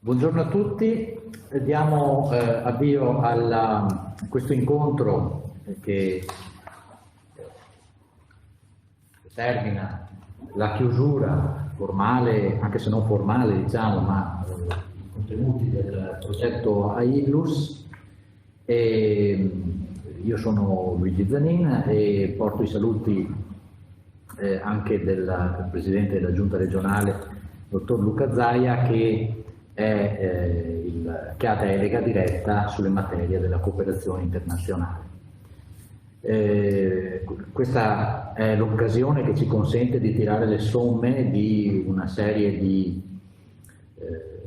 Buongiorno a tutti, diamo avvio a questo incontro che termina la chiusura formale, anche se non formale diciamo, ma i contenuti del progetto AILUS. Io sono Luigi Zanin e porto i saluti anche del Presidente della Giunta regionale, dottor Luca Zaia, che ha delega diretta sulle materie della cooperazione internazionale. Questa è l'occasione che ci consente di tirare le somme di una serie di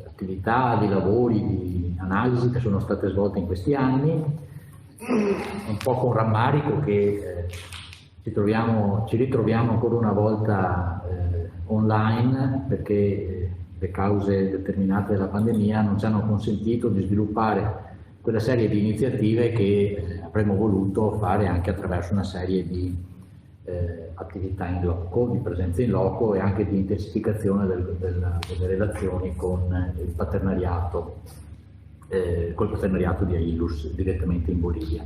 attività, di lavori, di analisi che sono state svolte in questi anni, un po' con rammarico che ci ritroviamo ancora una volta online, perché le cause determinate dalla pandemia non ci hanno consentito di sviluppare quella serie di iniziative che avremmo voluto fare anche attraverso una serie di attività in loco, di presenza in loco e anche di intensificazione delle relazioni con il paternariato, col paternariato di AILUS direttamente in Bolivia.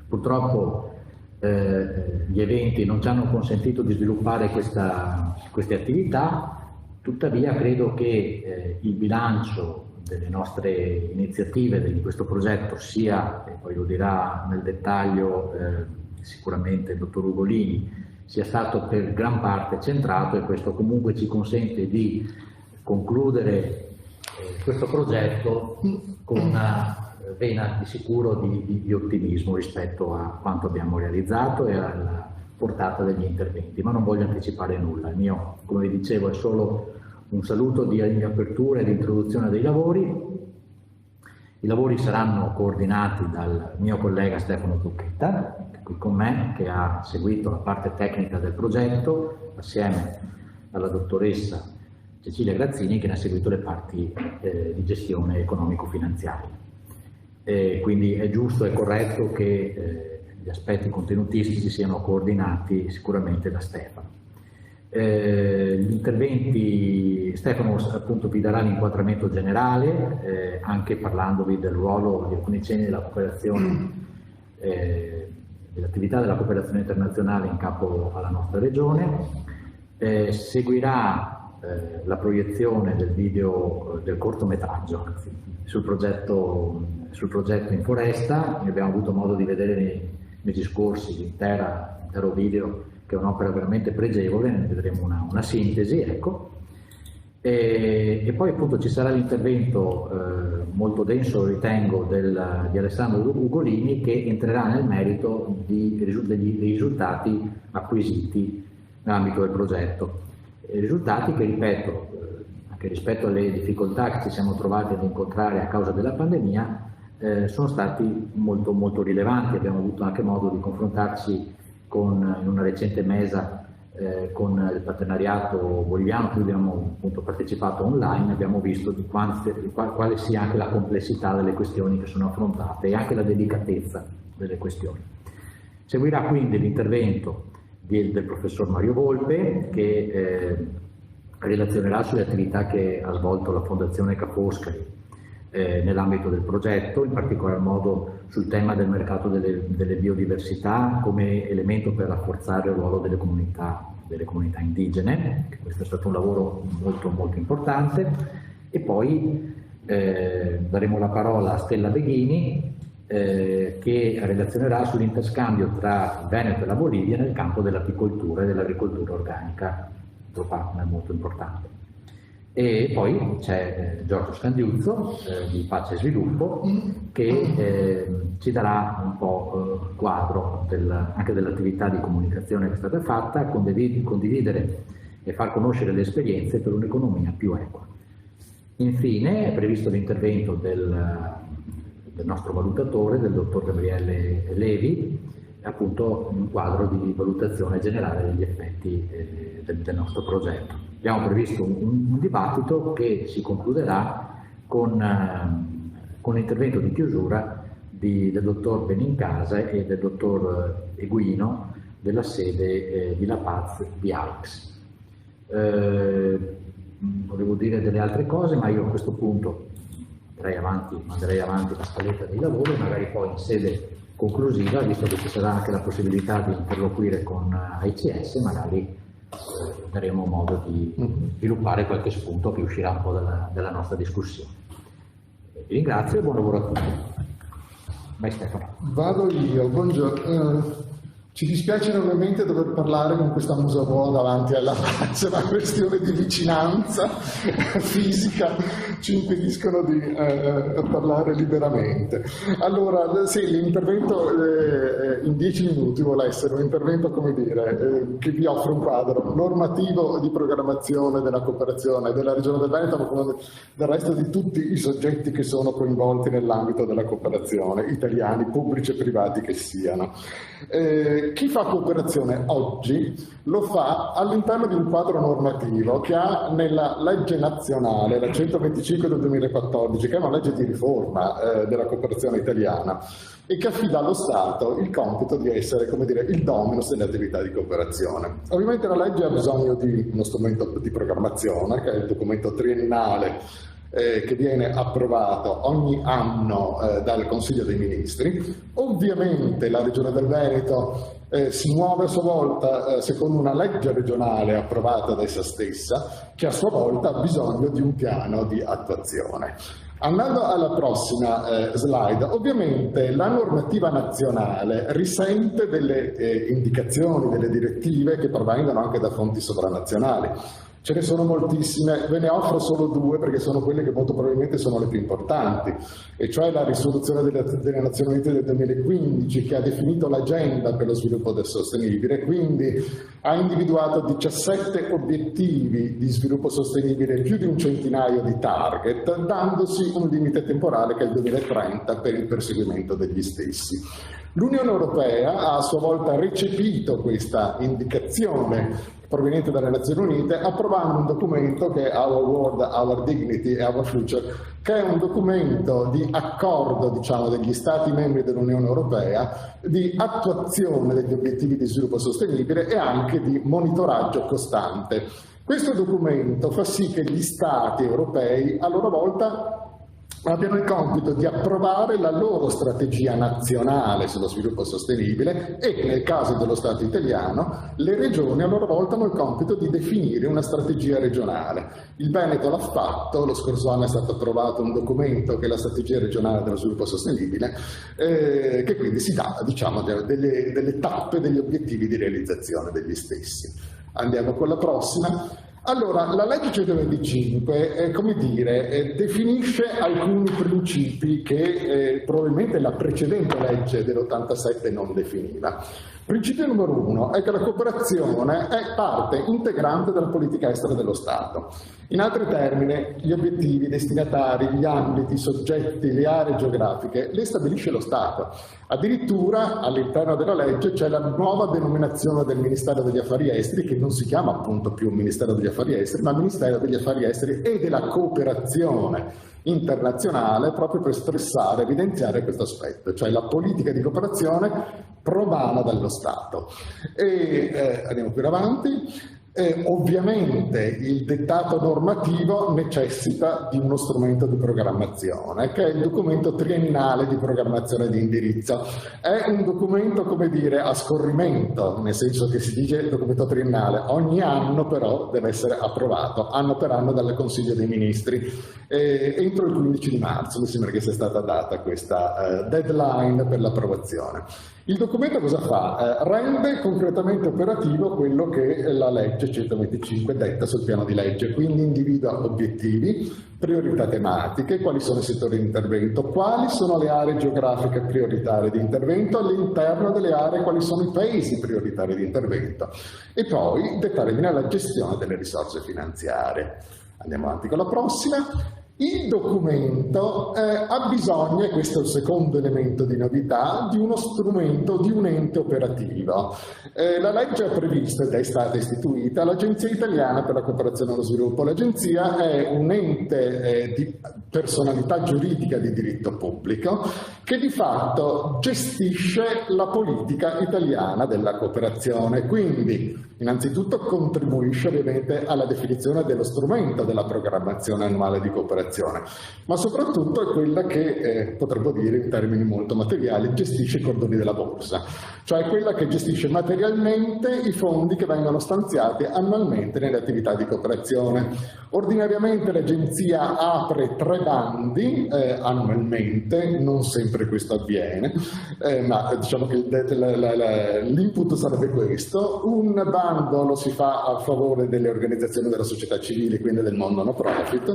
Purtroppo gli eventi non ci hanno consentito di sviluppare queste attività. Tuttavia credo che il bilancio delle nostre iniziative di questo progetto sia, e poi lo dirà nel dettaglio sicuramente il dottor Ugolini, sia stato per gran parte centrato, e questo comunque ci consente di concludere questo progetto con una vena di sicuro di ottimismo rispetto a quanto abbiamo realizzato e alla portata degli interventi, ma non voglio anticipare nulla. Il mio, come vi dicevo, è solo un saluto di apertura e di introduzione dei lavori. I lavori saranno coordinati dal mio collega Stefano Zucchetta, che è qui con me, che ha seguito la parte tecnica del progetto, assieme alla dottoressa Cecilia Grazzini, che ne ha seguito le parti di gestione economico-finanziaria. Quindi è giusto e corretto che gli aspetti contenutistici siano coordinati sicuramente da Stefano. Gli interventi, Stefano appunto vi darà l'inquadramento generale, anche parlandovi del ruolo di alcuni cenni della cooperazione, dell'attività della cooperazione internazionale in capo alla nostra regione. Seguirà la proiezione del video, del cortometraggio sul progetto in foresta. Ne abbiamo avuto modo di vedere nei mesi scorsi l'intero video, che è un'opera veramente pregevole, ne vedremo una sintesi, ecco. E poi appunto ci sarà l'intervento molto denso, ritengo, di Alessandro Ugolini, che entrerà nel merito dei risultati acquisiti nell'ambito del progetto. Risultati che, ripeto, anche rispetto alle difficoltà che ci siamo trovati ad incontrare a causa della pandemia, sono stati molto, molto rilevanti. Abbiamo avuto anche modo di confrontarci in una recente mesa con il partenariato boliviano, a cui abbiamo appunto partecipato online. Abbiamo visto quale sia anche la complessità delle questioni che sono affrontate e anche la delicatezza delle questioni. Seguirà quindi l'intervento del professor Mario Volpe, che relazionerà sulle attività che ha svolto la Fondazione Ca' Foscari nell'ambito del progetto, in particolar modo sul tema del mercato delle biodiversità come elemento per rafforzare il ruolo delle comunità indigene. Questo è stato un lavoro molto, molto importante. E poi daremo la parola a Stella Beghini, che relazionerà sull'interscambio tra il Veneto e la Bolivia nel campo dell'apicoltura e dell'agricoltura organica, un partner molto importante. E poi c'è Giorgio Scandiuzzo di Pace e Sviluppo, che ci darà un po' il quadro anche dell'attività di comunicazione che è stata fatta, condividere e far conoscere le esperienze per un'economia più equa. Infine è previsto l'intervento del nostro valutatore, del dottor Gabriele Levi, appunto un quadro di valutazione generale degli effetti del nostro progetto. Abbiamo previsto un dibattito che si concluderà con l'intervento di chiusura del dottor Benincasa e del dottor Eguino della sede di La Paz di ALX. volevo dire delle altre cose, ma io a questo punto manderei avanti la scaletta dei lavori, magari poi in sede conclusiva, visto che ci sarà anche la possibilità di interloquire con AICS, magari avremo modo di sviluppare qualche spunto che uscirà un po' dalla nostra discussione. Vi ringrazio e buon lavoro a tutti. Vai Stefano. Vado io, buongiorno. Ci dispiace enormemente dover parlare con questa musaboa davanti alla faccia, ma questione di vicinanza fisica ci impediscono di parlare liberamente. Allora, sì, l'intervento in 10 minuti vuole essere un intervento, come dire, che vi offre un quadro normativo di programmazione della cooperazione della Regione del Veneto, ma come del resto di tutti i soggetti che sono coinvolti nell'ambito della cooperazione, italiani, pubblici e privati che siano. Chi fa cooperazione oggi lo fa all'interno di un quadro normativo che ha nella legge nazionale, la 125 del 2014, che è una legge di riforma della cooperazione italiana e che affida allo Stato il compito di essere, come dire, il dominus delle attività di cooperazione. Ovviamente la legge ha bisogno di uno strumento di programmazione, che è il documento triennale che viene approvato ogni anno dal Consiglio dei Ministri. Ovviamente la Regione del Veneto si muove a sua volta secondo una legge regionale approvata da essa stessa, che a sua volta ha bisogno di un piano di attuazione. Andando alla prossima slide, ovviamente la normativa nazionale risente delle indicazioni, delle direttive che provengono anche da fonti sovranazionali. Ce ne sono moltissime, ve ne offro solo due perché sono quelle che molto probabilmente sono le più importanti, e cioè la risoluzione delle Nazioni Unite del 2015 che ha definito l'agenda per lo sviluppo del sostenibile, quindi ha individuato 17 obiettivi di sviluppo sostenibile e più di un centinaio di target, dandosi un limite temporale che è il 2030 per il perseguimento degli stessi. L'Unione Europea ha a sua volta recepito questa indicazione proveniente dalle Nazioni Unite, approvando un documento che è Our World, Our Dignity e Our Future, che è un documento di accordo, diciamo, degli Stati membri dell'Unione Europea di attuazione degli obiettivi di sviluppo sostenibile e anche di monitoraggio costante. Questo documento fa sì che gli Stati europei a loro volta abbiano il compito di approvare la loro strategia nazionale sullo sviluppo sostenibile e, nel caso dello Stato italiano, le regioni a loro volta hanno il compito di definire una strategia regionale. Il Veneto l'ha fatto, lo scorso anno è stato approvato un documento che è la strategia regionale dello sviluppo sostenibile, che quindi si dà, diciamo, delle tappe, degli obiettivi di realizzazione degli stessi. Andiamo con la prossima. Allora, la legge 125, come dire, definisce alcuni principi che probabilmente la precedente legge dell'87 non definiva. Principio numero 1 è che la cooperazione è parte integrante della politica estera dello Stato. In altri termini, gli obiettivi, i destinatari, gli ambiti, i soggetti, le aree geografiche le stabilisce lo Stato. Addirittura all'interno della legge c'è la nuova denominazione del Ministero degli Affari Esteri, che non si chiama appunto più Ministero degli Affari Esteri, ma Ministero degli Affari Esteri e della Cooperazione internazionale, proprio per stressare, evidenziare questo aspetto, cioè la politica di cooperazione provana dallo Stato. E andiamo più avanti. Ovviamente il dettato normativo necessita di uno strumento di programmazione, che è il documento triennale di programmazione di indirizzo. È un documento, come dire, a scorrimento, nel senso che si dice documento triennale, ogni anno però deve essere approvato, anno per anno, dal Consiglio dei Ministri, entro il 15 di marzo, mi sembra che sia stata data questa deadline per l'approvazione. Il documento cosa fa? Rende concretamente operativo quello che la legge 125 detta sul piano di legge, quindi individua obiettivi, priorità tematiche, quali sono i settori di intervento, quali sono le aree geografiche prioritarie di intervento, all'interno delle aree quali sono i paesi prioritari di intervento, e poi determina la gestione delle risorse finanziarie. Andiamo avanti con la prossima. Il documento ha bisogno, e questo è il secondo elemento di novità, di uno strumento, di un ente operativo. La legge ha previsto, ed è stata istituita, l'Agenzia Italiana per la Cooperazione e lo Sviluppo. L'Agenzia è un ente di personalità giuridica di diritto pubblico che di fatto gestisce la politica italiana della cooperazione, quindi innanzitutto contribuisce ovviamente alla definizione dello strumento della programmazione annuale di cooperazione, ma soprattutto è quella che, potremmo dire in termini molto materiali, gestisce i cordoni della borsa, cioè quella che gestisce materialmente i fondi che vengono stanziati annualmente nelle attività di cooperazione. Ordinariamente l'Agenzia apre 3 bandi annualmente, non sempre questo avviene, ma diciamo che l'input sarebbe questo. Un bando lo si fa a favore delle organizzazioni della società civile, quindi del mondo no profit,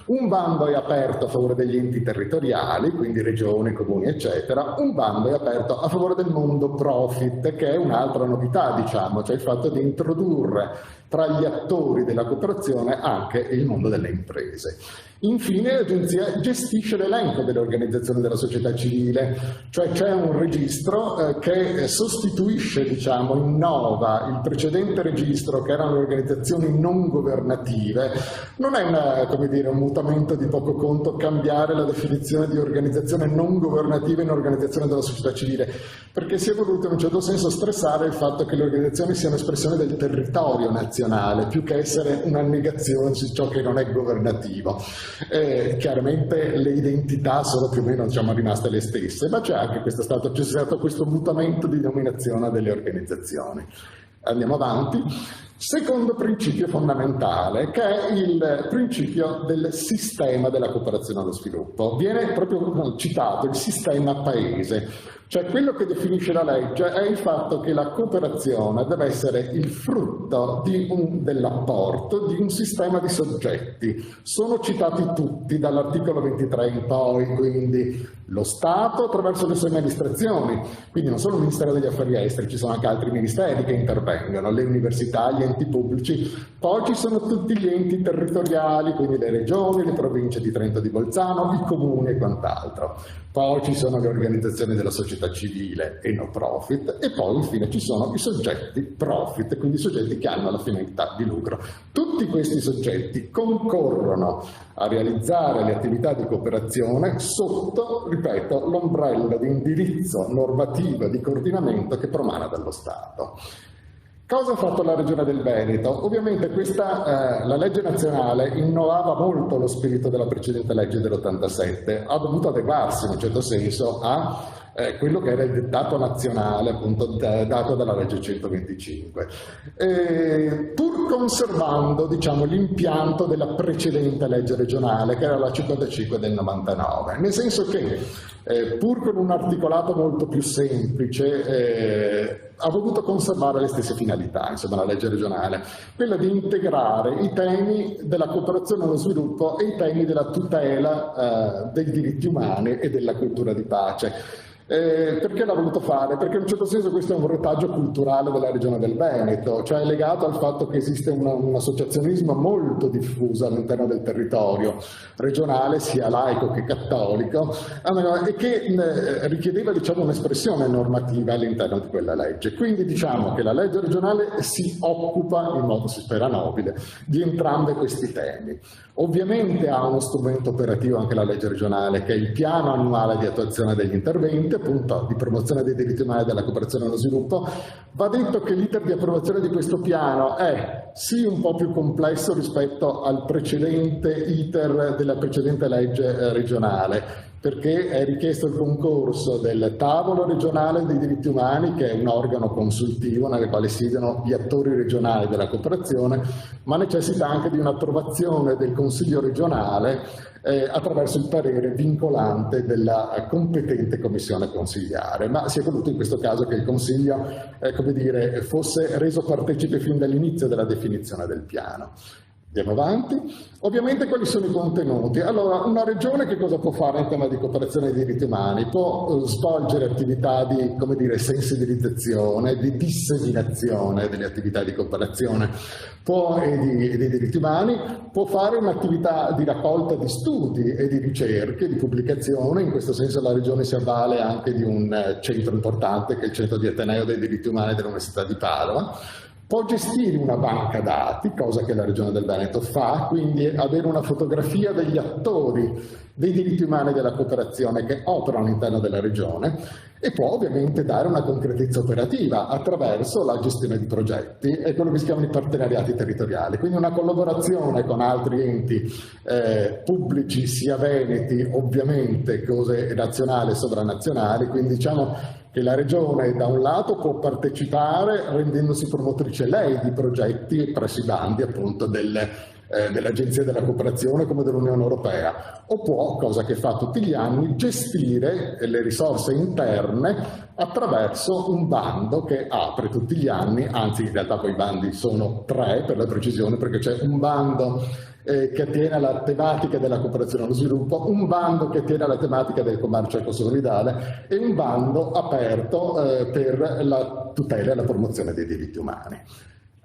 un bando è aperto a favore degli enti territoriali, quindi regioni, comuni eccetera, un bando è aperto a favore del mondo profit, che è un'altra novità, diciamo, cioè il fatto di introdurre tra gli attori della cooperazione anche il mondo delle imprese. Infine l'Agenzia gestisce l'elenco delle organizzazioni della società civile, cioè c'è un registro che sostituisce, diciamo, innova il precedente registro che erano le organizzazioni non governative. Non è come dire, un mutamento di poco conto cambiare la definizione di organizzazione non governativa in organizzazione della società civile, perché si è voluto in un certo senso stressare il fatto che le organizzazioni siano espressione del territorio nazionale, più che essere una negazione di ciò che non è governativo. Chiaramente le identità sono più o meno, diciamo, rimaste le stesse, ma c'è anche c'è stato questo mutamento di denominazione delle organizzazioni. Andiamo avanti. Secondo principio fondamentale, che è il principio del sistema della cooperazione allo sviluppo. Viene proprio citato il sistema paese, cioè quello che definisce la legge è il fatto che la cooperazione deve essere il frutto dell'apporto di un sistema di soggetti. Sono citati tutti dall'articolo 23 in poi, quindi lo Stato attraverso le sue amministrazioni, quindi non solo il Ministero degli Affari Esteri, ci sono anche altri ministeri che intervengono, le università, gli enti pubblici, poi ci sono tutti gli enti territoriali, quindi le regioni, le province di Trento e di Bolzano, i comuni e quant'altro. Poi ci sono le organizzazioni della società civile e no profit, e poi infine ci sono i soggetti profit, quindi i soggetti che hanno la finalità di lucro. Tutti questi soggetti concorrono a realizzare le attività di cooperazione sotto, ripeto, l'ombrello di indirizzo normativo di coordinamento che promana dallo Stato. Cosa ha fatto la Regione del Veneto? Ovviamente la legge nazionale innovava molto lo spirito della precedente legge dell'87, ha dovuto adeguarsi in un certo senso a quello che era il dettato nazionale, appunto dato dalla legge 125, pur conservando, diciamo, l'impianto della precedente legge regionale, che era la 55 del 99, nel senso che pur con un articolato molto più semplice, ha voluto conservare le stesse finalità, insomma, la legge regionale, quella di integrare i temi della cooperazione allo sviluppo e i temi della tutela dei diritti umani e della cultura di pace. Perché l'ha voluto fare? Perché in un certo senso questo è un retaggio culturale della regione del Veneto, cioè è legato al fatto che esiste un associazionismo molto diffuso all'interno del territorio regionale, sia laico che cattolico, e che richiedeva, diciamo, un'espressione normativa all'interno di quella legge. Quindi diciamo che la legge regionale si occupa, in modo si spera nobile, di entrambi questi temi. Ovviamente ha uno strumento operativo anche la legge regionale, che è il piano annuale di attuazione degli interventi, appunto di promozione dei diritti umani e della cooperazione allo sviluppo. Va detto che l'iter di approvazione di questo piano è sì un po' più complesso rispetto al precedente iter della precedente legge regionale, perché è richiesto il concorso del tavolo regionale dei diritti umani, che è un organo consultivo nel quale siedono gli attori regionali della cooperazione, ma necessita anche di un'approvazione del Consiglio regionale attraverso il parere vincolante della competente commissione consigliare. Ma si è voluto in questo caso che il Consiglio come dire, fosse reso partecipe fin dall'inizio della definizione del piano. Andiamo avanti. Ovviamente quali sono i contenuti? Allora, una regione che cosa può fare in tema di cooperazione dei diritti umani? Può svolgere attività di, come dire, sensibilizzazione, di disseminazione delle attività di cooperazione e dei diritti umani, può fare un'attività di raccolta di studi e di ricerche, di pubblicazione. In questo senso la regione si avvale anche di un centro importante che è il Centro di Ateneo dei diritti umani dell'Università di Padova. Può gestire una banca dati, cosa che la Regione del Veneto fa, quindi avere una fotografia degli attori dei diritti umani e della cooperazione che operano all'interno della Regione, e può ovviamente dare una concretezza operativa attraverso la gestione di progetti e quello che si chiamano i partenariati territoriali, quindi una collaborazione con altri enti pubblici, sia veneti ovviamente, cose nazionali e sovranazionali, quindi diciamo che la Regione da un lato può partecipare rendendosi promotrice lei di progetti presso i bandi appunto dell'Agenzia della Cooperazione come dell'Unione Europea, o può, cosa che fa tutti gli anni, gestire le risorse interne attraverso un bando che apre tutti gli anni, anzi in realtà poi i bandi sono 3 per la precisione, perché c'è un bando che attiene alla tematica della cooperazione allo sviluppo, un bando che attiene alla tematica del commercio ecosolidale e un bando aperto per la tutela e la promozione dei diritti umani.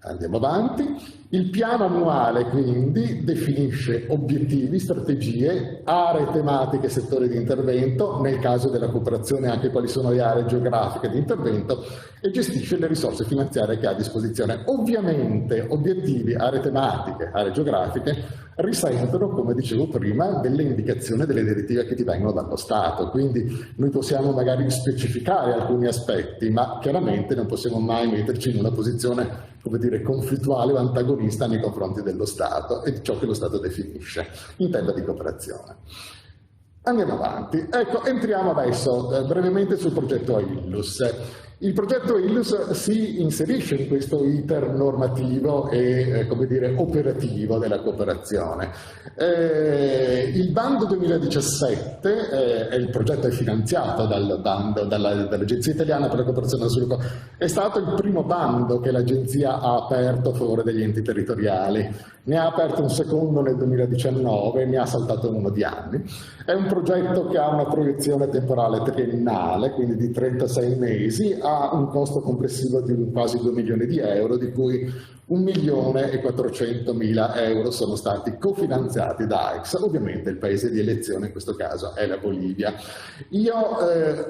Andiamo avanti. Il piano annuale quindi definisce obiettivi, strategie, aree tematiche, settori di intervento, nel caso della cooperazione anche quali sono le aree geografiche di intervento, e gestisce le risorse finanziarie che ha a disposizione. Ovviamente obiettivi, aree tematiche, aree geografiche risentono, come dicevo prima, delle indicazioni delle direttive che ti vengono dallo Stato, quindi noi possiamo magari specificare alcuni aspetti, ma chiaramente non possiamo mai metterci in una posizione, come dire, conflittuale o antagonista nei confronti dello Stato e di ciò che lo Stato definisce in tema di cooperazione. Andiamo avanti. Ecco, entriamo adesso brevemente sul progetto Illus. Il progetto Illus si inserisce in questo iter normativo e, come dire, operativo della cooperazione. Il bando 2017, il progetto è finanziato dall'Agenzia Italiana per la Cooperazione allo Sviluppo, è stato il primo bando che l'Agenzia ha aperto a favore degli enti territoriali. Ne ha aperto un secondo nel 2019, ne ha saltato uno di anni. È un progetto che ha una proiezione temporale triennale, quindi di 36 mesi, ha un costo complessivo di quasi 2 milioni di euro, di cui 1.400.000 euro sono stati cofinanziati da AICS. Ovviamente il paese di elezione in questo caso è la Bolivia.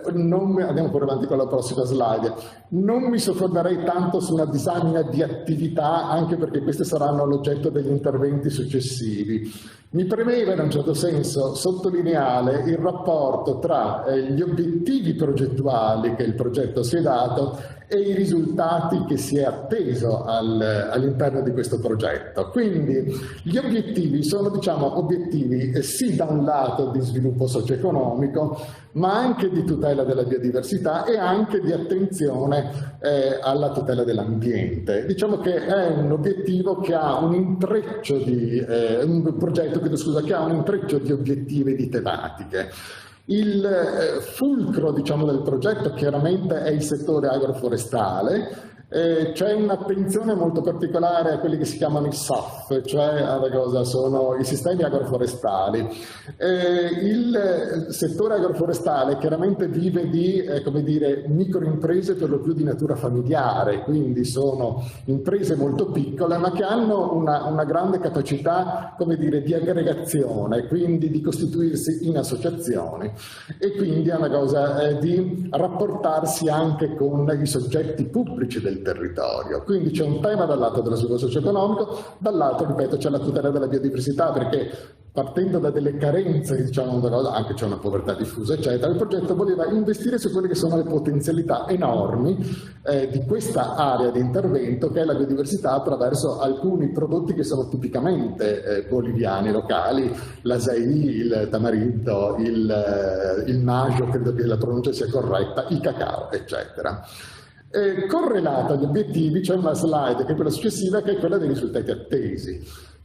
Andiamo pure avanti con la prossima slide. Non mi soffermerei tanto su una disamina di attività, anche perché queste saranno l'oggetto degli interventi successivi. Mi premeva in un certo senso sottolineare il rapporto tra gli obiettivi progettuali che il progetto si è dato e i risultati che si è atteso all'interno di questo progetto. Quindi gli obiettivi sono, diciamo, obiettivi sì da un lato di sviluppo socio-economico, ma anche di tutela della biodiversità e anche di attenzione alla tutela dell'ambiente. Diciamo che è un obiettivo che ha un intreccio di un progetto che ha un intreccio di obiettivi e di tematiche. Il fulcro, diciamo, del progetto chiaramente è il settore agroforestale. C'è un'attenzione molto particolare a quelli che si chiamano i SAF, cioè sono i sistemi agroforestali. Il settore agroforestale chiaramente vive di come dire, microimprese per lo più di natura familiare, quindi sono imprese molto piccole ma che hanno una grande capacità, come dire, di aggregazione, quindi di costituirsi in associazioni, e quindi è una cosa di rapportarsi anche con i soggetti pubblici del territorio. Quindi c'è un tema dal lato dello sviluppo socio-economico, dall'altro, ripeto, c'è la tutela della biodiversità, perché partendo da delle carenze, diciamo, anche c'è una povertà diffusa, eccetera, il progetto voleva investire su quelle che sono le potenzialità enormi di questa area di intervento, che è la biodiversità, attraverso alcuni prodotti che sono tipicamente boliviani, locali, l'asai, il tamarindo, il maggio, credo che la pronuncia sia corretta, il cacao, eccetera. Correlato agli obiettivi c'è una slide, che è quella successiva, che è quella dei risultati attesi.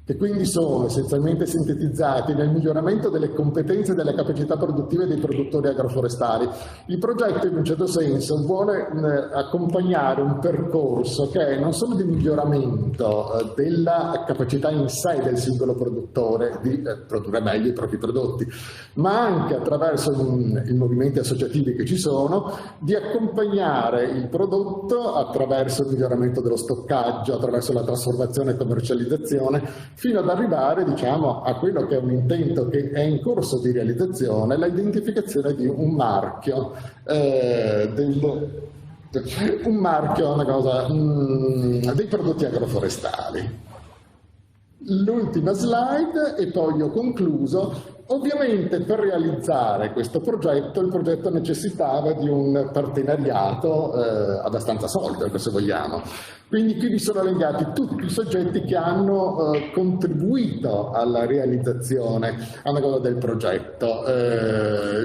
che quindi sono essenzialmente sintetizzati nel miglioramento delle competenze e delle capacità produttive dei produttori agroforestali. Il progetto in un certo senso vuole accompagnare un percorso che è non solo di miglioramento della capacità in sé del singolo produttore di produrre meglio i propri prodotti, ma anche attraverso i movimenti associativi che ci sono, di accompagnare il prodotto attraverso il miglioramento dello stoccaggio, attraverso la trasformazione e commercializzazione, fino ad arrivare, diciamo, a quello che è un intento che è in corso di realizzazione, la identificazione di un marchio, una cosa, dei prodotti agroforestali. L'ultima slide e poi ho concluso. Ovviamente per realizzare questo progetto, il progetto necessitava di un partenariato abbastanza solido, se vogliamo. Quindi qui vi sono legati tutti i soggetti che hanno contribuito alla realizzazione del progetto.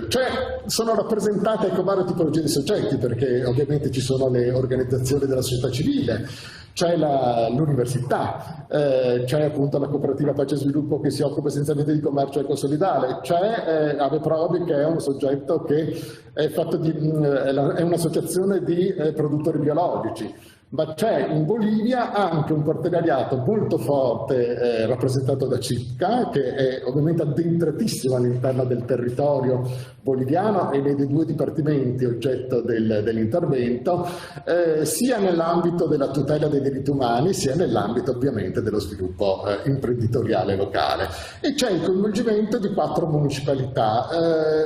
Cioè sono rappresentate varie tipologie di soggetti, perché ovviamente ci sono le organizzazioni della società civile, c'è l'università, c'è appunto la cooperativa Pace e Sviluppo che si occupa essenzialmente di commercio ecosolidale, c'è Ave Probi che è un soggetto che è un'associazione di produttori biologici. Ma c'è in Bolivia anche un partenariato molto forte rappresentato da CIPCA, che è ovviamente addentratissimo all'interno del territorio boliviano e dei due dipartimenti oggetto dell'intervento, sia nell'ambito della tutela dei diritti umani, sia nell'ambito ovviamente dello sviluppo imprenditoriale locale. E c'è il coinvolgimento di 4 municipalità.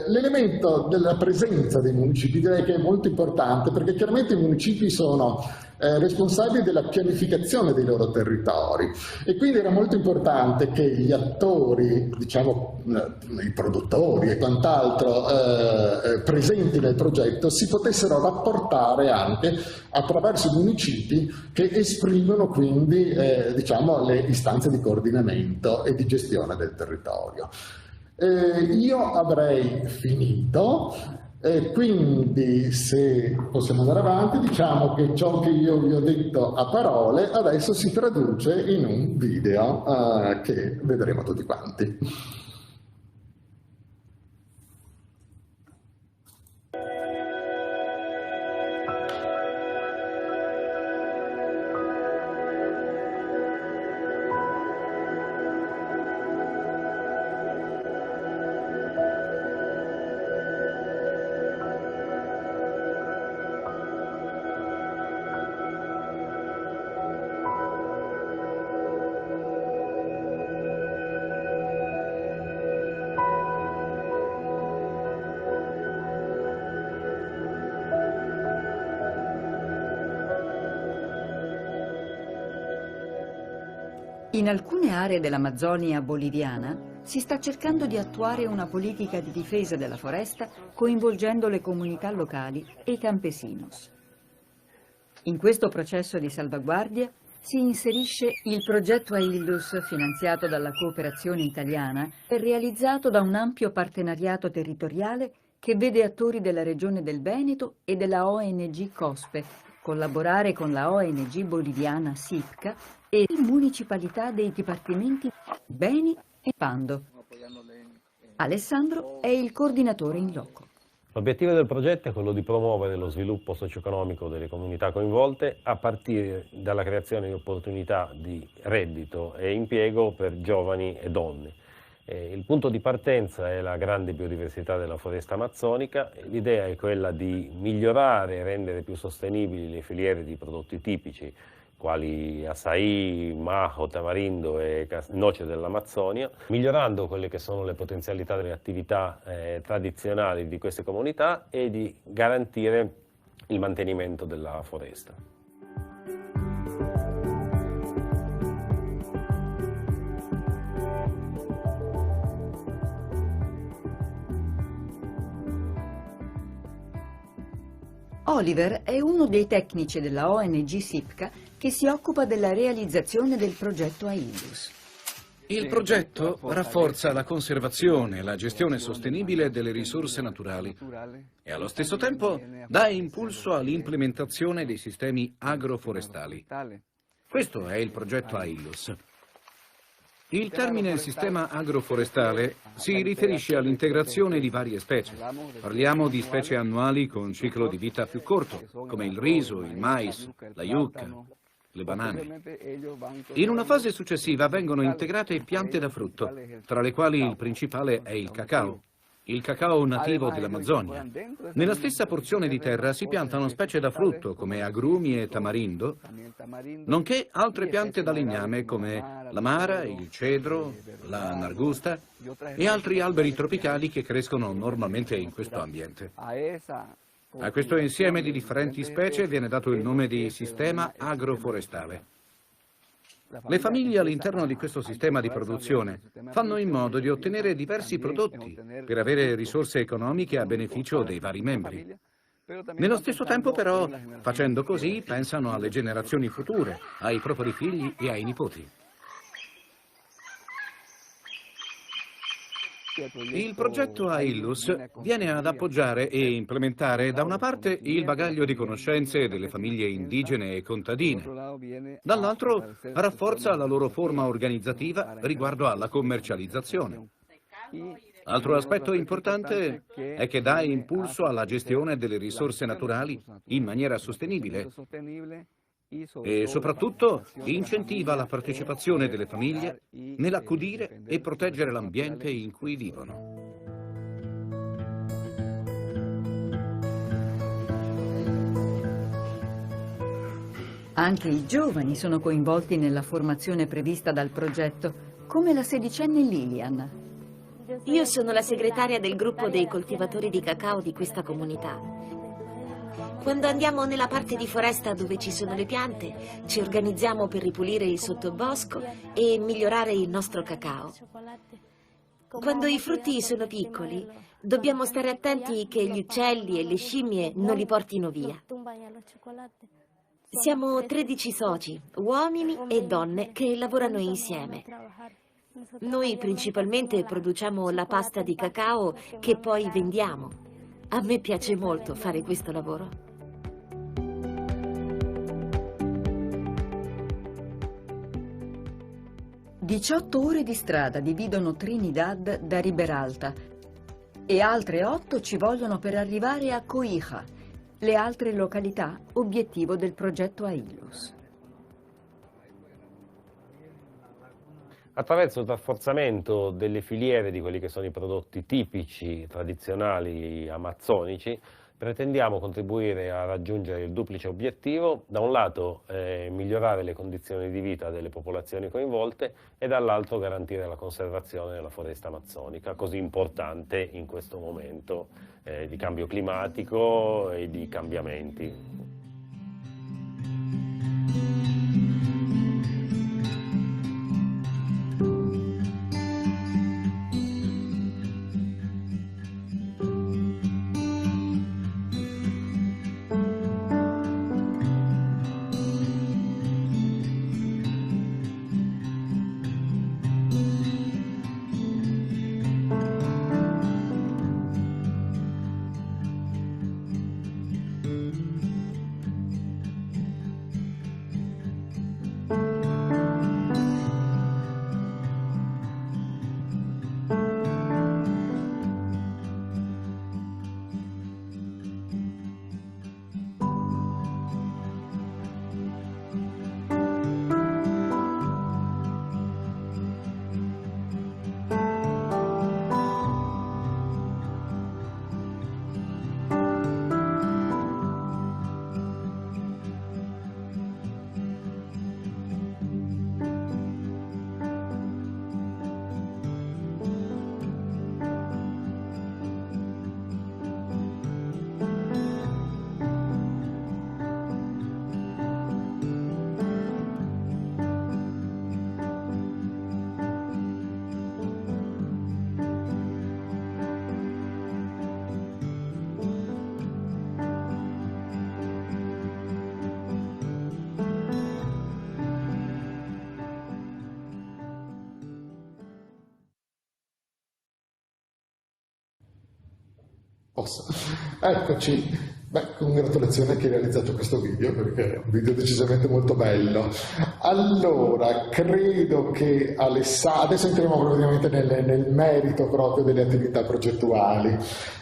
L'elemento della presenza dei municipi direi che è molto importante, perché chiaramente i municipi sono responsabili della pianificazione dei loro territori e quindi era molto importante che gli attori, diciamo i produttori e quant'altro presenti nel progetto si potessero rapportare anche attraverso i municipi che esprimono quindi diciamo le istanze di coordinamento e di gestione del territorio. Io avrei finito. Quindi se possiamo andare avanti, diciamo che ciò che io vi ho detto a parole adesso si traduce in un video che vedremo tutti quanti. In alcune aree dell'Amazzonia boliviana si sta cercando di attuare una politica di difesa della foresta coinvolgendo le comunità locali e i campesinos. In questo processo di salvaguardia si inserisce il progetto Aildus finanziato dalla cooperazione italiana e realizzato da un ampio partenariato territoriale che vede attori della regione del Veneto e della ONG COSPE collaborare con la ONG boliviana SIPCA e municipalità dei dipartimenti Beni e Pando. Alessandro è il coordinatore in loco. L'obiettivo del progetto è quello di promuovere lo sviluppo socio-economico delle comunità coinvolte a partire dalla creazione di opportunità di reddito e impiego per giovani e donne. Il punto di partenza è la grande biodiversità della foresta amazzonica. L'idea è quella di migliorare e rendere più sostenibili le filiere di prodotti tipici quali açaí, majo, tamarindo e noce dell'Amazzonia, migliorando quelle che sono le potenzialità delle attività tradizionali di queste comunità e di garantire il mantenimento della foresta. Oliver è uno dei tecnici della ONG SIPCA che si occupa della realizzazione del progetto Aildus. Il progetto rafforza la conservazione e la gestione sostenibile delle risorse naturali e allo stesso tempo dà impulso all'implementazione dei sistemi agroforestali. Questo è il progetto Aildus. Il termine sistema agroforestale si riferisce all'integrazione di varie specie. Parliamo di specie annuali con ciclo di vita più corto, come il riso, il mais, la yucca, le banane. In una fase successiva vengono integrate piante da frutto, tra le quali il principale è il cacao nativo dell'Amazzonia. Nella stessa porzione di terra si piantano specie da frutto come agrumi e tamarindo, nonché altre piante da legname come l'amara, il cedro, la nargusta e altri alberi tropicali che crescono normalmente in questo ambiente. A questo insieme di differenti specie viene dato il nome di sistema agroforestale. Le famiglie all'interno di questo sistema di produzione fanno in modo di ottenere diversi prodotti per avere risorse economiche a beneficio dei vari membri. Nello stesso tempo, però, facendo così, pensano alle generazioni future, ai propri figli e ai nipoti. Il progetto AILLUS viene ad appoggiare e implementare da una parte il bagaglio di conoscenze delle famiglie indigene e contadine, dall'altro rafforza la loro forma organizzativa riguardo alla commercializzazione. Altro aspetto importante è che dà impulso alla gestione delle risorse naturali in maniera sostenibile e soprattutto incentiva la partecipazione delle famiglie nell'accudire e proteggere l'ambiente in cui vivono. Anche i giovani sono coinvolti nella formazione prevista dal progetto, come la sedicenne Lilian. Io sono la segretaria del gruppo dei coltivatori di cacao di questa comunità. Quando andiamo nella parte di foresta dove ci sono le piante, ci organizziamo per ripulire il sottobosco e migliorare il nostro cacao. Quando i frutti sono piccoli, dobbiamo stare attenti che gli uccelli e le scimmie non li portino via. Siamo 13 soci, uomini e donne, che lavorano insieme. Noi principalmente produciamo la pasta di cacao che poi vendiamo. A me piace molto fare questo lavoro. 18 ore di strada dividono Trinidad da Riberalta e altre 8 ci vogliono per arrivare a Coija, le altre località obiettivo del progetto AILLUS. Attraverso il rafforzamento delle filiere di quelli che sono i prodotti tipici, tradizionali, amazzonici, pretendiamo contribuire a raggiungere il duplice obiettivo: da un lato migliorare le condizioni di vita delle popolazioni coinvolte e dall'altro garantire la conservazione della foresta amazzonica, così importante in questo momento di cambio climatico e di cambiamenti. Eccoci. Beh, congratulazioni a chi ha realizzato questo video, perché è un video decisamente molto bello. Allora, credo che adesso entriamo praticamente nel merito proprio delle attività progettuali.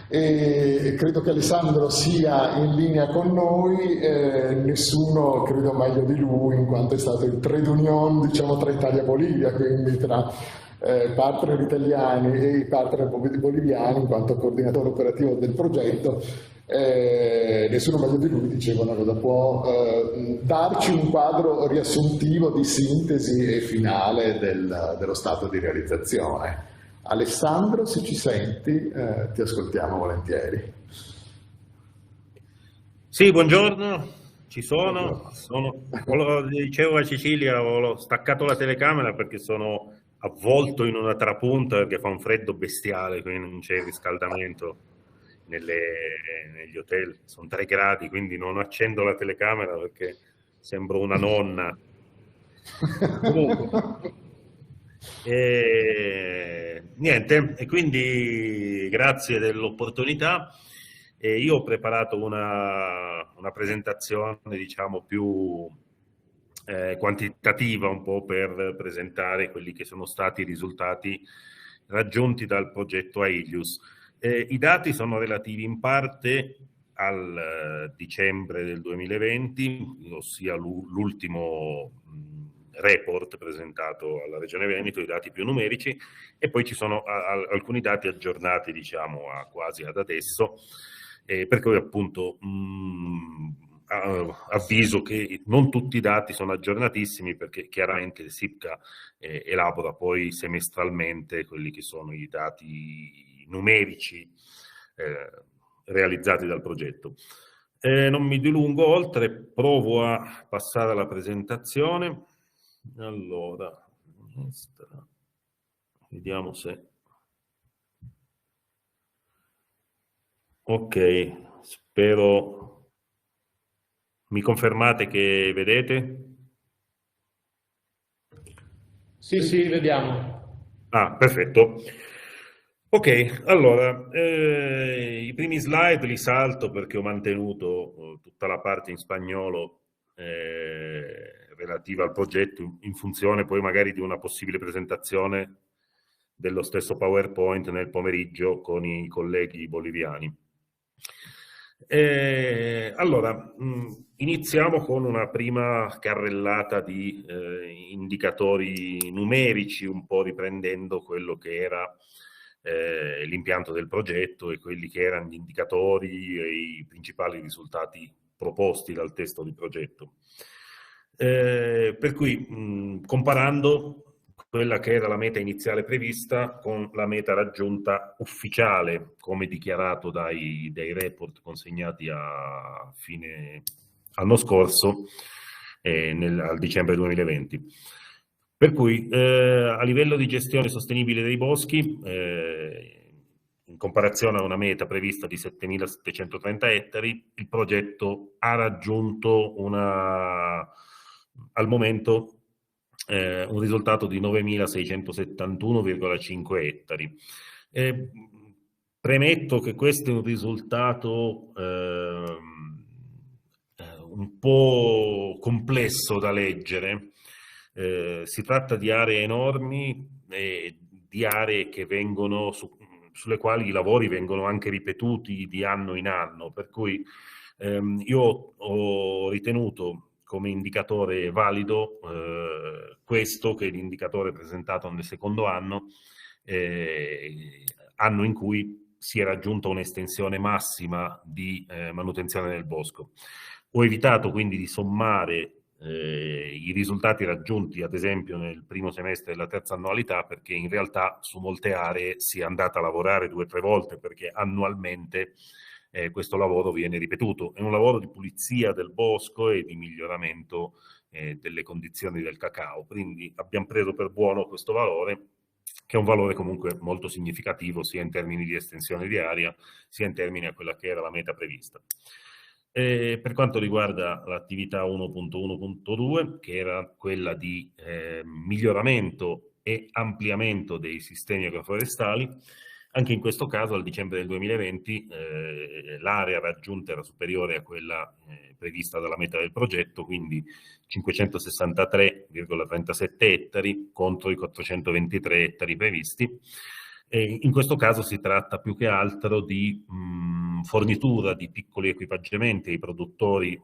E credo che Alessandro sia in linea con noi, nessuno credo meglio di lui, in quanto è stato il trade union, diciamo, tra Italia e Bolivia, quindi tra partner italiani e i partner boliviani, in quanto coordinatore operativo del progetto. Nessuno meglio di lui, dicevo una cosa, può darci un quadro riassuntivo di sintesi e finale dello stato di realizzazione. Alessandro, se ci senti, ti ascoltiamo volentieri. Sì, buongiorno, ci sono. Dicevo a Cecilia, ho staccato la telecamera perché sono avvolto in una trapunta perché fa un freddo bestiale, quindi non c'è il riscaldamento negli hotel, sono 3 gradi, quindi non accendo la telecamera perché sembro una nonna. Comunque, niente, e quindi grazie dell'opportunità. Io ho preparato una presentazione, diciamo, più quantitativa, un po' per presentare quelli che sono stati i risultati raggiunti dal progetto Aelius. I dati sono relativi in parte al dicembre del 2020, ossia l'ultimo report presentato alla Regione Veneto, i dati più numerici, e poi ci sono alcuni dati aggiornati, diciamo, quasi ad adesso, per cui appunto avviso che non tutti i dati sono aggiornatissimi, perché chiaramente il SIPCA elabora poi semestralmente quelli che sono i dati numerici realizzati dal progetto. Non mi dilungo oltre, provo a passare alla presentazione. Allora, vediamo se... Ok, spero... Mi confermate che vedete? Sì, sì, vediamo. Ah, perfetto. Ok, allora, i primi slide li salto perché ho mantenuto tutta la parte in spagnolo relativa al progetto in funzione poi magari di una possibile presentazione dello stesso PowerPoint nel pomeriggio con i colleghi boliviani. Allora, iniziamo con una prima carrellata di indicatori numerici, un po' riprendendo quello che era l'impianto del progetto e quelli che erano gli indicatori e i principali risultati proposti dal testo di progetto. Per cui, comparando quella che era la meta iniziale prevista con la meta raggiunta ufficiale, come dichiarato dai report consegnati a fine anno scorso, al dicembre 2020. Per cui, a livello di gestione sostenibile dei boschi, in comparazione a una meta prevista di 7.730 ettari, il progetto ha raggiunto al momento un risultato di 9.671,5 ettari. Premetto che questo è un risultato un po' complesso da leggere. Si tratta di aree enormi e di aree che vengono sulle quali i lavori vengono anche ripetuti di anno in anno, per cui io ho ritenuto come indicatore valido questo, che è l'indicatore presentato nel secondo anno in cui si è raggiunta un'estensione massima di manutenzione del bosco. Ho evitato quindi di sommare i risultati raggiunti ad esempio nel primo semestre della terza annualità, perché in realtà su molte aree si è andata a lavorare 2 o 3 volte, perché annualmente questo lavoro viene ripetuto. È un lavoro di pulizia del bosco e di miglioramento delle condizioni del cacao, quindi abbiamo preso per buono questo valore, che è un valore comunque molto significativo sia in termini di estensione di area sia in termini a quella che era la meta prevista. Per quanto riguarda l'attività 1.1.2, che era quella di miglioramento e ampliamento dei sistemi agroforestali, Anche in questo caso, al dicembre del 2020, l'area raggiunta era superiore a quella prevista dalla meta del progetto, quindi 563,37 ettari contro i 423 ettari previsti. In questo caso si tratta più che altro di fornitura di piccoli equipaggiamenti ai produttori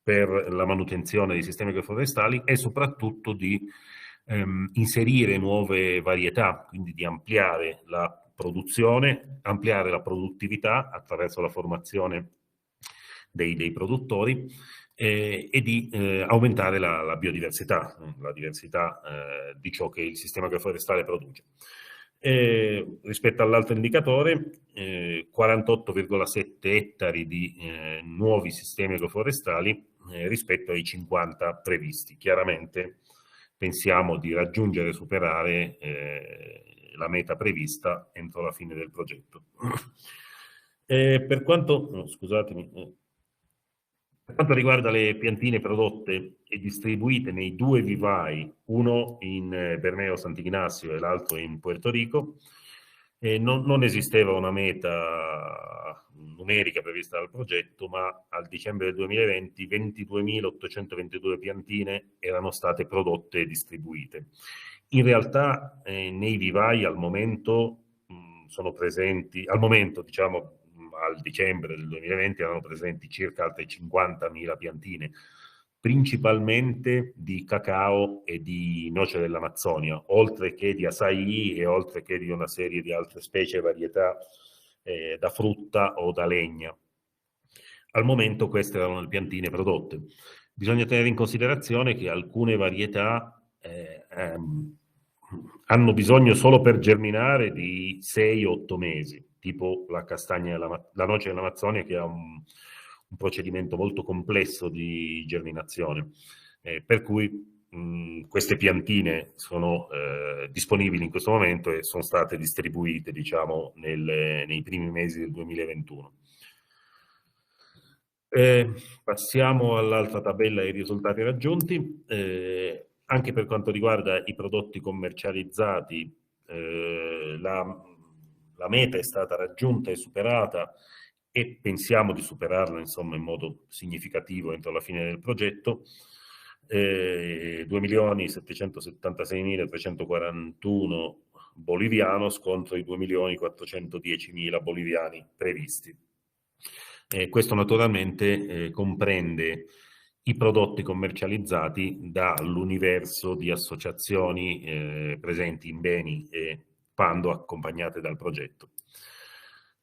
per la manutenzione dei sistemi agroforestali e soprattutto di inserire nuove varietà, quindi di ampliare la produzione, ampliare la produttività attraverso la formazione dei produttori e di aumentare la biodiversità, la diversità di ciò che il sistema agroforestale produce. Rispetto all'altro indicatore, 48,7 ettari di nuovi sistemi agroforestali rispetto ai 50 previsti. Chiaramente pensiamo di raggiungere e superare la meta prevista entro la fine del progetto. Per quanto riguarda le piantine prodotte e distribuite nei due vivai, uno in Bermeo Sant'Ignacio e l'altro in Puerto Rico, non esisteva una meta numerica prevista dal progetto, ma al dicembre del 2020 22.822 piantine erano state prodotte e distribuite. In realtà nei vivai al momento sono presenti, diciamo al dicembre del 2020 erano presenti circa altre 50.000 piantine, principalmente di cacao e di noce dell'Amazzonia, oltre che di açaí e oltre che di una serie di altre specie e varietà da frutta o da legna. Al momento queste erano le piantine prodotte. Bisogna tenere in considerazione che alcune varietà hanno bisogno solo per germinare di 6-8 mesi, tipo la castagna, la noce dell'Amazzonia, che ha un procedimento molto complesso di germinazione, per cui queste piantine sono disponibili in questo momento e sono state distribuite, diciamo, nei primi mesi del 2021. Passiamo all'altra tabella e i risultati raggiunti. Anche per quanto riguarda i prodotti commercializzati, la meta è stata raggiunta e superata e pensiamo di superarla, insomma, in modo significativo entro la fine del progetto. 2.776.341 bolivianos contro i 2.410.000 boliviani previsti. Questo naturalmente comprende i prodotti commercializzati dall'universo di associazioni presenti in Beni e Pando accompagnate dal progetto.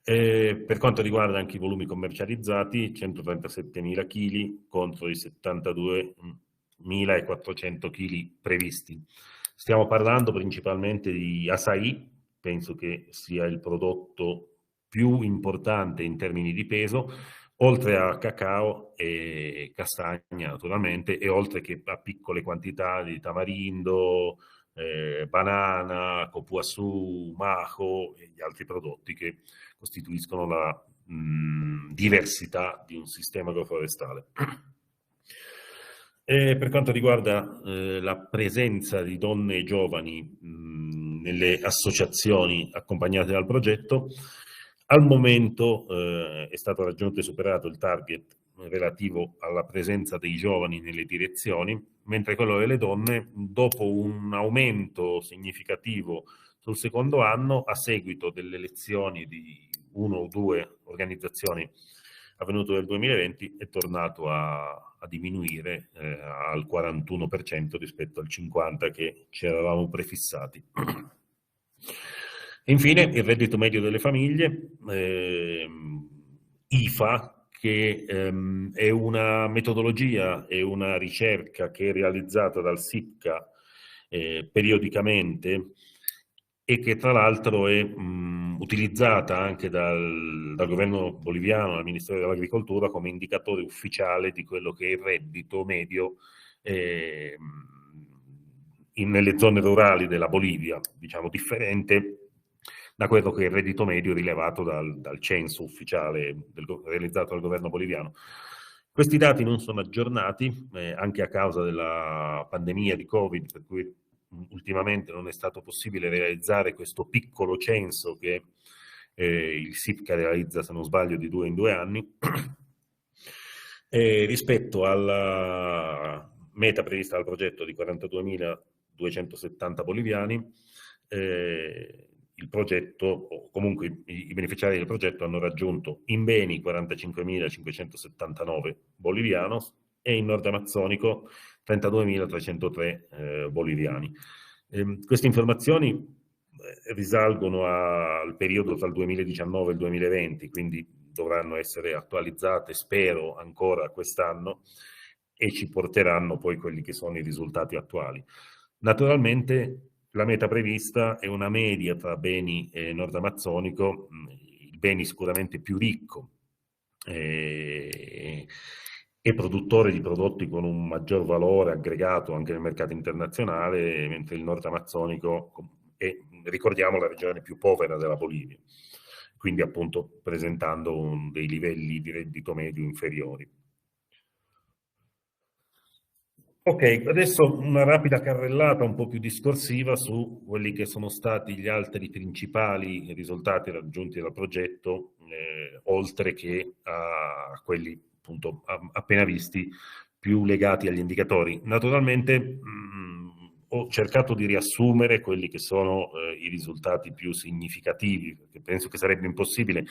Per quanto riguarda anche i volumi commercializzati, 137.000 kg contro i 72.400 kg previsti. Stiamo parlando principalmente di açaí, penso che sia il prodotto più importante in termini di peso, oltre a cacao e castagna naturalmente, e oltre che a piccole quantità di tamarindo, banana, copuassù, majo e gli altri prodotti che costituiscono la diversità di un sistema agroforestale. Per quanto riguarda la presenza di donne e giovani nelle associazioni accompagnate dal progetto, al momento è stato raggiunto e superato il target relativo alla presenza dei giovani nelle direzioni, mentre quello delle donne, dopo un aumento significativo sul secondo anno, a seguito delle elezioni di 1 o 2 organizzazioni avvenute nel 2020, è tornato a diminuire al 41% rispetto al 50% che ci eravamo prefissati. Infine, il reddito medio delle famiglie, IFA, che è una metodologia e una ricerca che è realizzata dal SIPCA periodicamente e che tra l'altro è utilizzata anche dal governo boliviano, dal Ministero dell'Agricoltura, come indicatore ufficiale di quello che è il reddito medio nelle zone rurali della Bolivia, diciamo differente da quello che è il reddito medio rilevato dal censo ufficiale realizzato dal governo boliviano. Questi dati non sono aggiornati, anche a causa della pandemia di Covid, per cui ultimamente non è stato possibile realizzare questo piccolo censo che il SIPCA realizza, se non sbaglio, di 2 in 2 anni, rispetto alla meta prevista dal progetto di 42.270 boliviani. Il progetto, o comunque i beneficiari del progetto, hanno raggiunto in beni 45.579 bolivianos e in nord amazzonico 32.303 boliviani. Queste informazioni risalgono al periodo tra il 2019 e il 2020, quindi dovranno essere attualizzate, spero, ancora quest'anno, e ci porteranno poi quelli che sono i risultati attuali. Naturalmente la meta prevista è una media tra beni e nord amazzonico, il beni sicuramente più ricco e produttore di prodotti con un maggior valore aggregato anche nel mercato internazionale, mentre il nord amazzonico è, ricordiamo, la regione più povera della Bolivia, quindi appunto presentando dei livelli di reddito medio inferiori. Ok, adesso una rapida carrellata un po' più discorsiva su quelli che sono stati gli altri principali risultati raggiunti dal progetto, oltre che a quelli appunto appena visti, più legati agli indicatori. Naturalmente ho cercato di riassumere quelli che sono i risultati più significativi, perché penso che sarebbe impossibile,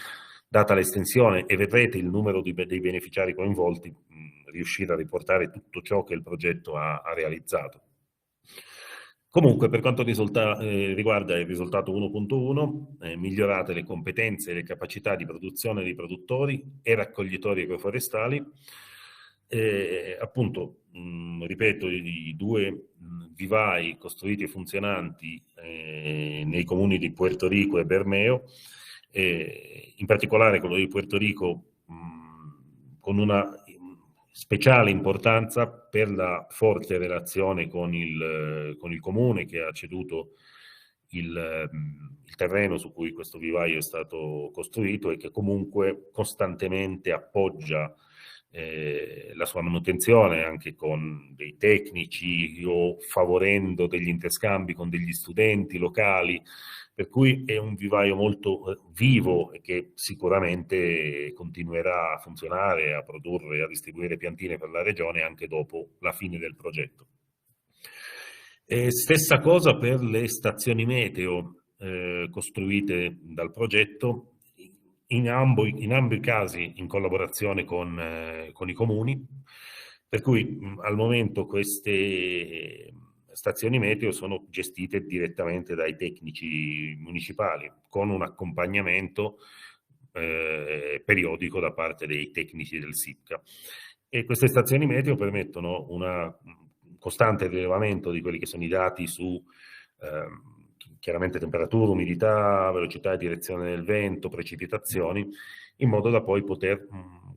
data l'estensione, e vedrete il numero dei beneficiari coinvolti, riuscire a riportare tutto ciò che il progetto ha realizzato. Comunque, per quanto riguarda il risultato 1.1, migliorate le competenze e le capacità di produzione dei produttori e raccoglitori agroforestali. Appunto, ripeto, i 2 vivai costruiti e funzionanti nei comuni di Puerto Rico e Bermeo, in particolare quello di Puerto Rico con una speciale importanza per la forte relazione con il comune che ha ceduto il terreno su cui questo vivaio è stato costruito e che comunque costantemente appoggia la sua manutenzione anche con dei tecnici o favorendo degli interscambi con degli studenti locali, per cui è un vivaio molto vivo e che sicuramente continuerà a funzionare, a produrre e a distribuire piantine per la regione anche dopo la fine del progetto. Stessa cosa per le stazioni meteo costruite dal progetto, in ambo i casi in collaborazione con i comuni, per cui al momento queste stazioni meteo sono gestite direttamente dai tecnici municipali, con un accompagnamento periodico da parte dei tecnici del SIPCA. E queste stazioni meteo permettono un costante rilevamento di quelli che sono i dati su chiaramente temperatura, umidità, velocità e direzione del vento, precipitazioni, in modo da poi poter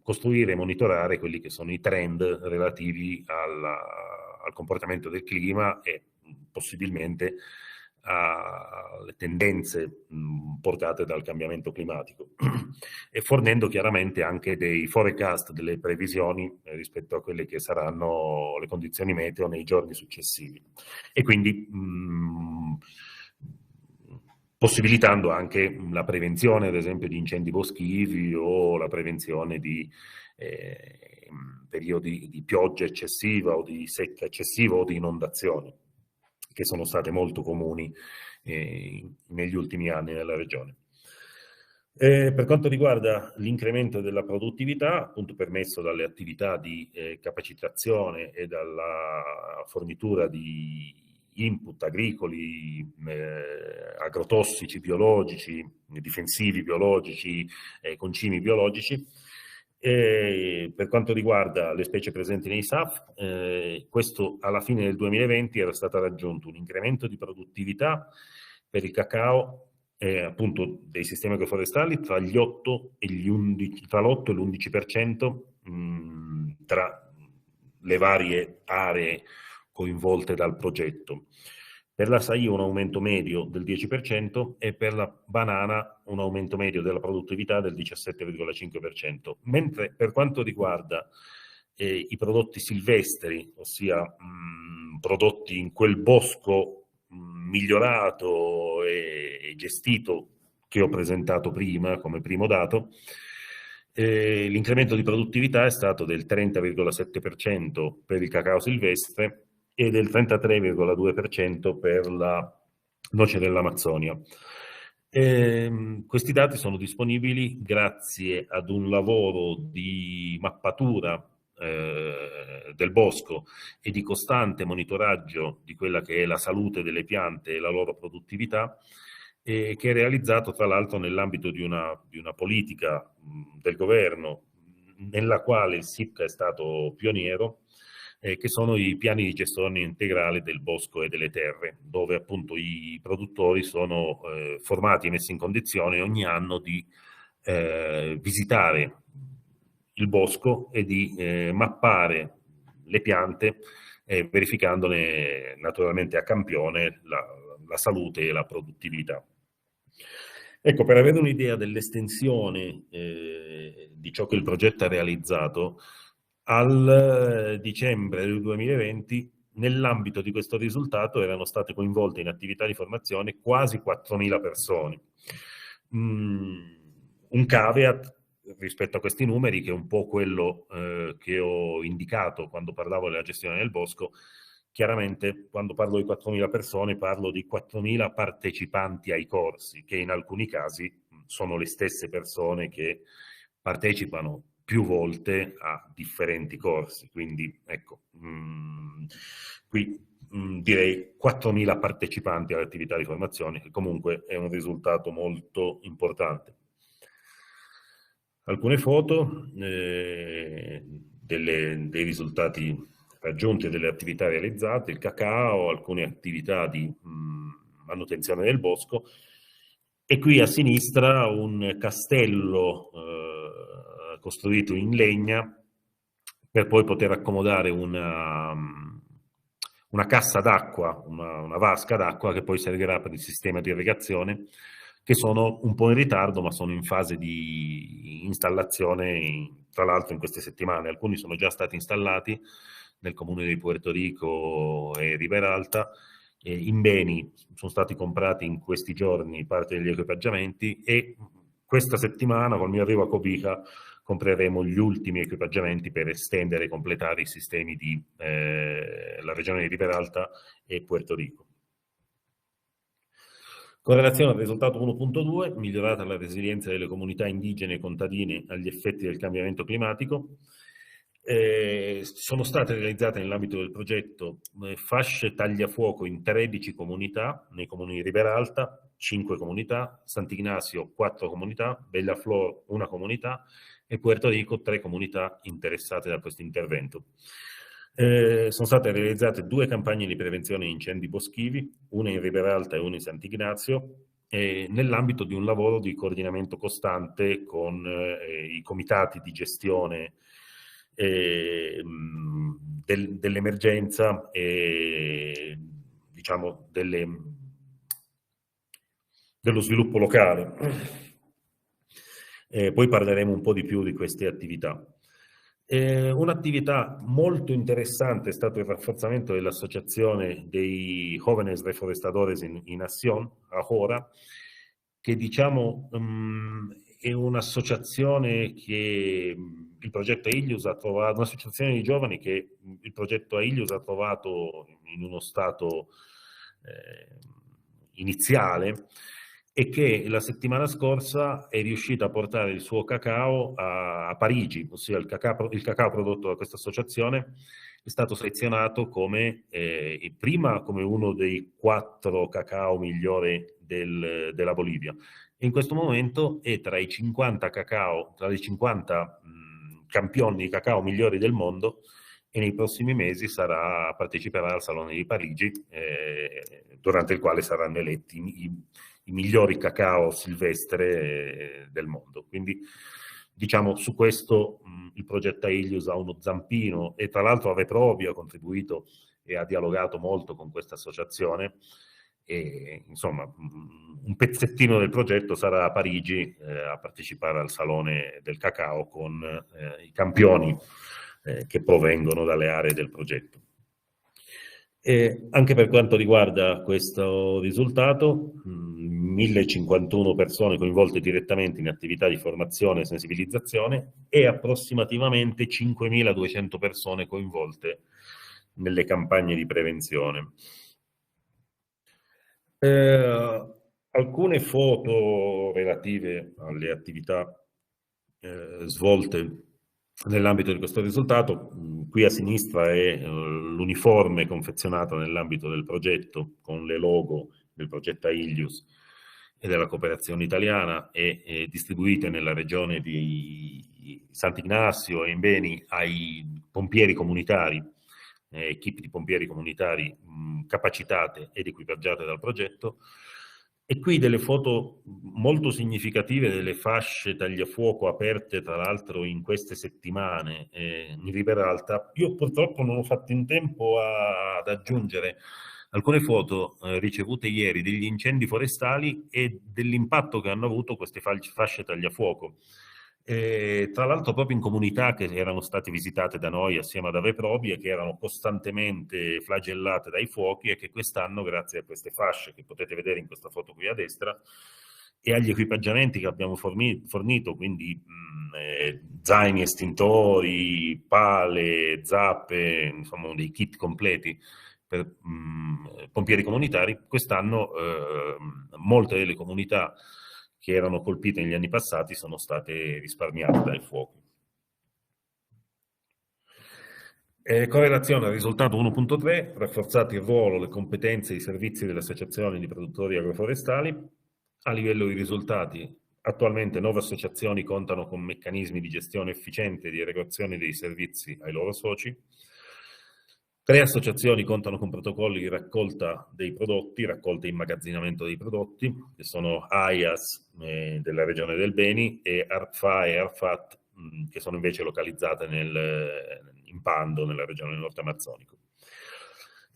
costruire e monitorare quelli che sono i trend relativi al comportamento del clima e possibilmente alle tendenze portate dal cambiamento climatico, e fornendo chiaramente anche dei forecast, delle previsioni rispetto a quelle che saranno le condizioni meteo nei giorni successivi, e quindi possibilitando anche la prevenzione, ad esempio, di incendi boschivi o la prevenzione di periodi di pioggia eccessiva o di secca eccessiva o di inondazioni, che sono state molto comuni negli ultimi anni nella regione. Per quanto riguarda l'incremento della produttività, appunto permesso dalle attività di capacitazione e dalla fornitura di input agricoli, agrotossici biologici, difensivi biologici, concimi biologici. Per quanto riguarda le specie presenti nei SAF, questo alla fine del 2020 era stato raggiunto un incremento di produttività per il cacao, appunto dei sistemi agroforestali, tra l'8 e l'11% tra le varie aree coinvolte dal progetto. Per l'acai un aumento medio del 10% e per la banana un aumento medio della produttività del 17,5%. Mentre per quanto riguarda i prodotti silvestri, ossia prodotti in quel bosco migliorato e gestito che ho presentato prima come primo dato. L'incremento di produttività è stato del 30,7% per il cacao silvestre e del 33,2% per la noce dell'Amazzonia. Questi dati sono disponibili grazie ad un lavoro di mappatura del bosco e di costante monitoraggio di quella che è la salute delle piante e la loro produttività, che è realizzato tra l'altro nell'ambito di una politica del governo nella quale il SIPCA è stato pioniero, che sono i piani di gestione integrale del bosco e delle terre, dove appunto i produttori sono formati e messi in condizione ogni anno di visitare il bosco e di mappare le piante, verificandone naturalmente a campione la salute e la produttività. Ecco, per avere un'idea dell'estensione di ciò che il progetto ha realizzato, al dicembre del 2020, nell'ambito di questo risultato, erano state coinvolte in attività di formazione quasi 4.000 persone. Un caveat rispetto a questi numeri, che è un po' quello che ho indicato quando parlavo della gestione del bosco. Chiaramente, quando parlo di 4.000 persone, parlo di 4.000 partecipanti ai corsi, che in alcuni casi sono le stesse persone che partecipano più volte a differenti corsi. Quindi, ecco, qui direi 4.000 partecipanti all'attività di formazione, che comunque è un risultato molto importante. Alcune foto dei risultati raggiunti e delle attività realizzate: il cacao, alcune attività di manutenzione del bosco, e qui a sinistra un castello costruito in legna per poi poter accomodare una cassa d'acqua, una vasca d'acqua che poi servirà per il sistema di irrigazione, che sono un po' in ritardo ma sono in fase di installazione, tra l'altro in queste settimane. Alcuni sono già stati installati nel comune di Puerto Rico e Riberalta. In beni sono stati comprati in questi giorni parte degli equipaggiamenti, e questa settimana, col mio arrivo a Copica, compreremo gli ultimi equipaggiamenti per estendere e completare i sistemi di la regione di Riberalta e Puerto Rico. Con relazione al risultato 1.2, migliorata la resilienza delle comunità indigene e contadine agli effetti del cambiamento climatico. Sono state realizzate nell'ambito del progetto fasce tagliafuoco in 13 comunità, nei comuni di Riberalta 5 comunità, Sant'Ignazio 4 comunità, Bellaflor 1 comunità e Puerto Rico 3 comunità interessate da questo intervento. Sono state realizzate 2 campagne di prevenzione di incendi boschivi, una in Riberalta e una in Sant'Ignazio, nell'ambito di un lavoro di coordinamento costante con i comitati di gestione dell'emergenza e diciamo dello sviluppo locale. Poi parleremo un po' di più di queste attività. Un'attività molto interessante è stato il rafforzamento dell'associazione dei Jóvenes Reforestadores in Acción, AJORA, che diciamo è un'associazione che il progetto Ailius ha trovato, un'associazione di giovani che il progetto Ailius ha trovato in uno stato iniziale, e che la settimana scorsa è riuscita a portare il suo cacao a Parigi, ossia il cacao prodotto da questa associazione è stato selezionato come prima come uno dei 4 cacao migliori della Bolivia. E in questo momento è tra i 50 campioni di cacao migliori del mondo, e nei prossimi mesi parteciperà al Salone di Parigi, durante il quale saranno eletti i migliori cacao silvestre del mondo. Quindi diciamo su questo il progetto Ailius ha uno zampino, e tra l'altro Reprovi ha contribuito e ha dialogato molto con questa associazione, e insomma un pezzettino del progetto sarà a Parigi a partecipare al Salone del Cacao con i campioni che provengono dalle aree del progetto. Anche per quanto riguarda questo risultato, 1051 persone coinvolte direttamente in attività di formazione e sensibilizzazione e approssimativamente 5200 persone coinvolte nelle campagne di prevenzione. Alcune foto relative alle attività svolte nell'ambito di questo risultato. Qui a sinistra è l'uniforme confezionato nell'ambito del progetto con le logo del progetto Ailius e della cooperazione italiana e distribuite nella regione di Sant'Ignazio e in Beni ai pompieri comunitari, equip di pompieri comunitari capacitate ed equipaggiate dal progetto. E qui delle foto molto significative delle fasce tagliafuoco aperte tra l'altro in queste settimane in Ribera Alta. Io purtroppo non ho fatto in tempo ad aggiungere alcune foto ricevute ieri degli incendi forestali e dell'impatto che hanno avuto queste fasce tagliafuoco. Tra l'altro proprio in comunità che erano state visitate da noi assieme ad Ave Probi e che erano costantemente flagellate dai fuochi e che quest'anno, grazie a queste fasce che potete vedere in questa foto qui a destra e agli equipaggiamenti che abbiamo fornito, quindi zaini estintori, pale, zappe, insomma dei kit completi per pompieri comunitari, quest'anno molte delle comunità che erano colpite negli anni passati sono state risparmiate dai fuochi. Correlazione al risultato 1.3, rafforzati il ruolo, le competenze e i servizi delle associazioni di produttori agroforestali. A livello di risultati, attualmente 9 associazioni contano con meccanismi di gestione efficiente e di erogazione dei servizi ai loro soci. 3 associazioni contano con protocolli di raccolta dei prodotti, raccolta e immagazzinamento dei prodotti, che sono AIAS della regione del Beni e ARFA e ARFAT, che sono invece localizzate in Pando, nella regione del Nord Amazzonico.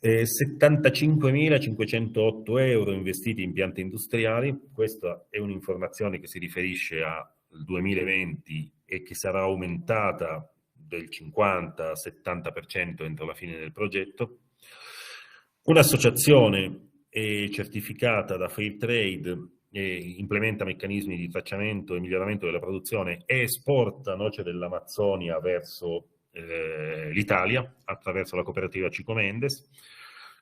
75.508 euro investiti in piante industriali. Questa è un'informazione che si riferisce al 2020 e che sarà aumentata del 50-70% entro la fine del progetto. Un'associazione è certificata da Fairtrade e implementa meccanismi di tracciamento e miglioramento della produzione e esporta noce dell'Amazzonia verso l'Italia attraverso la cooperativa Cico Mendes.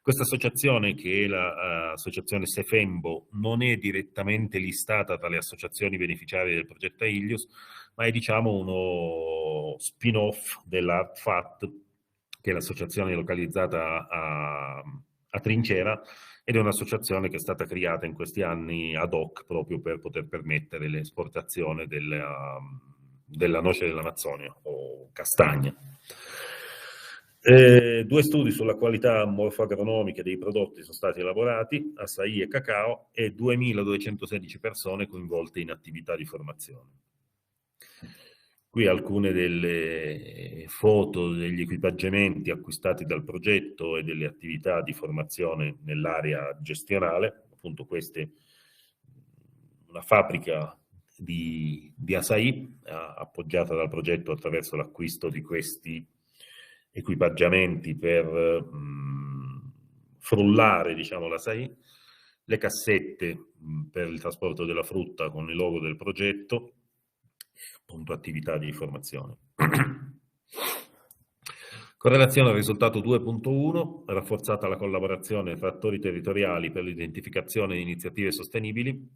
Questa associazione, che è l'associazione Sefembo, non è direttamente listata tra le associazioni beneficiarie del progetto Ailius, ma è diciamo uno spin-off dell'ARTFAT, che è l'associazione localizzata a Trincera, ed è un'associazione che è stata creata in questi anni ad hoc proprio per poter permettere l'esportazione della noce dell'Amazzonia o castagna. 2 studi sulla qualità morfo-agronomica dei prodotti sono stati elaborati, açaí e cacao, e 2.216 persone coinvolte in attività di formazione. Qui alcune delle foto degli equipaggiamenti acquistati dal progetto e delle attività di formazione nell'area gestionale. Appunto queste, una fabbrica di açaí appoggiata dal progetto attraverso l'acquisto di questi equipaggiamenti per frullare, diciamo, l'Açaí, le cassette per il trasporto della frutta con il logo del progetto, appunto attività di formazione. Correlazione al risultato 2.1, rafforzata la collaborazione tra attori territoriali per l'identificazione di iniziative sostenibili,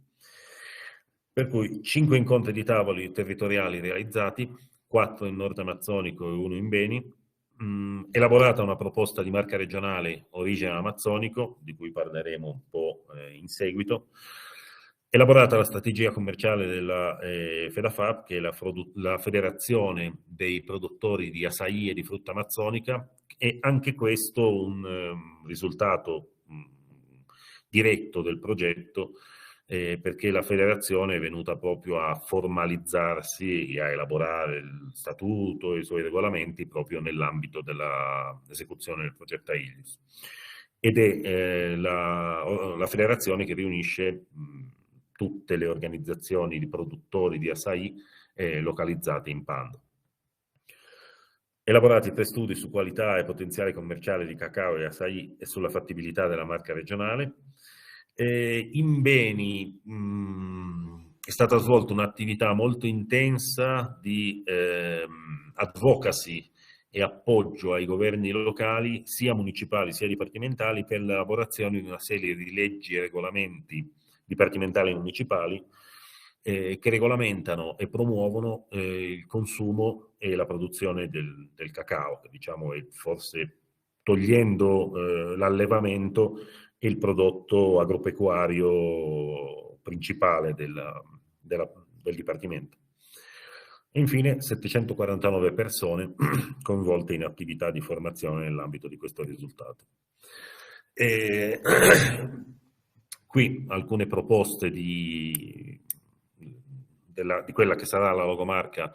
per cui 5 incontri di tavoli territoriali realizzati, 4 in Nord Amazzonico e 1 in Beni, elaborata una proposta di marca regionale origine amazzonico, di cui parleremo un po' in seguito, elaborata la strategia commerciale della FEDAFAP, che è la federazione dei produttori di açaí e di frutta amazzonica, e anche questo un risultato diretto del progetto, perché la federazione è venuta proprio a formalizzarsi e a elaborare il statuto e i suoi regolamenti proprio nell'ambito dell'esecuzione del progetto Ailius. Ed è la federazione che riunisce tutte le organizzazioni di produttori di açaí localizzate in Pando. Elaborati 3 studi su qualità e potenziale commerciale di cacao e açaí e sulla fattibilità della marca regionale. In beni è stata svolta un'attività molto intensa di advocacy e appoggio ai governi locali, sia municipali sia dipartimentali, per l'elaborazione di una serie di leggi e regolamenti dipartimentali e municipali che regolamentano e promuovono il consumo e la produzione del cacao, che diciamo è forse, togliendo l'allevamento, è il prodotto agropecuario principale del Dipartimento. E infine 749 persone coinvolte in attività di formazione nell'ambito di questo risultato. Qui alcune proposte di quella che sarà la logomarca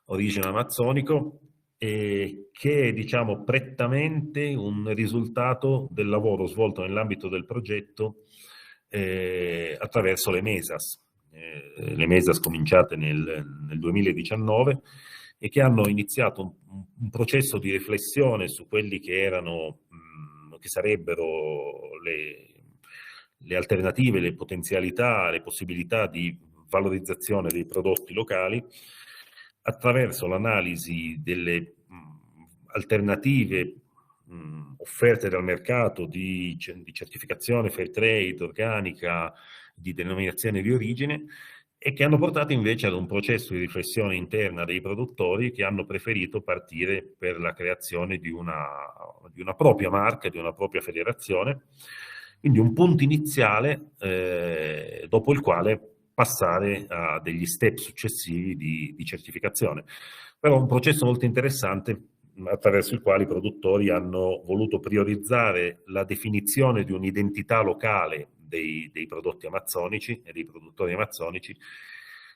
Origine Amazzonico, che è, diciamo, prettamente un risultato del lavoro svolto nell'ambito del progetto attraverso le MESAS. Le MESAS cominciate nel 2019 e che hanno iniziato un processo di riflessione su quelli che sarebbero le alternative, le potenzialità, le possibilità di valorizzazione dei prodotti locali attraverso l'analisi delle alternative offerte dal mercato di certificazione fair trade, organica, di denominazione di origine, e che hanno portato invece ad un processo di riflessione interna dei produttori che hanno preferito partire per la creazione di una propria marca, di una propria federazione, quindi un punto iniziale dopo il quale passare a degli step successivi di certificazione. Però un processo molto interessante attraverso il quale i produttori hanno voluto priorizzare la definizione di un'identità locale dei prodotti amazzonici e dei produttori amazzonici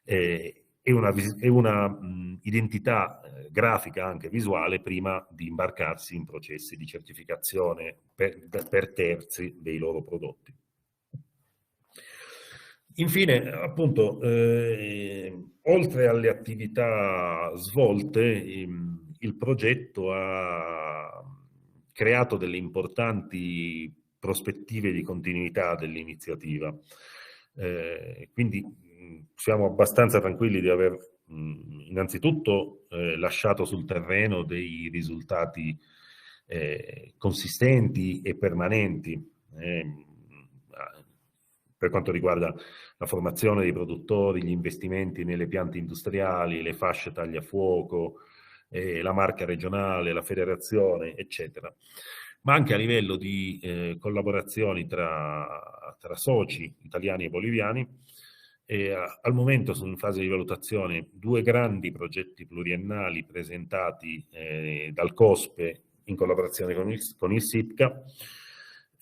e una identità grafica, anche visuale, prima di imbarcarsi in processi di certificazione per terzi dei loro prodotti. Infine, appunto, oltre alle attività svolte, il progetto ha creato delle importanti prospettive di continuità dell'iniziativa. Quindi siamo abbastanza tranquilli di aver innanzitutto lasciato sul terreno dei risultati consistenti e permanenti per quanto riguarda la formazione dei produttori, gli investimenti nelle piante industriali, le fasce tagliafuoco, la marca regionale, la federazione, eccetera, ma anche a livello di collaborazioni tra soci italiani e boliviani. Al momento sono in fase di valutazione 2 grandi progetti pluriennali presentati dal COSPE in collaborazione con il SIPCA,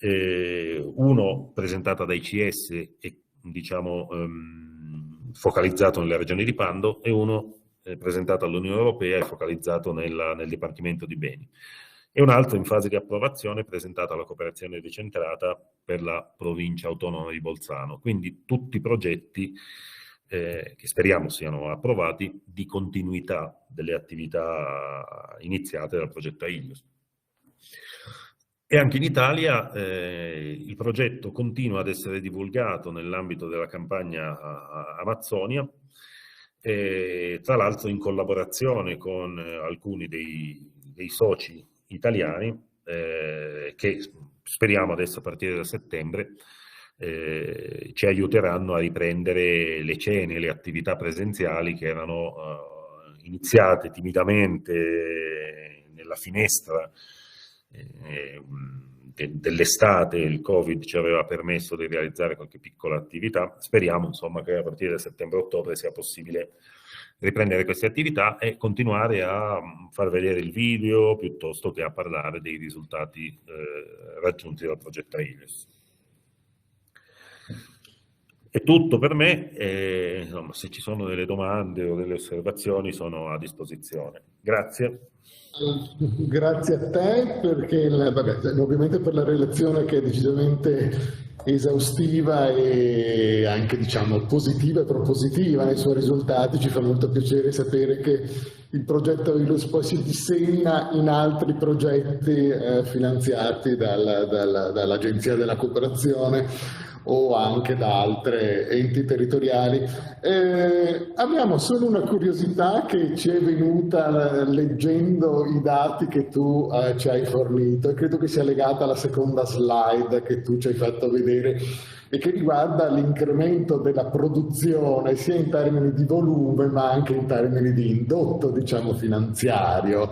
uno presentato dai CS e diciamo focalizzato nella regione di Pando, e uno presentato all'Unione Europea e focalizzato nel Dipartimento di Beni, e un altro in fase di approvazione presentato alla cooperazione decentrata per la provincia autonoma di Bolzano. Quindi tutti progetti che speriamo siano approvati, di continuità delle attività iniziate dal progetto Ailios. E anche in Italia il progetto continua ad essere divulgato nell'ambito della campagna Amazzonia, tra l'altro in collaborazione con alcuni dei soci italiani che speriamo adesso a partire da settembre ci aiuteranno a riprendere le cene, le attività presenziali che erano iniziate timidamente nella finestra dell'estate. Il Covid ci aveva permesso di realizzare qualche piccola attività. Speriamo insomma che a partire da settembre-ottobre sia possibile riprendere queste attività e continuare a far vedere il video piuttosto che a parlare dei risultati raggiunti dal progetto Ailios. È tutto per me, e, insomma, se ci sono delle domande o delle osservazioni sono a disposizione. Grazie. Grazie a te perché, vabbè, ovviamente per la relazione che è decisamente esaustiva e anche diciamo positiva e propositiva nei suoi risultati. Ci fa molto piacere sapere che il progetto ILUS poi si dissemina in altri progetti finanziati dall'Agenzia della Cooperazione o anche da altre enti territoriali. Abbiamo solo una curiosità che ci è venuta leggendo i dati che tu ci hai fornito, e credo che sia legata alla seconda slide che tu ci hai fatto vedere e che riguarda l'incremento della produzione sia in termini di volume ma anche in termini di indotto, diciamo, finanziario.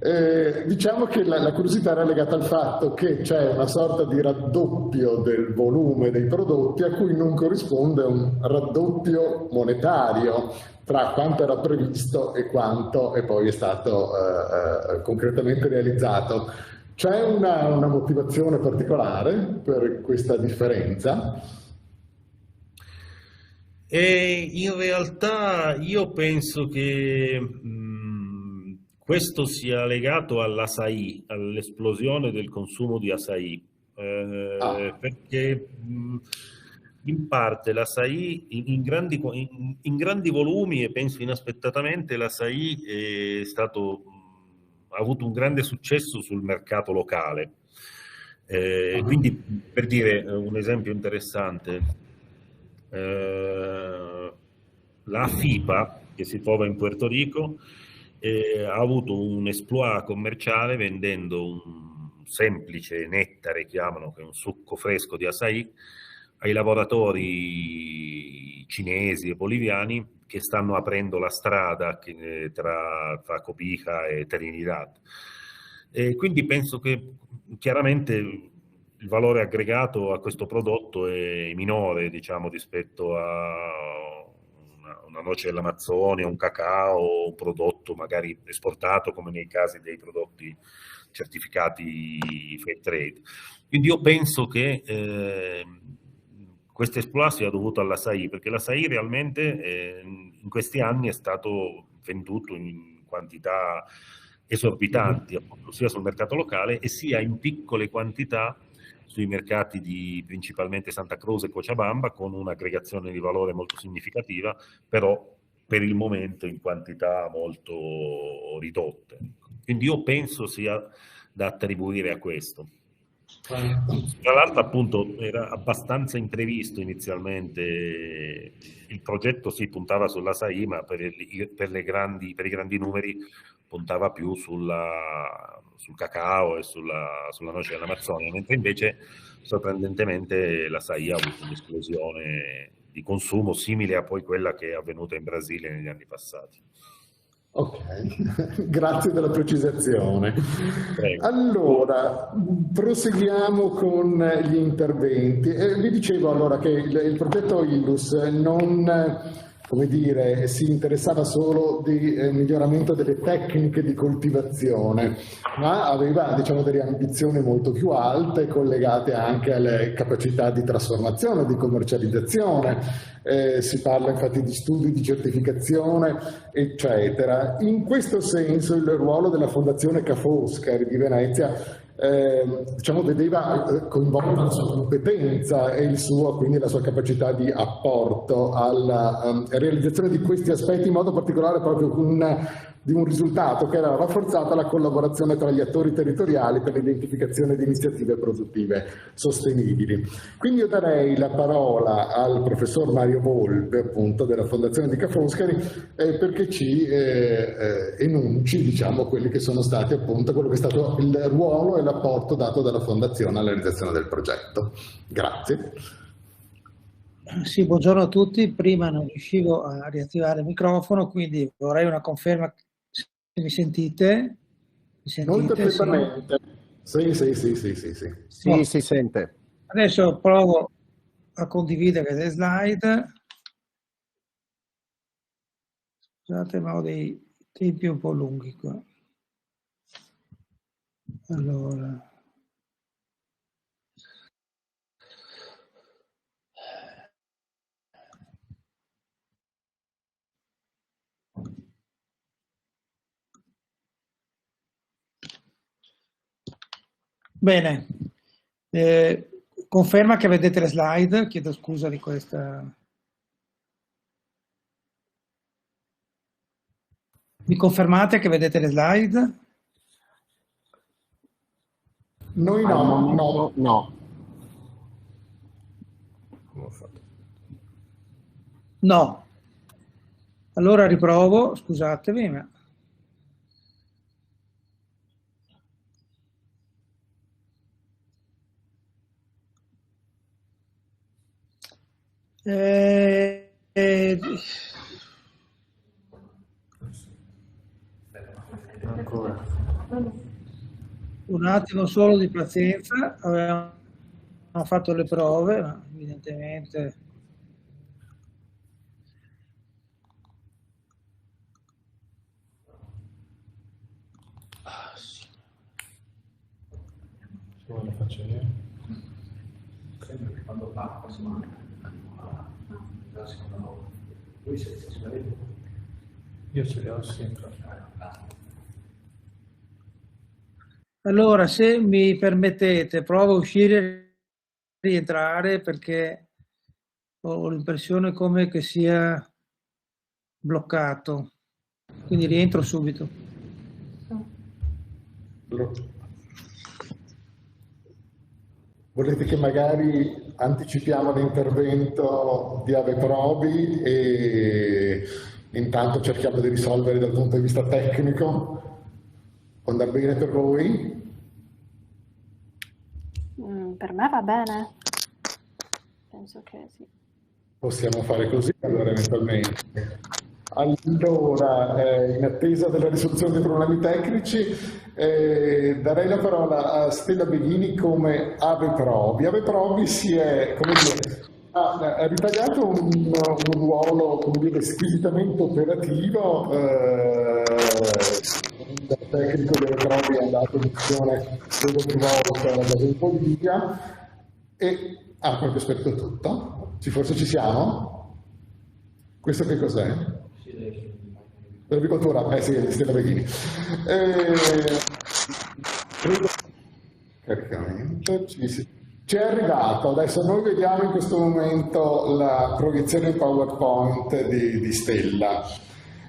Diciamo che la curiosità era legata al fatto che c'è una sorta di raddoppio del volume dei prodotti a cui non corrisponde un raddoppio monetario tra quanto era previsto e quanto e poi è stato concretamente realizzato. C'è una motivazione particolare per questa differenza? E in realtà io penso che questo sia legato all'açaí, all'esplosione del consumo di açaí, perché in parte l'açaí in grandi volumi e penso inaspettatamente l'açaí ha avuto un grande successo sul mercato locale. Quindi per dire un esempio interessante, la FIPA che si trova in Puerto Rico ha avuto un exploit commerciale vendendo un semplice nettare, chiamano, che è un succo fresco di açaí, ai lavoratori cinesi e boliviani che stanno aprendo la strada tra Copija e Trinidad. E quindi penso che chiaramente il valore aggregato a questo prodotto è minore, diciamo, rispetto a una noce dell'Amazzonia, un cacao, un prodotto magari esportato come nei casi dei prodotti certificati fair trade. Quindi io penso che questo exploit sia dovuto all'açaí, perché l'açaí realmente in questi anni è stato venduto in quantità esorbitanti, appunto, sia sul mercato locale e sia in piccole quantità sui mercati di principalmente Santa Cruz e Cochabamba, con un'aggregazione di valore molto significativa, però per il momento in quantità molto ridotte. Quindi io penso sia da attribuire a questo. Tra l'altro, appunto, era abbastanza imprevisto inizialmente. Il progetto si puntava sull'açaí, ma per i grandi numeri puntava più sul cacao e sulla noce dell'Amazzonia, mentre invece sorprendentemente l'açaí ha avuto un'esplosione di consumo simile a poi quella che è avvenuta in Brasile negli anni passati. Ok, grazie della precisazione. Prego. Allora, proseguiamo con gli interventi. Vi dicevo allora che il progetto ILUS non, come dire, si interessava solo di miglioramento delle tecniche di coltivazione, ma aveva, diciamo, delle ambizioni molto più alte collegate anche alle capacità di trasformazione, di commercializzazione. Si parla infatti di studi di certificazione, eccetera. In questo senso il ruolo della Fondazione Ca' Foscari di Venezia diciamo, vedeva coinvolta la sua competenza e quindi la sua capacità di apporto alla realizzazione di questi aspetti, in modo particolare proprio di un risultato che era rafforzata la collaborazione tra gli attori territoriali per l'identificazione di iniziative produttive sostenibili. Quindi io darei la parola al professor Mario Volpe, appunto, della Fondazione di Ca' Foscari, perché ci enunci, diciamo, quelli che sono stati, appunto, quello che è stato il ruolo e l'apporto dato dalla Fondazione alla realizzazione del progetto. Grazie. Sì, buongiorno a tutti. Prima non riuscivo a riattivare il microfono, quindi vorrei una conferma se mi sentite. Noi perfettamente. Sì. Sì, si sente. Adesso provo a condividere le slide. Scusate, ma ho dei tempi un po' lunghi qua. Allora. Bene. Conferma che vedete le slide, chiedo scusa di questa. Mi confermate che vedete le slide? Noi no. No. No. Allora riprovo, scusatemi, ma... Ancora. Un attimo solo di pazienza, avevamo fatto le prove, ma evidentemente... Lo faccio io. Sempre che quando parla si manca la seconda volta. Lui si vede. Io ce li ho sempre. Allora, se mi permettete, provo a uscire e rientrare perché ho l'impressione come che sia bloccato. Quindi rientro subito. Volete che magari anticipiamo l'intervento di Ave Probi e intanto cerchiamo di risolvere dal punto di vista tecnico? Può andare bene per voi? Per me va bene. Penso che sì. Possiamo fare così allora eventualmente. Allora, in attesa della risoluzione dei problemi tecnici, darei la parola a Stella Beghini come Ave Probi. Ave Probi si è, come dire, ha ritagliato un ruolo, come dire, squisitamente operativo. Il tecnico di Ave Probi è andato in missione credo più volte alla base in Bolivia e ha proprio aspetto tutto. Forse ci siamo? Questo che cos'è? L'agricoltura, sì, Stella Beghini. Caricamento, ci è arrivato, adesso noi vediamo in questo momento la proiezione PowerPoint di Stella.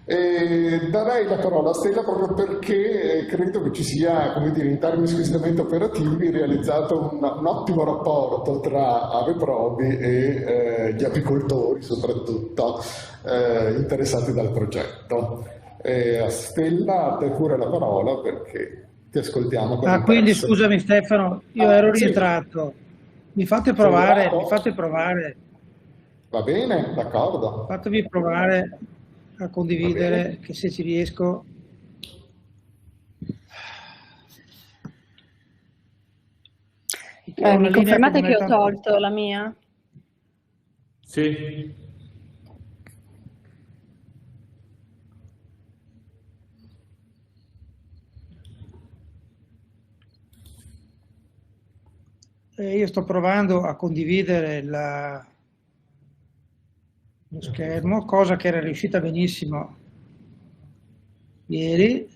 Darei la parola a Stella proprio perché credo che ci sia, come dire, in termini squisitamente operativi, realizzato un ottimo rapporto tra Ave Probi e gli apicoltori, soprattutto, interessati dal progetto. A Stella, a te pure la parola perché ti ascoltiamo. Quindi scusami Stefano, io ero rientrato. Mi fate provare, mi fate provare. Va bene, d'accordo. Fatemi provare a condividere, che se ci riesco. Mi confermate che ho tolto la mia? Sì. Io sto provando a condividere lo schermo, cosa che era riuscita benissimo ieri,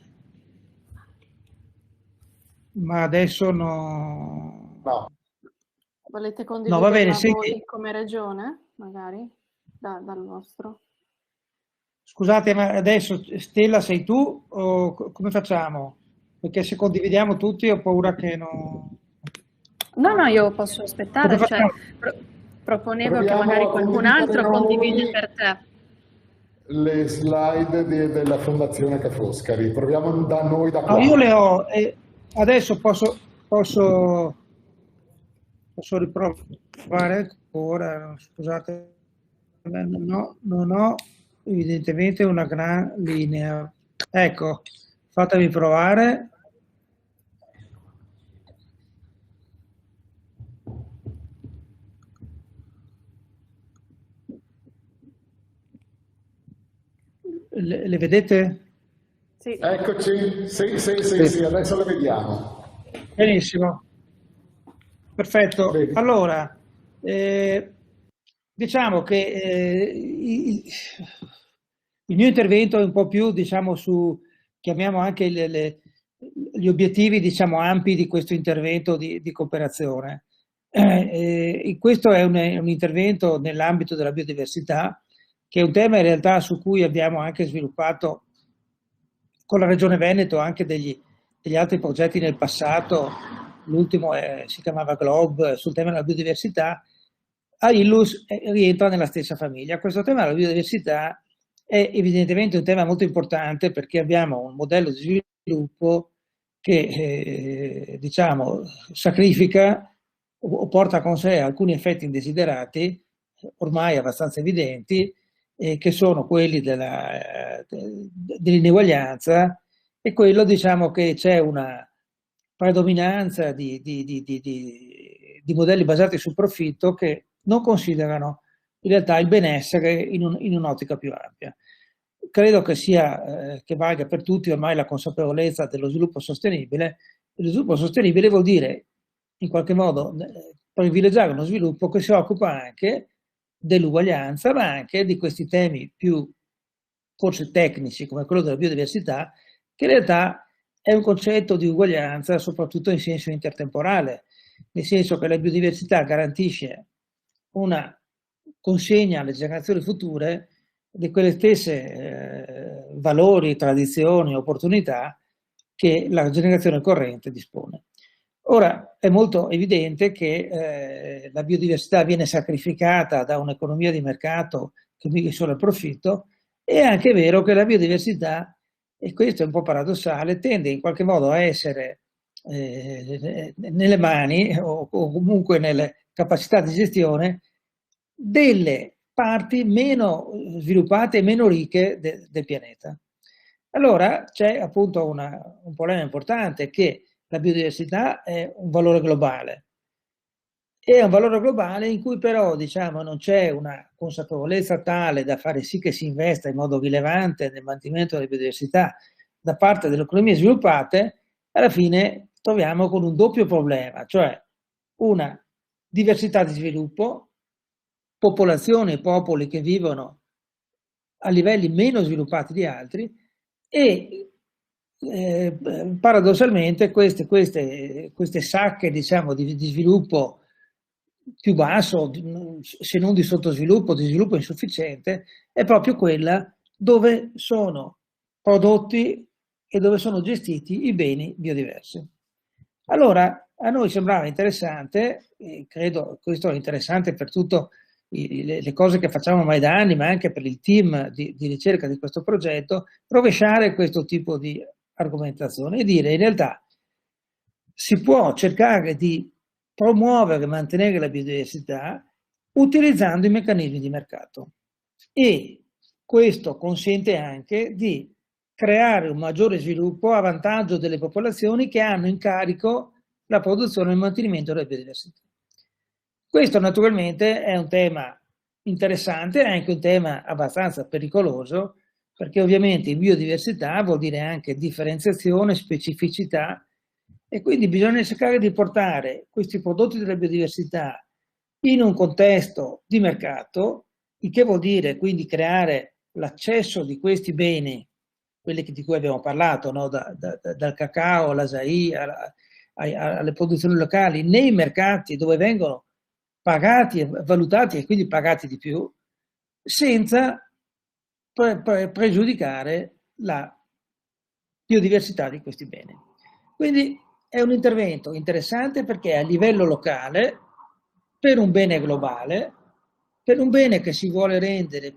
ma adesso no. Volete condividere va bene, voi come regione, magari, dal vostro? Scusate, ma adesso Stella sei tu o come facciamo? Perché se condividiamo tutti ho paura che non... No, io posso aspettare, cioè, proponevo che magari qualcun altro condivide per te. Le slide della Fondazione Ca' Foscari, proviamo da noi da qua. No, io le ho e adesso posso riprovare ancora, scusate, no, non ho evidentemente una gran linea. Ecco, fatemi provare. Le vedete? Sì. Eccoci, sì, adesso le vediamo. Benissimo, perfetto. Vedi. Allora, diciamo che il mio intervento è un po' più, diciamo, su, chiamiamo anche gli obiettivi, diciamo, ampi di questo intervento di cooperazione. Questo è un intervento nell'ambito della biodiversità, che è un tema in realtà su cui abbiamo anche sviluppato con la Regione Veneto anche degli altri progetti nel passato. L'ultimo si chiamava Globe sul tema della biodiversità. AILUS rientra nella stessa famiglia. Questo tema della biodiversità è evidentemente un tema molto importante, perché abbiamo un modello di sviluppo che diciamo sacrifica o porta con sé alcuni effetti indesiderati, ormai abbastanza evidenti, che sono quelli dell'ineguaglianza e quello, diciamo, che c'è una predominanza di modelli basati sul profitto che non considerano in realtà il benessere in un'ottica più ampia. Credo che che valga per tutti ormai la consapevolezza dello sviluppo sostenibile. Lo sviluppo sostenibile vuol dire, in qualche modo, privilegiare uno sviluppo che si occupa anche dell'uguaglianza, ma anche di questi temi più forse tecnici, come quello della biodiversità, che in realtà è un concetto di uguaglianza soprattutto in senso intertemporale, nel senso che la biodiversità garantisce una consegna alle generazioni future di quelle stesse valori, tradizioni, opportunità che la generazione corrente dispone. Ora, è molto evidente che la biodiversità viene sacrificata da un'economia di mercato che mira solo al profitto. È anche vero che la biodiversità, e questo è un po' paradossale, tende in qualche modo a essere nelle mani o comunque nelle capacità di gestione delle parti meno sviluppate e meno ricche del pianeta. Allora c'è appunto un problema importante, che la biodiversità è un valore globale. È un valore globale in cui però, diciamo, non c'è una consapevolezza tale da fare sì che si investa in modo rilevante nel mantenimento della biodiversità da parte delle economie sviluppate. Alla fine troviamo con un doppio problema, cioè una diversità di sviluppo, popolazioni e popoli che vivono a livelli meno sviluppati di altri e paradossalmente queste sacche, diciamo, di sviluppo più basso, se non di sottosviluppo, di sviluppo insufficiente, è proprio quella dove sono prodotti e dove sono gestiti i beni biodiversi. Allora, a noi sembrava interessante, e credo questo è interessante per tutte le cose che facciamo ormai da anni, ma anche per il team di ricerca di questo progetto, rovesciare questo tipo di argomentazione e dire in realtà si può cercare di promuovere e mantenere la biodiversità utilizzando i meccanismi di mercato, e questo consente anche di creare un maggiore sviluppo a vantaggio delle popolazioni che hanno in carico la produzione e il mantenimento della biodiversità. Questo naturalmente è un tema interessante, è anche un tema abbastanza pericoloso, perché ovviamente in biodiversità vuol dire anche differenziazione, specificità, e quindi bisogna cercare di portare questi prodotti della biodiversità in un contesto di mercato, il che vuol dire quindi creare l'accesso di questi beni, quelli di cui abbiamo parlato, no? Dal cacao all'acai, alle produzioni locali, nei mercati dove vengono pagati e valutati e quindi pagati di più, senza pregiudicare la biodiversità di questi beni. Quindi è un intervento interessante perché a livello locale, per un bene globale, per un bene che si vuole rendere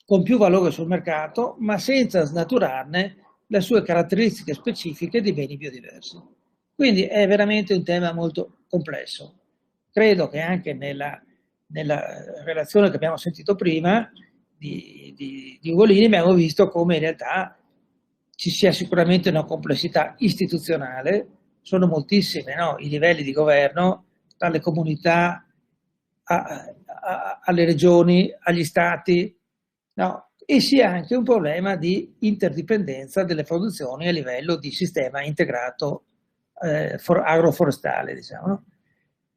con più valore sul mercato, ma senza snaturarne le sue caratteristiche specifiche di beni biodiversi. Quindi è veramente un tema molto complesso. Credo che anche nella relazione che abbiamo sentito prima di Ugolini abbiamo visto come in realtà ci sia sicuramente una complessità istituzionale, sono moltissime, no? I livelli di governo, dalle comunità alle regioni, agli stati, no? E sia anche un problema di interdipendenza delle produzioni a livello di sistema integrato agroforestale, diciamo, no?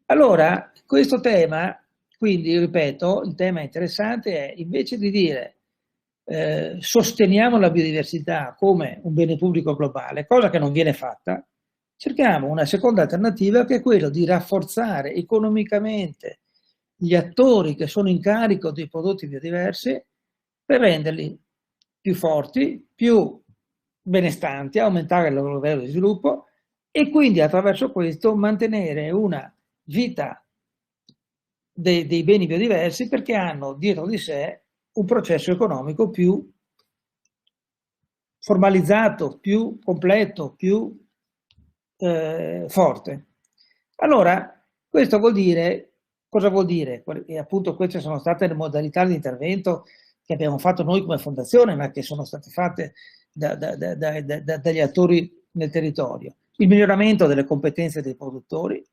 Allora, questo tema, quindi ripeto, il tema interessante è invece di dire sosteniamo la biodiversità come un bene pubblico globale, cosa che non viene fatta, cerchiamo una seconda alternativa che è quella di rafforzare economicamente gli attori che sono in carico dei prodotti biodiversi per renderli più forti, più benestanti, aumentare il loro livello di sviluppo e quindi attraverso questo mantenere una vita dei beni biodiversi, perché hanno dietro di sé un processo economico più formalizzato, più completo, più forte. Allora, questo vuol dire, cosa vuol dire? E appunto queste sono state le modalità di intervento che abbiamo fatto noi come fondazione, ma che sono state fatte dagli attori nel territorio. Il miglioramento delle competenze dei produttori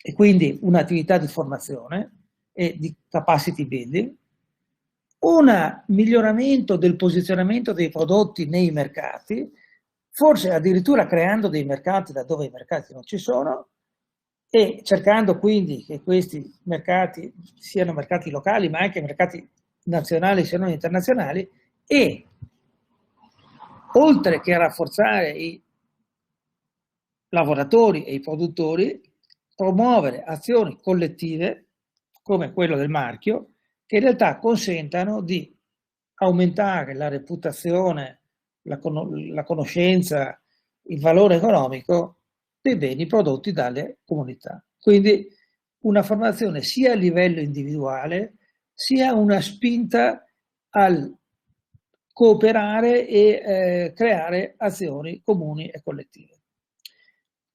e quindi un'attività di formazione e di capacity building, un miglioramento del posizionamento dei prodotti nei mercati, forse addirittura creando dei mercati laddove i mercati non ci sono e cercando quindi che questi mercati siano mercati locali ma anche mercati nazionali se non internazionali e oltre che a rafforzare i lavoratori e i produttori, promuovere azioni collettive come quello del marchio che in realtà consentano di aumentare la reputazione, la conoscenza, il valore economico dei beni prodotti dalle comunità. Quindi una formazione sia a livello individuale, sia una spinta al cooperare e creare azioni comuni e collettive.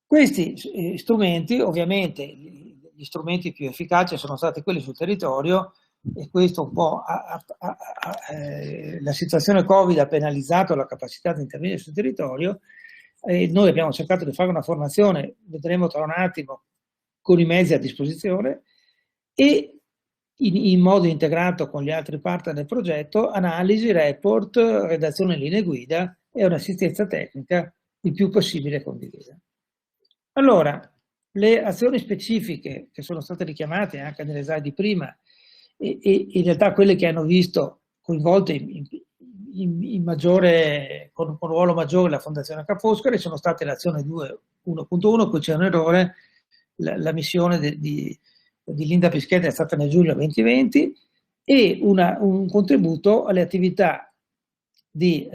Questi strumenti, ovviamente, gli strumenti più efficaci sono stati quelli sul territorio e questo un po' la situazione Covid ha penalizzato la capacità di intervenire sul territorio. Noi abbiamo cercato di fare una formazione, vedremo tra un attimo, con i mezzi a disposizione e in modo integrato con gli altri partner del progetto, analisi, report, redazione linee guida e un'assistenza tecnica il più possibile condivisa. Allora, le azioni specifiche che sono state richiamate anche nelle slide di prima e in realtà quelle che hanno visto coinvolte con un ruolo maggiore la Fondazione Ca' Foscari sono state l'azione 1.1, qui c'è un errore, la missione di Linda Pischetta è stata nel giugno 2020 e un contributo alle attività di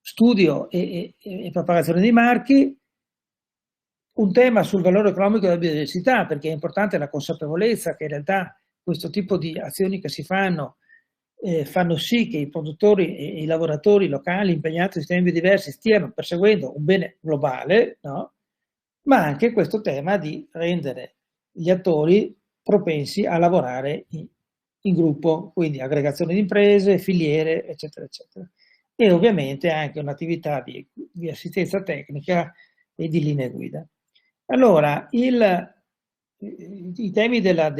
studio e preparazione dei marchi, un tema sul valore economico della biodiversità, perché è importante la consapevolezza che in realtà questo tipo di azioni che si fanno sì che i produttori e i lavoratori locali impegnati in sistemi biodiversi stiano perseguendo un bene globale, no? Ma anche questo tema di rendere gli attori propensi a lavorare in gruppo, quindi aggregazione di imprese, filiere, eccetera, eccetera. E ovviamente anche un'attività di assistenza tecnica e di linee guida. Allora, i temi della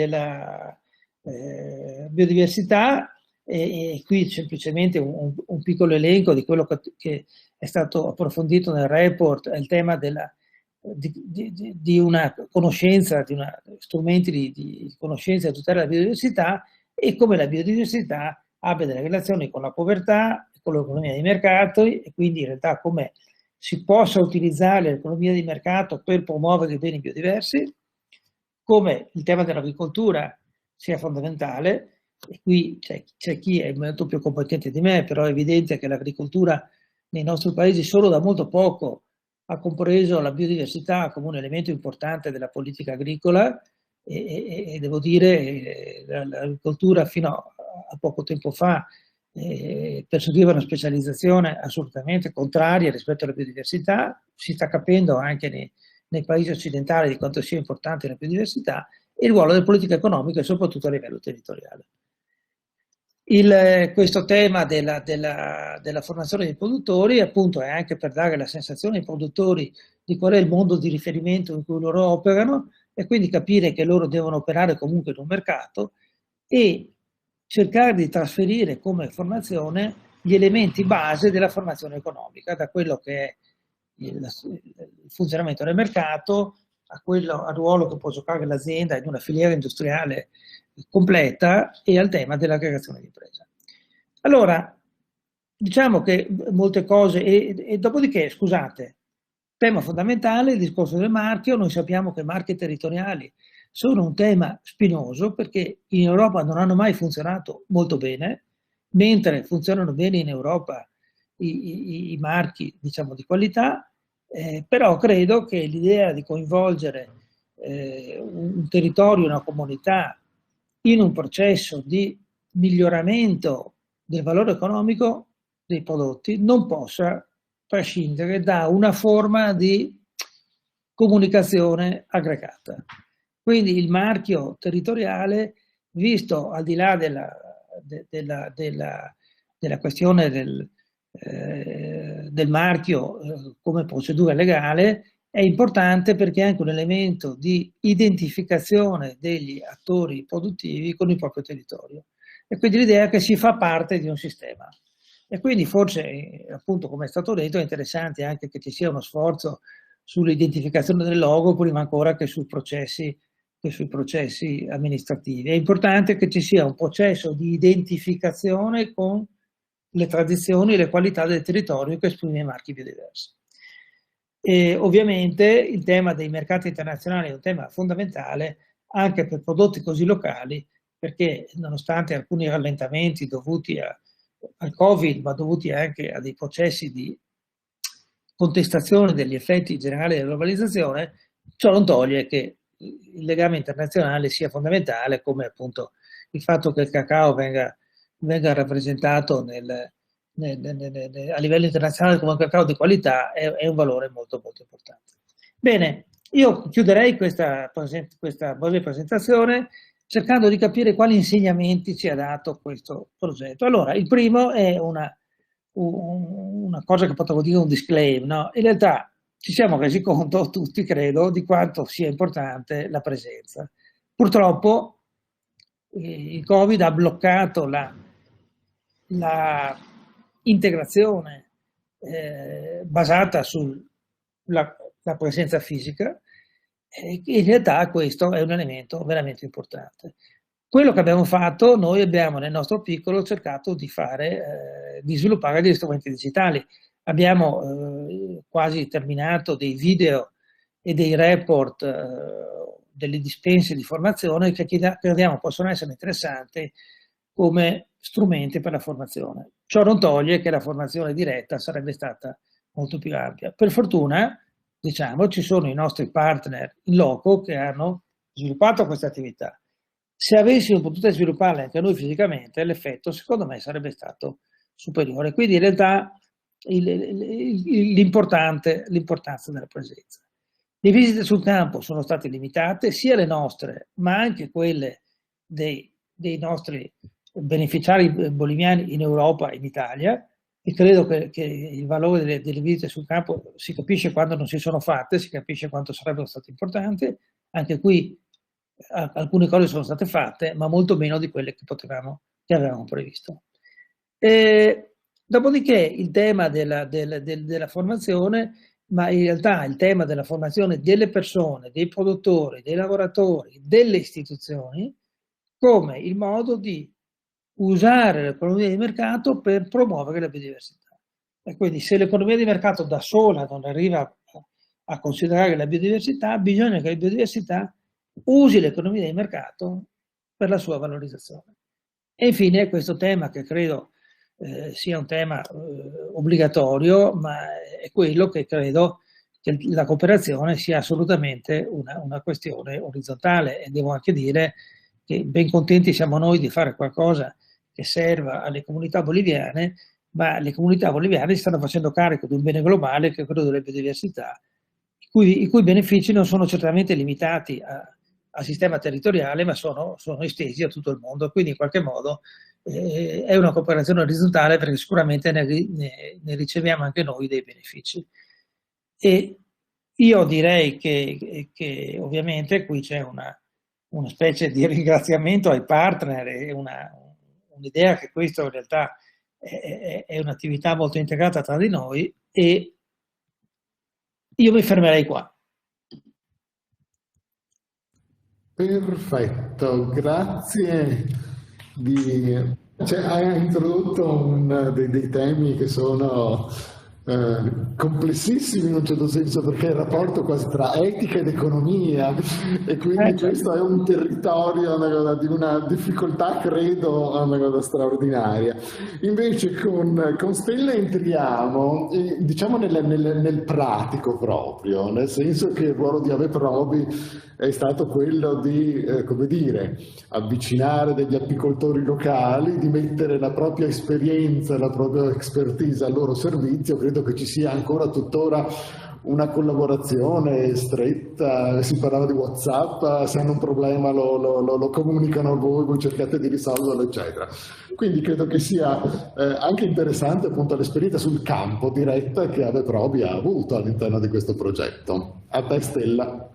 biodiversità, e qui semplicemente un piccolo elenco di quello che è stato approfondito nel report, è il tema di una conoscenza, strumenti di conoscenza e tutela della biodiversità e come la biodiversità abbia delle relazioni con la povertà, con l'economia di mercato e quindi in realtà come si possa utilizzare l'economia di mercato per promuovere i beni biodiversi, come il tema dell'agricoltura sia fondamentale, e qui c'è chi è molto più competente di me, però è evidente che l'agricoltura nei nostri paesi solo da molto poco ha compreso la biodiversità come un elemento importante della politica agricola e devo dire l'agricoltura fino a poco tempo fa perseguiva una specializzazione assolutamente contraria rispetto alla biodiversità, si sta capendo anche nei paesi occidentali di quanto sia importante la biodiversità e il ruolo della politica economica soprattutto a livello territoriale. Questo tema della formazione dei produttori appunto è anche per dare la sensazione ai produttori di qual è il mondo di riferimento in cui loro operano e quindi capire che loro devono operare comunque in un mercato e cercare di trasferire come formazione gli elementi base della formazione economica, da quello che è il funzionamento del mercato al ruolo che può giocare l'azienda in una filiera industriale completa e al tema dell'aggregazione di impresa. Allora, diciamo che molte cose, e dopodiché, scusate, tema fondamentale, il discorso del marchio. Noi sappiamo che marchi territoriali sono un tema spinoso perché in Europa non hanno mai funzionato molto bene, mentre funzionano bene in Europa i marchi, diciamo, di qualità, però credo che l'idea di coinvolgere un territorio, una comunità in un processo di miglioramento del valore economico dei prodotti non possa prescindere da una forma di comunicazione aggregata. Quindi il marchio territoriale, visto al di là della questione del marchio come procedura legale, è importante perché è anche un elemento di identificazione degli attori produttivi con il proprio territorio. E quindi l'idea che si fa parte di un sistema. E quindi forse, appunto, come è stato detto, è interessante anche che ci sia uno sforzo sull'identificazione del logo prima ancora che sui processi amministrativi. È importante che ci sia un processo di identificazione con le tradizioni e le qualità del territorio che esprime i marchi biodiversi. E ovviamente il tema dei mercati internazionali è un tema fondamentale anche per prodotti così locali, perché nonostante alcuni rallentamenti dovuti al Covid, ma dovuti anche a dei processi di contestazione degli effetti generali della globalizzazione, ciò non toglie che il legame internazionale sia fondamentale, come appunto il fatto che il cacao venga rappresentato a livello internazionale come un cacao di qualità è un valore molto molto importante. Bene, io chiuderei questa breve presentazione cercando di capire quali insegnamenti ci ha dato questo progetto. Allora, il primo è una cosa che potremmo dire un disclaimer, no? In realtà ci siamo resi conto tutti, credo, di quanto sia importante la presenza. Purtroppo il Covid ha bloccato la integrazione basata sulla presenza fisica, e in realtà questo è un elemento veramente importante. Quello che abbiamo fatto, noi abbiamo nel nostro piccolo cercato di sviluppare degli strumenti digitali. Abbiamo quasi terminato dei video e dei report, delle dispense di formazione che crediamo possono essere interessanti come strumenti per la formazione. Ciò non toglie che la formazione diretta sarebbe stata molto più ampia. Per fortuna, diciamo, ci sono i nostri partner in loco che hanno sviluppato questa attività. Se avessimo potuto svilupparla anche noi fisicamente, l'effetto secondo me sarebbe stato superiore. Quindi in realtà l'importanza della presenza. Le visite sul campo sono state limitate, sia le nostre, ma anche quelle dei nostri beneficiari boliviani in Europa e in Italia, e credo che il valore delle visite sul campo si capisce quando non si sono fatte, si capisce quanto sarebbero state importanti. Anche qui alcune cose sono state fatte, ma molto meno di quelle che avevamo previsto. Dopodiché il tema della formazione, ma in realtà il tema della formazione delle persone, dei produttori, dei lavoratori, delle istituzioni, come il modo di usare l'economia di mercato per promuovere la biodiversità. E quindi se l'economia di mercato da sola non arriva a considerare la biodiversità, bisogna che la biodiversità usi l'economia di mercato per la sua valorizzazione. E infine questo tema che credo sia un tema obbligatorio, ma è quello che credo che la cooperazione sia assolutamente una questione orizzontale, e devo anche dire che ben contenti siamo noi di fare qualcosa che serva alle comunità boliviane, ma le comunità boliviane si stanno facendo carico di un bene globale che è quello della biodiversità, i cui benefici non sono certamente limitati al sistema territoriale, ma sono estesi a tutto il mondo. Quindi in qualche modo è una cooperazione orizzontale, perché sicuramente ne riceviamo anche noi dei benefici. E io direi che ovviamente qui c'è una specie di ringraziamento ai partner e un'idea che questo in realtà è un'attività molto integrata tra di noi, e io mi fermerei qua. Perfetto, grazie di Cioè, hai introdotto dei temi che sono complessissimi in un certo senso, perché è il rapporto quasi tra etica ed economia, e quindi questo è un territorio di una difficoltà, credo, una cosa straordinaria. Invece con Stella entriamo, diciamo, nel pratico proprio, nel senso che il ruolo di Ave Probi è stato quello di, come dire, avvicinare degli apicoltori locali, di mettere la propria esperienza, la propria expertise al loro servizio. Credo che ci sia ancora tuttora una collaborazione stretta, si parlava di WhatsApp, se hanno un problema lo comunicano a voi cercate di risolverlo, eccetera. Quindi credo che sia anche interessante appunto l'esperienza sul campo diretta che Ave Probi ha avuto all'interno di questo progetto. A te Stella.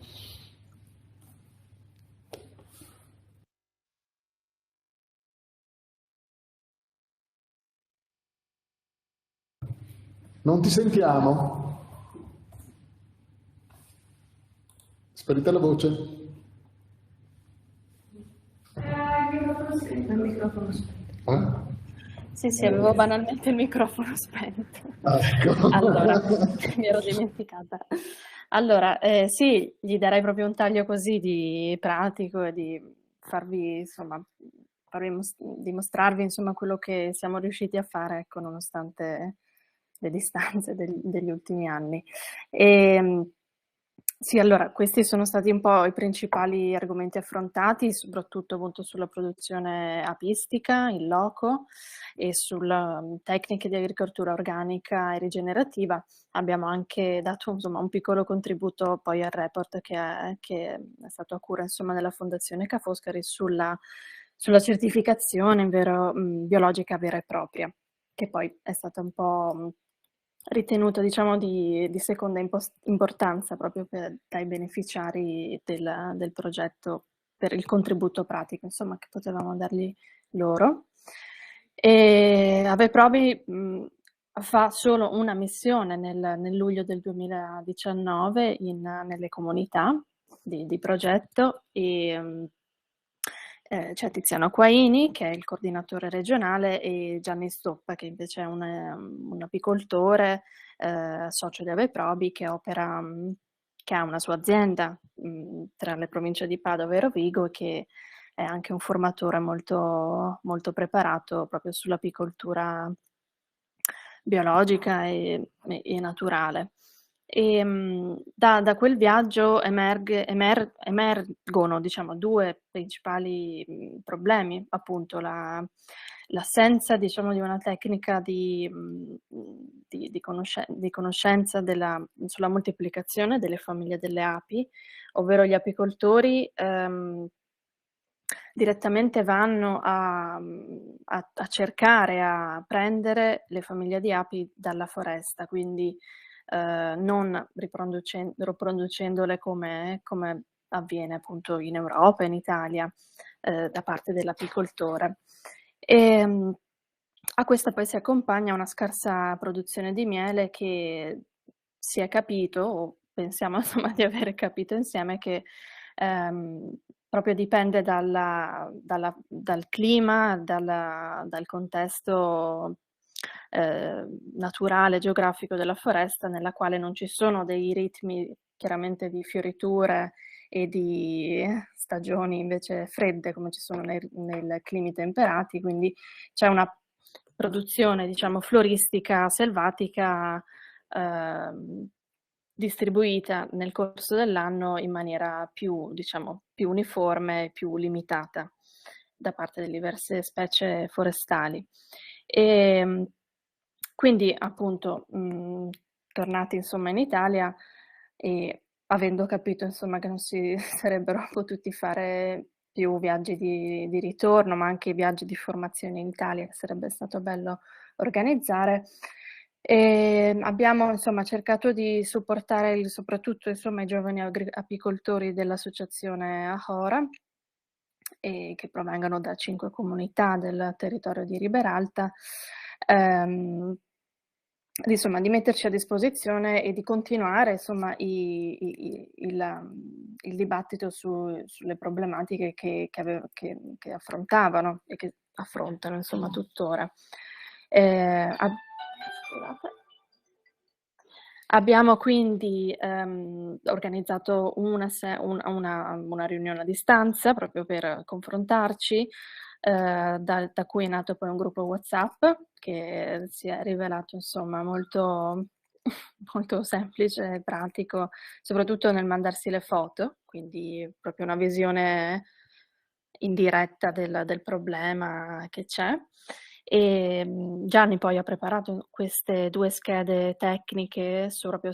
Non ti sentiamo? Sparita la voce? Il microfono spento. Sì, avevo banalmente il microfono spento. Ecco. Allora, mi ero dimenticata. Allora, sì, gli darei proprio un taglio così di pratico e di farvi, insomma, dimostrarvi, insomma, quello che siamo riusciti a fare, ecco, nonostante le distanze degli ultimi anni. Sì, allora, questi sono stati un po' i principali argomenti affrontati, soprattutto appunto sulla produzione apistica, in loco, e sulle tecniche di agricoltura organica e rigenerativa. Abbiamo anche dato, insomma, un piccolo contributo poi al report che è stato a cura, insomma, della Fondazione Ca' Foscari sulla certificazione biologica vera e propria, che poi è stata un po' ritenuta, diciamo, di seconda importanza proprio dai beneficiari del progetto, per il contributo pratico, insomma, che potevamo dargli loro. E Ave Probi fa solo una missione nel luglio del 2019 nelle comunità di progetto, e c'è Tiziano Acquaini, che è il coordinatore regionale, e Gianni Stoppa, che invece è un apicoltore, socio di Ave Probi, che opera, che ha una sua azienda tra le province di Padova e Rovigo, e che è anche un formatore molto, molto preparato proprio sull'apicoltura biologica e naturale. Da quel viaggio emergono, diciamo, due principali problemi, appunto l'assenza, diciamo, di una tecnica di conoscenza sulla moltiplicazione delle famiglie delle api, ovvero gli apicoltori direttamente vanno a cercare, a prendere le famiglie di api dalla foresta, quindi non riproducendole come avviene appunto in Europa e in Italia da parte dell'apicoltore. A questa poi si accompagna una scarsa produzione di miele, che si è capito, o pensiamo insomma di aver capito insieme, che proprio dipende dal clima, dal contesto naturale, geografico della foresta, nella quale non ci sono dei ritmi chiaramente di fioriture e di stagioni invece fredde come ci sono nei climi temperati, quindi c'è una produzione, diciamo, floristica selvatica distribuita nel corso dell'anno in maniera più, diciamo, più uniforme, più limitata da parte delle diverse specie forestali. E quindi appunto tornati insomma in Italia, e avendo capito insomma che non si sarebbero potuti fare più viaggi di ritorno, ma anche viaggi di formazione in Italia, che sarebbe stato bello organizzare, e abbiamo insomma cercato di supportare soprattutto insomma i giovani apicoltori dell'associazione Ahora, che provengono da 5 comunità del territorio di Riberalta, insomma, di metterci a disposizione e di continuare insomma il dibattito sulle problematiche che affrontavano e che affrontano, insomma, tuttora. Scusate. Abbiamo quindi organizzato una riunione a distanza proprio per confrontarci, da cui è nato poi un gruppo WhatsApp che si è rivelato insomma molto, molto semplice e pratico, soprattutto nel mandarsi le foto, quindi proprio una visione in diretta del problema che c'è. E Gianni poi ha preparato queste 2 schede tecniche proprio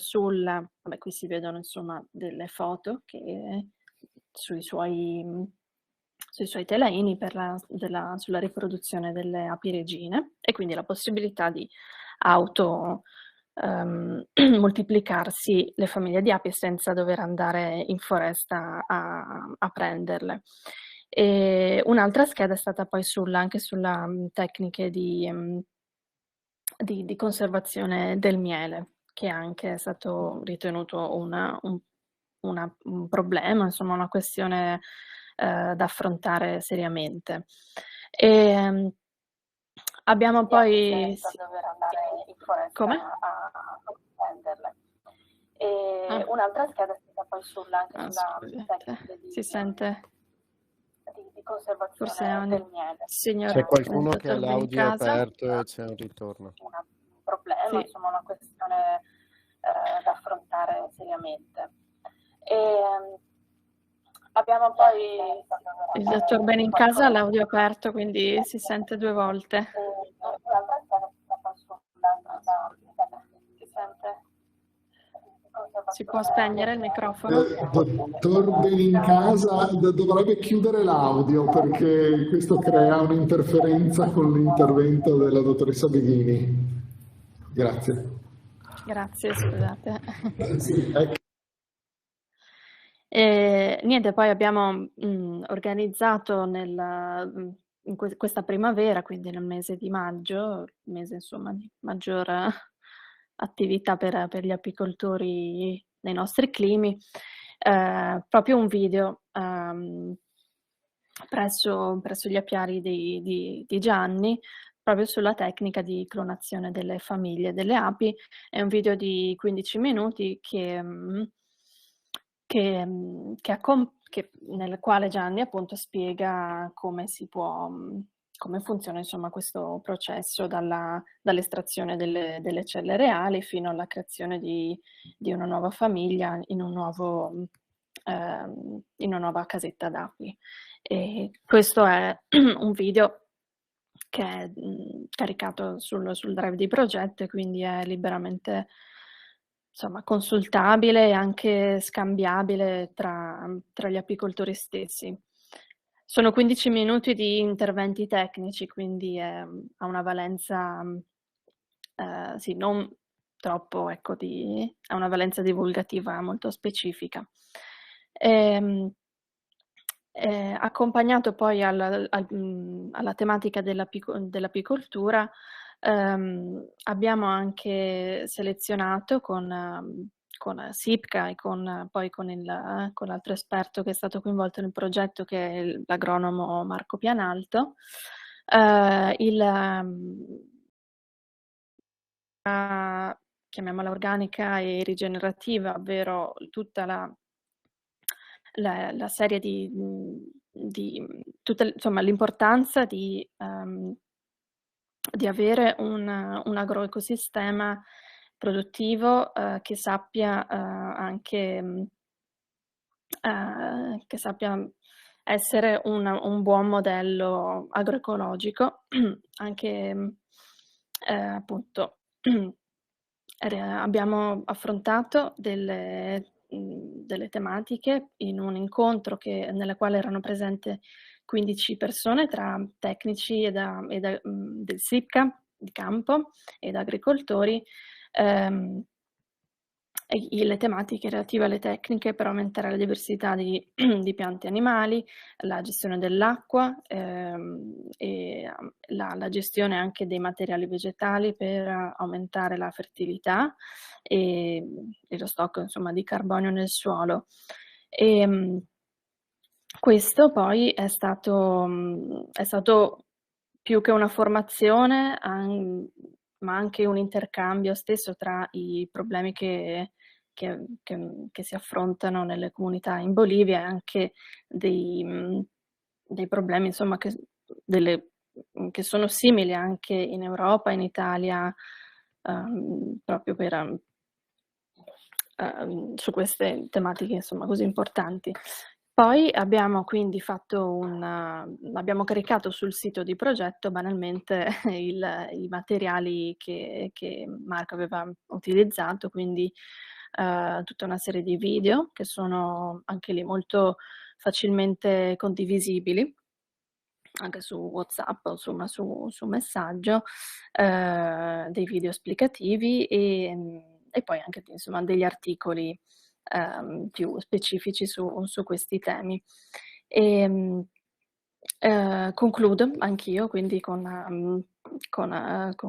vabbè, qui si vedono insomma delle foto che sui suoi telaini sulla riproduzione delle api regine, e quindi la possibilità di moltiplicarsi le famiglie di api senza dover andare in foresta a prenderle. E un'altra scheda è stata poi anche sulla tecniche di conservazione del miele, che anche è stato ritenuto un problema, insomma una questione da affrontare seriamente. Abbiamo poi... dover andare in foresta come? A prenderle. Un'altra scheda è stata poi anche sulla tecnica Si sente? di conservazione del miele. Signor, C'è qualcuno che ha bene in l'audio casa? aperto e c'è un ritorno. Un problema, Sì. insomma una questione da affrontare seriamente. Abbiamo poi... Il dottor bene in casa ha l'audio aperto, quindi si sente 2 volte. Si sente? Si può spegnere il microfono? Dottor Benincasa dovrebbe chiudere l'audio perché questo crea un'interferenza con l'intervento della dottoressa Beghini. Grazie. Grazie, scusate. Ecco. Niente, poi abbiamo organizzato questa primavera, quindi nel mese di maggio, mese insomma di maggior attività per gli apicoltori nei nostri climi, proprio un video presso gli apiari di Gianni, proprio sulla tecnica di clonazione delle famiglie delle api. È un video di 15 minuti nel quale Gianni appunto spiega come funziona insomma questo processo dall'estrazione delle celle reali fino alla creazione di una nuova famiglia in una nuova casetta d'api. E questo è un video che è caricato sul drive di progetto e quindi è liberamente insomma consultabile e anche scambiabile tra gli apicoltori stessi. Sono 15 minuti di interventi tecnici, quindi ha una valenza sì, non troppo, ecco, ha una valenza divulgativa molto specifica. Accompagnato poi alla tematica dell'apicoltura, abbiamo anche selezionato con SIPCA e poi con l'altro esperto che è stato coinvolto nel progetto, che è l'agronomo Marco Pianalto, chiamiamola organica e rigenerativa, ovvero tutta la serie insomma l'importanza di avere un agroecosistema produttivo che sappia anche che sappia essere un buon modello agroecologico. Anche appunto abbiamo affrontato delle tematiche in un incontro nella quale erano presenti 15 persone tra tecnici del SIPCA di campo ed agricoltori, e le tematiche relative alle tecniche per aumentare la diversità di piante e animali, la gestione dell'acqua e la gestione anche dei materiali vegetali per aumentare la fertilità e lo stock insomma di carbonio nel suolo. Questo poi è stato più che una formazione, ma anche un intercambio stesso tra i problemi che si affrontano nelle comunità in Bolivia e anche dei problemi, insomma, che sono simili anche in Europa, in Italia, proprio su queste tematiche, insomma, così importanti. Poi abbiamo quindi abbiamo caricato sul sito di progetto banalmente i materiali che Marco aveva utilizzato, quindi tutta una serie di video che sono anche lì molto facilmente condivisibili, anche su WhatsApp, insomma su messaggio, dei video esplicativi e poi anche insomma degli articoli più specifici su questi temi. Concludo anch'io quindi con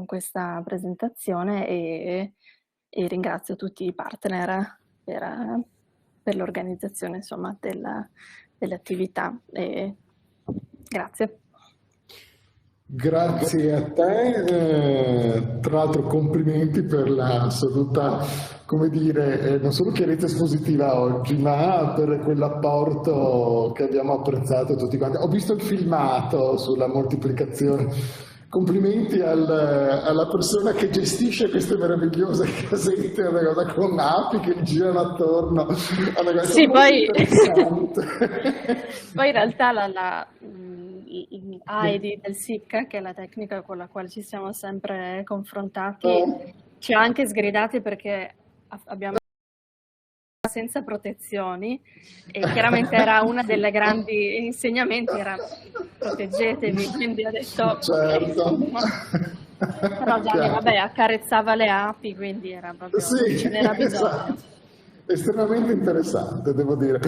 questa presentazione e ringrazio tutti i partner per l'organizzazione, insomma, delle attività. Grazie. Grazie a te, tra l'altro complimenti per l'assoluta, come dire, non solo chiarezza espositiva oggi, ma per quell'apporto che abbiamo apprezzato tutti quanti. Ho visto il filmato sulla moltiplicazione. Complimenti alla persona che gestisce queste meravigliose casette, una cosa con api che girano attorno. Sì, poi in realtà Heidi del SICCA, che è la tecnica con la quale ci siamo sempre confrontati, ci ha anche sgridati perché abbiamo senza protezioni e chiaramente era una delle grandi insegnamenti, era proteggetevi, quindi ha detto certo. Però Gianni vabbè accarezzava le api, quindi era proprio sì, ce n'era bisogno. Esatto. Estremamente interessante, devo dire.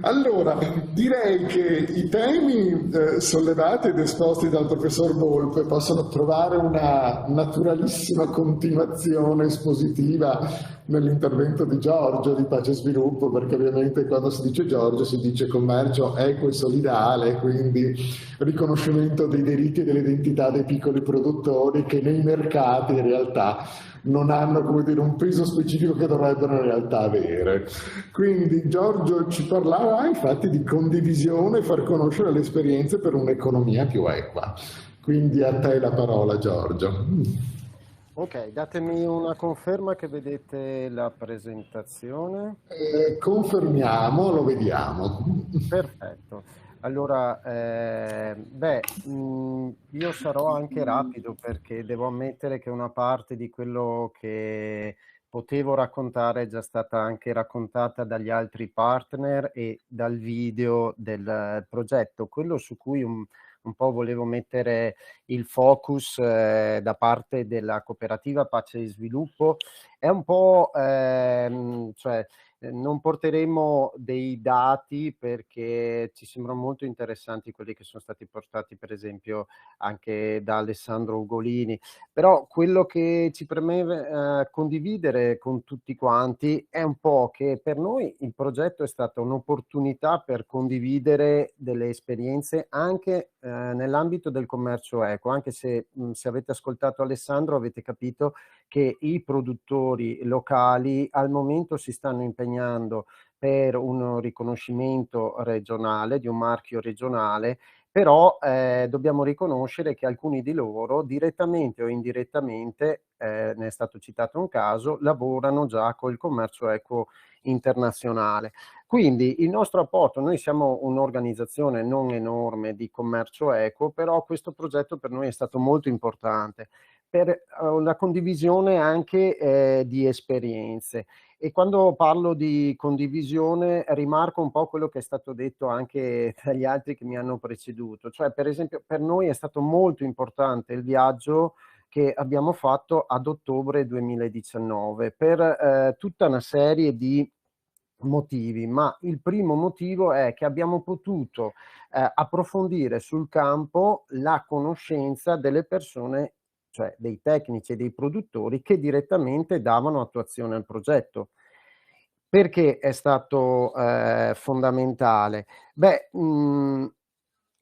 Allora, direi che i temi sollevati ed esposti dal professor Volpe possono trovare una naturalissima continuazione espositiva nell'intervento di Giorgio di Pace e Sviluppo, perché ovviamente quando si dice Giorgio si dice commercio equo e solidale, quindi riconoscimento dei diritti e dell'identità dei piccoli produttori che nei mercati in realtà non hanno, come dire, un peso specifico che dovrebbero in realtà avere. Quindi Giorgio ci parlava infatti di condivisione e far conoscere le esperienze per un'economia più equa. Quindi a te la parola, Giorgio. Ok, datemi una conferma che vedete la presentazione. Confermiamo, lo vediamo. Perfetto. Allora, io sarò anche rapido perché devo ammettere che una parte di quello che potevo raccontare è già stata anche raccontata dagli altri partner e dal video del progetto. Quello su cui un po' volevo mettere il focus da parte della cooperativa Pace e Sviluppo è un po', non porteremo dei dati perché ci sembrano molto interessanti quelli che sono stati portati per esempio anche da Alessandro Ugolini, però quello che ci premeva condividere con tutti quanti è un po' che per noi il progetto è stata un'opportunità per condividere delle esperienze anche nell'ambito del commercio equo, anche se avete ascoltato Alessandro avete capito che i produttori locali al momento si stanno impegnando per un riconoscimento regionale, di un marchio regionale, però dobbiamo riconoscere che alcuni di loro, direttamente o indirettamente, ne è stato citato un caso, lavorano già col commercio equo internazionale. Quindi il nostro apporto, noi siamo un'organizzazione non enorme di commercio equo, però questo progetto per noi è stato molto importante per la condivisione anche di esperienze. E quando parlo di condivisione rimarco un po' quello che è stato detto anche dagli altri che mi hanno preceduto, cioè per esempio per noi è stato molto importante il viaggio che abbiamo fatto ad ottobre 2019 per tutta una serie di motivi, ma il primo motivo è che abbiamo potuto approfondire sul campo la conoscenza delle persone, cioè dei tecnici e dei produttori che direttamente davano attuazione al progetto. Perché è stato fondamentale?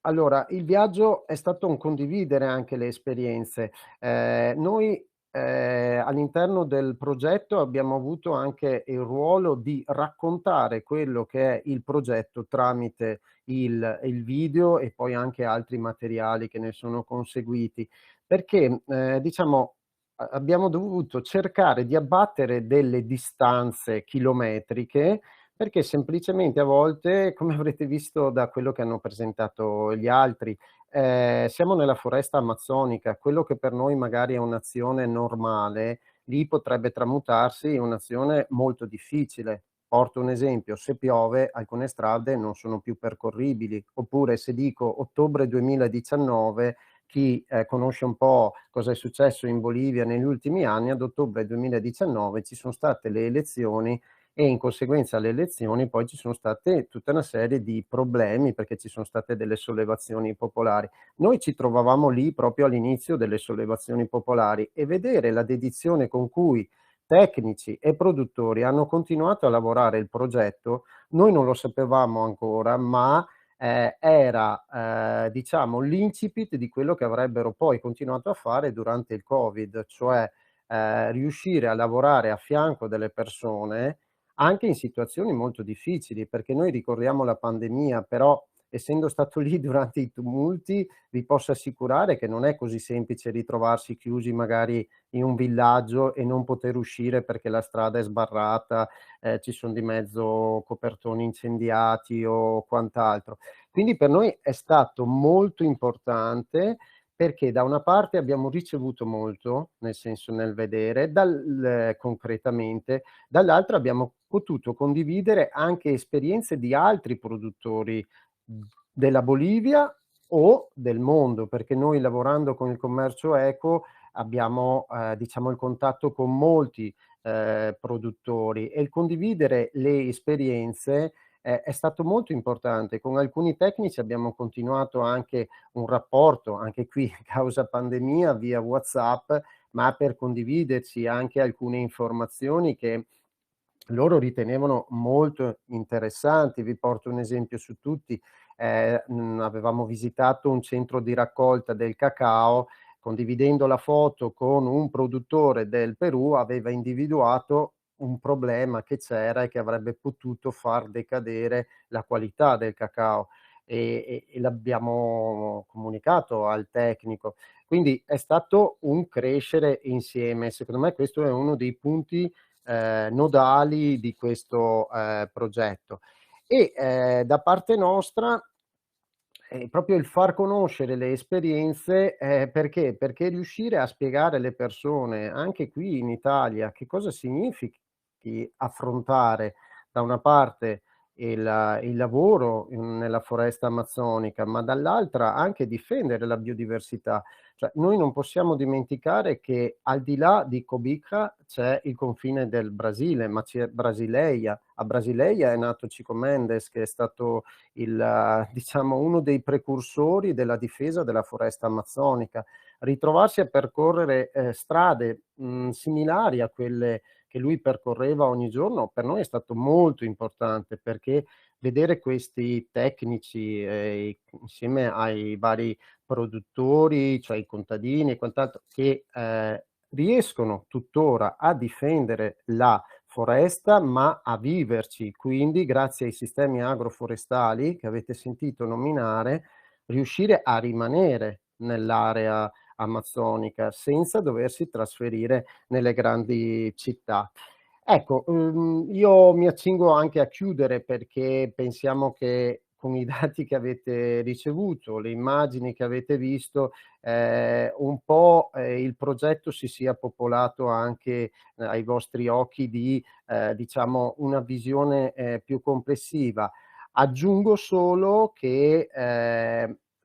Allora, il viaggio è stato un condividere anche le esperienze. Noi all'interno del progetto abbiamo avuto anche il ruolo di raccontare quello che è il progetto tramite il video e poi anche altri materiali che ne sono conseguiti, perché diciamo abbiamo dovuto cercare di abbattere delle distanze chilometriche perché semplicemente a volte, come avrete visto da quello che hanno presentato gli altri, siamo nella foresta amazzonica, quello che per noi magari è un'azione normale, lì potrebbe tramutarsi in un'azione molto difficile. Porto un esempio: se piove alcune strade non sono più percorribili, oppure se dico ottobre 2019, chi conosce un po' cosa è successo in Bolivia negli ultimi anni, ad ottobre 2019 ci sono state le elezioni e in conseguenza alle elezioni poi ci sono state tutta una serie di problemi perché ci sono state delle sollevazioni popolari. Noi ci trovavamo lì proprio all'inizio delle sollevazioni popolari e vedere la dedizione con cui tecnici e produttori hanno continuato a lavorare il progetto, noi non lo sapevamo ancora, ma era diciamo l'incipit di quello che avrebbero poi continuato a fare durante il Covid, cioè riuscire a lavorare a fianco delle persone anche in situazioni molto difficili, perché noi ricordiamo la pandemia, però essendo stato lì durante i tumulti, vi posso assicurare che non è così semplice ritrovarsi chiusi magari in un villaggio e non poter uscire perché la strada è sbarrata, ci sono di mezzo copertoni incendiati o quant'altro. Quindi per noi è stato molto importante perché da una parte abbiamo ricevuto molto, nel senso nel vedere, concretamente, dall'altra abbiamo potuto condividere anche esperienze di altri produttori della Bolivia o del mondo, perché noi lavorando con il commercio eco abbiamo diciamo il contatto con molti produttori e il condividere le esperienze è stato molto importante. Con alcuni tecnici abbiamo continuato anche un rapporto, anche qui causa pandemia, via WhatsApp, ma per condividerci anche alcune informazioni che loro ritenevano molto interessanti. Vi porto un esempio su tutti. Avevamo visitato un centro di raccolta del cacao, condividendo la foto con un produttore del Perù, aveva individuato un problema che c'era e che avrebbe potuto far decadere la qualità del cacao e l'abbiamo comunicato al tecnico. Quindi è stato un crescere insieme. Secondo me questo è uno dei punti nodali di questo progetto. E da parte nostra proprio il far conoscere le esperienze, perché? Perché riuscire a spiegare alle persone, anche qui in Italia, che cosa significhi affrontare da una parte il lavoro nella foresta amazzonica, ma dall'altra anche difendere la biodiversità. Cioè, noi non possiamo dimenticare che al di là di Cobica c'è il confine del Brasile, ma c'è Brasileia. A Brasileia è nato Chico Mendes, che è stato diciamo, uno dei precursori della difesa della foresta amazzonica. Ritrovarsi a percorrere strade similari a quelle che lui percorreva ogni giorno, per noi è stato molto importante, perché vedere questi tecnici insieme ai vari produttori, cioè i contadini e quant'altro, che riescono tuttora a difendere la foresta, ma a viverci, quindi grazie ai sistemi agroforestali che avete sentito nominare, riuscire a rimanere nell'area amazzonica senza doversi trasferire nelle grandi città. Ecco, io mi accingo anche a chiudere perché pensiamo che con i dati che avete ricevuto, le immagini che avete visto, un po' il progetto si sia popolato anche ai vostri occhi di diciamo una visione più complessiva. Aggiungo solo che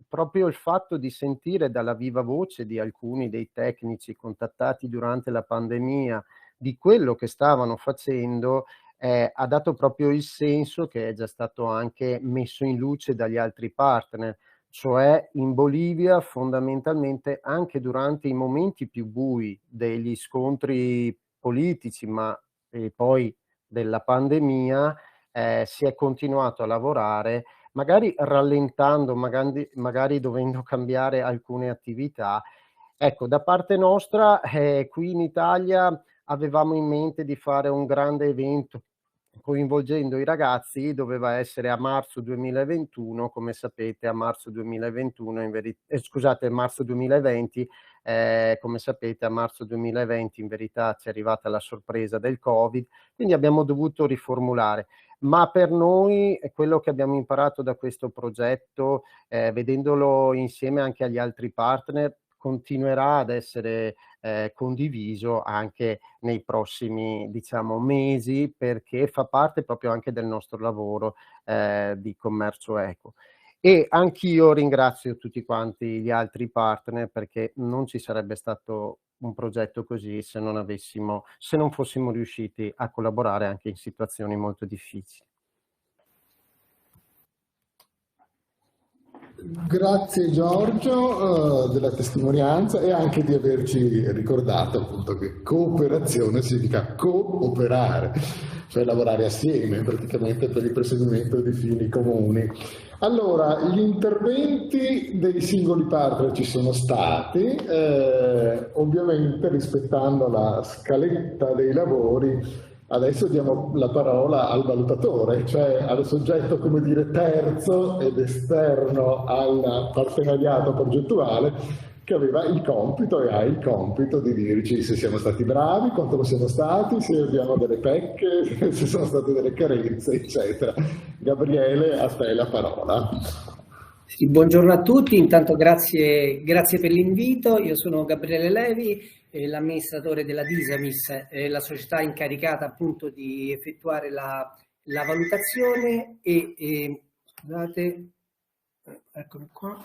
proprio il fatto di sentire dalla viva voce di alcuni dei tecnici contattati durante la pandemia di quello che stavano facendo ha dato proprio il senso che è già stato anche messo in luce dagli altri partner, cioè in Bolivia fondamentalmente anche durante i momenti più bui degli scontri politici, ma poi della pandemia, si è continuato a lavorare, magari rallentando, magari dovendo cambiare alcune attività. Ecco, da parte nostra, qui in Italia avevamo in mente di fare un grande evento coinvolgendo i ragazzi. Doveva essere a marzo 2021, come sapete a marzo 2021 marzo 2020, come sapete a marzo 2020 in verità ci è arrivata la sorpresa del Covid, quindi abbiamo dovuto riformulare. Ma per noi quello che abbiamo imparato da questo progetto, vedendolo insieme anche agli altri partner, continuerà ad essere condiviso anche nei prossimi, diciamo, mesi, perché fa parte proprio anche del nostro lavoro di commercio equo. E anch'io ringrazio tutti quanti gli altri partner, perché non ci sarebbe stato un progetto così se non fossimo riusciti a collaborare anche in situazioni molto difficili. Grazie Giorgio della testimonianza e anche di averci ricordato appunto che cooperazione significa cooperare, cioè lavorare assieme praticamente per il perseguimento di fini comuni. Allora, gli interventi dei singoli partner ci sono stati, ovviamente rispettando la scaletta dei lavori. Adesso diamo la parola al valutatore, cioè al soggetto, come dire, terzo ed esterno al partenariato progettuale, che aveva il compito e ha il compito di dirci se siamo stati bravi, quanto lo siamo stati, se abbiamo delle pecche, se sono state delle carenze, eccetera. Gabriele, a te la parola. Sì, buongiorno a tutti, intanto grazie per l'invito. Io sono Gabriele Levi, l'amministratore della Disamis, la società incaricata appunto di effettuare la valutazione e scusate, eccomi qua.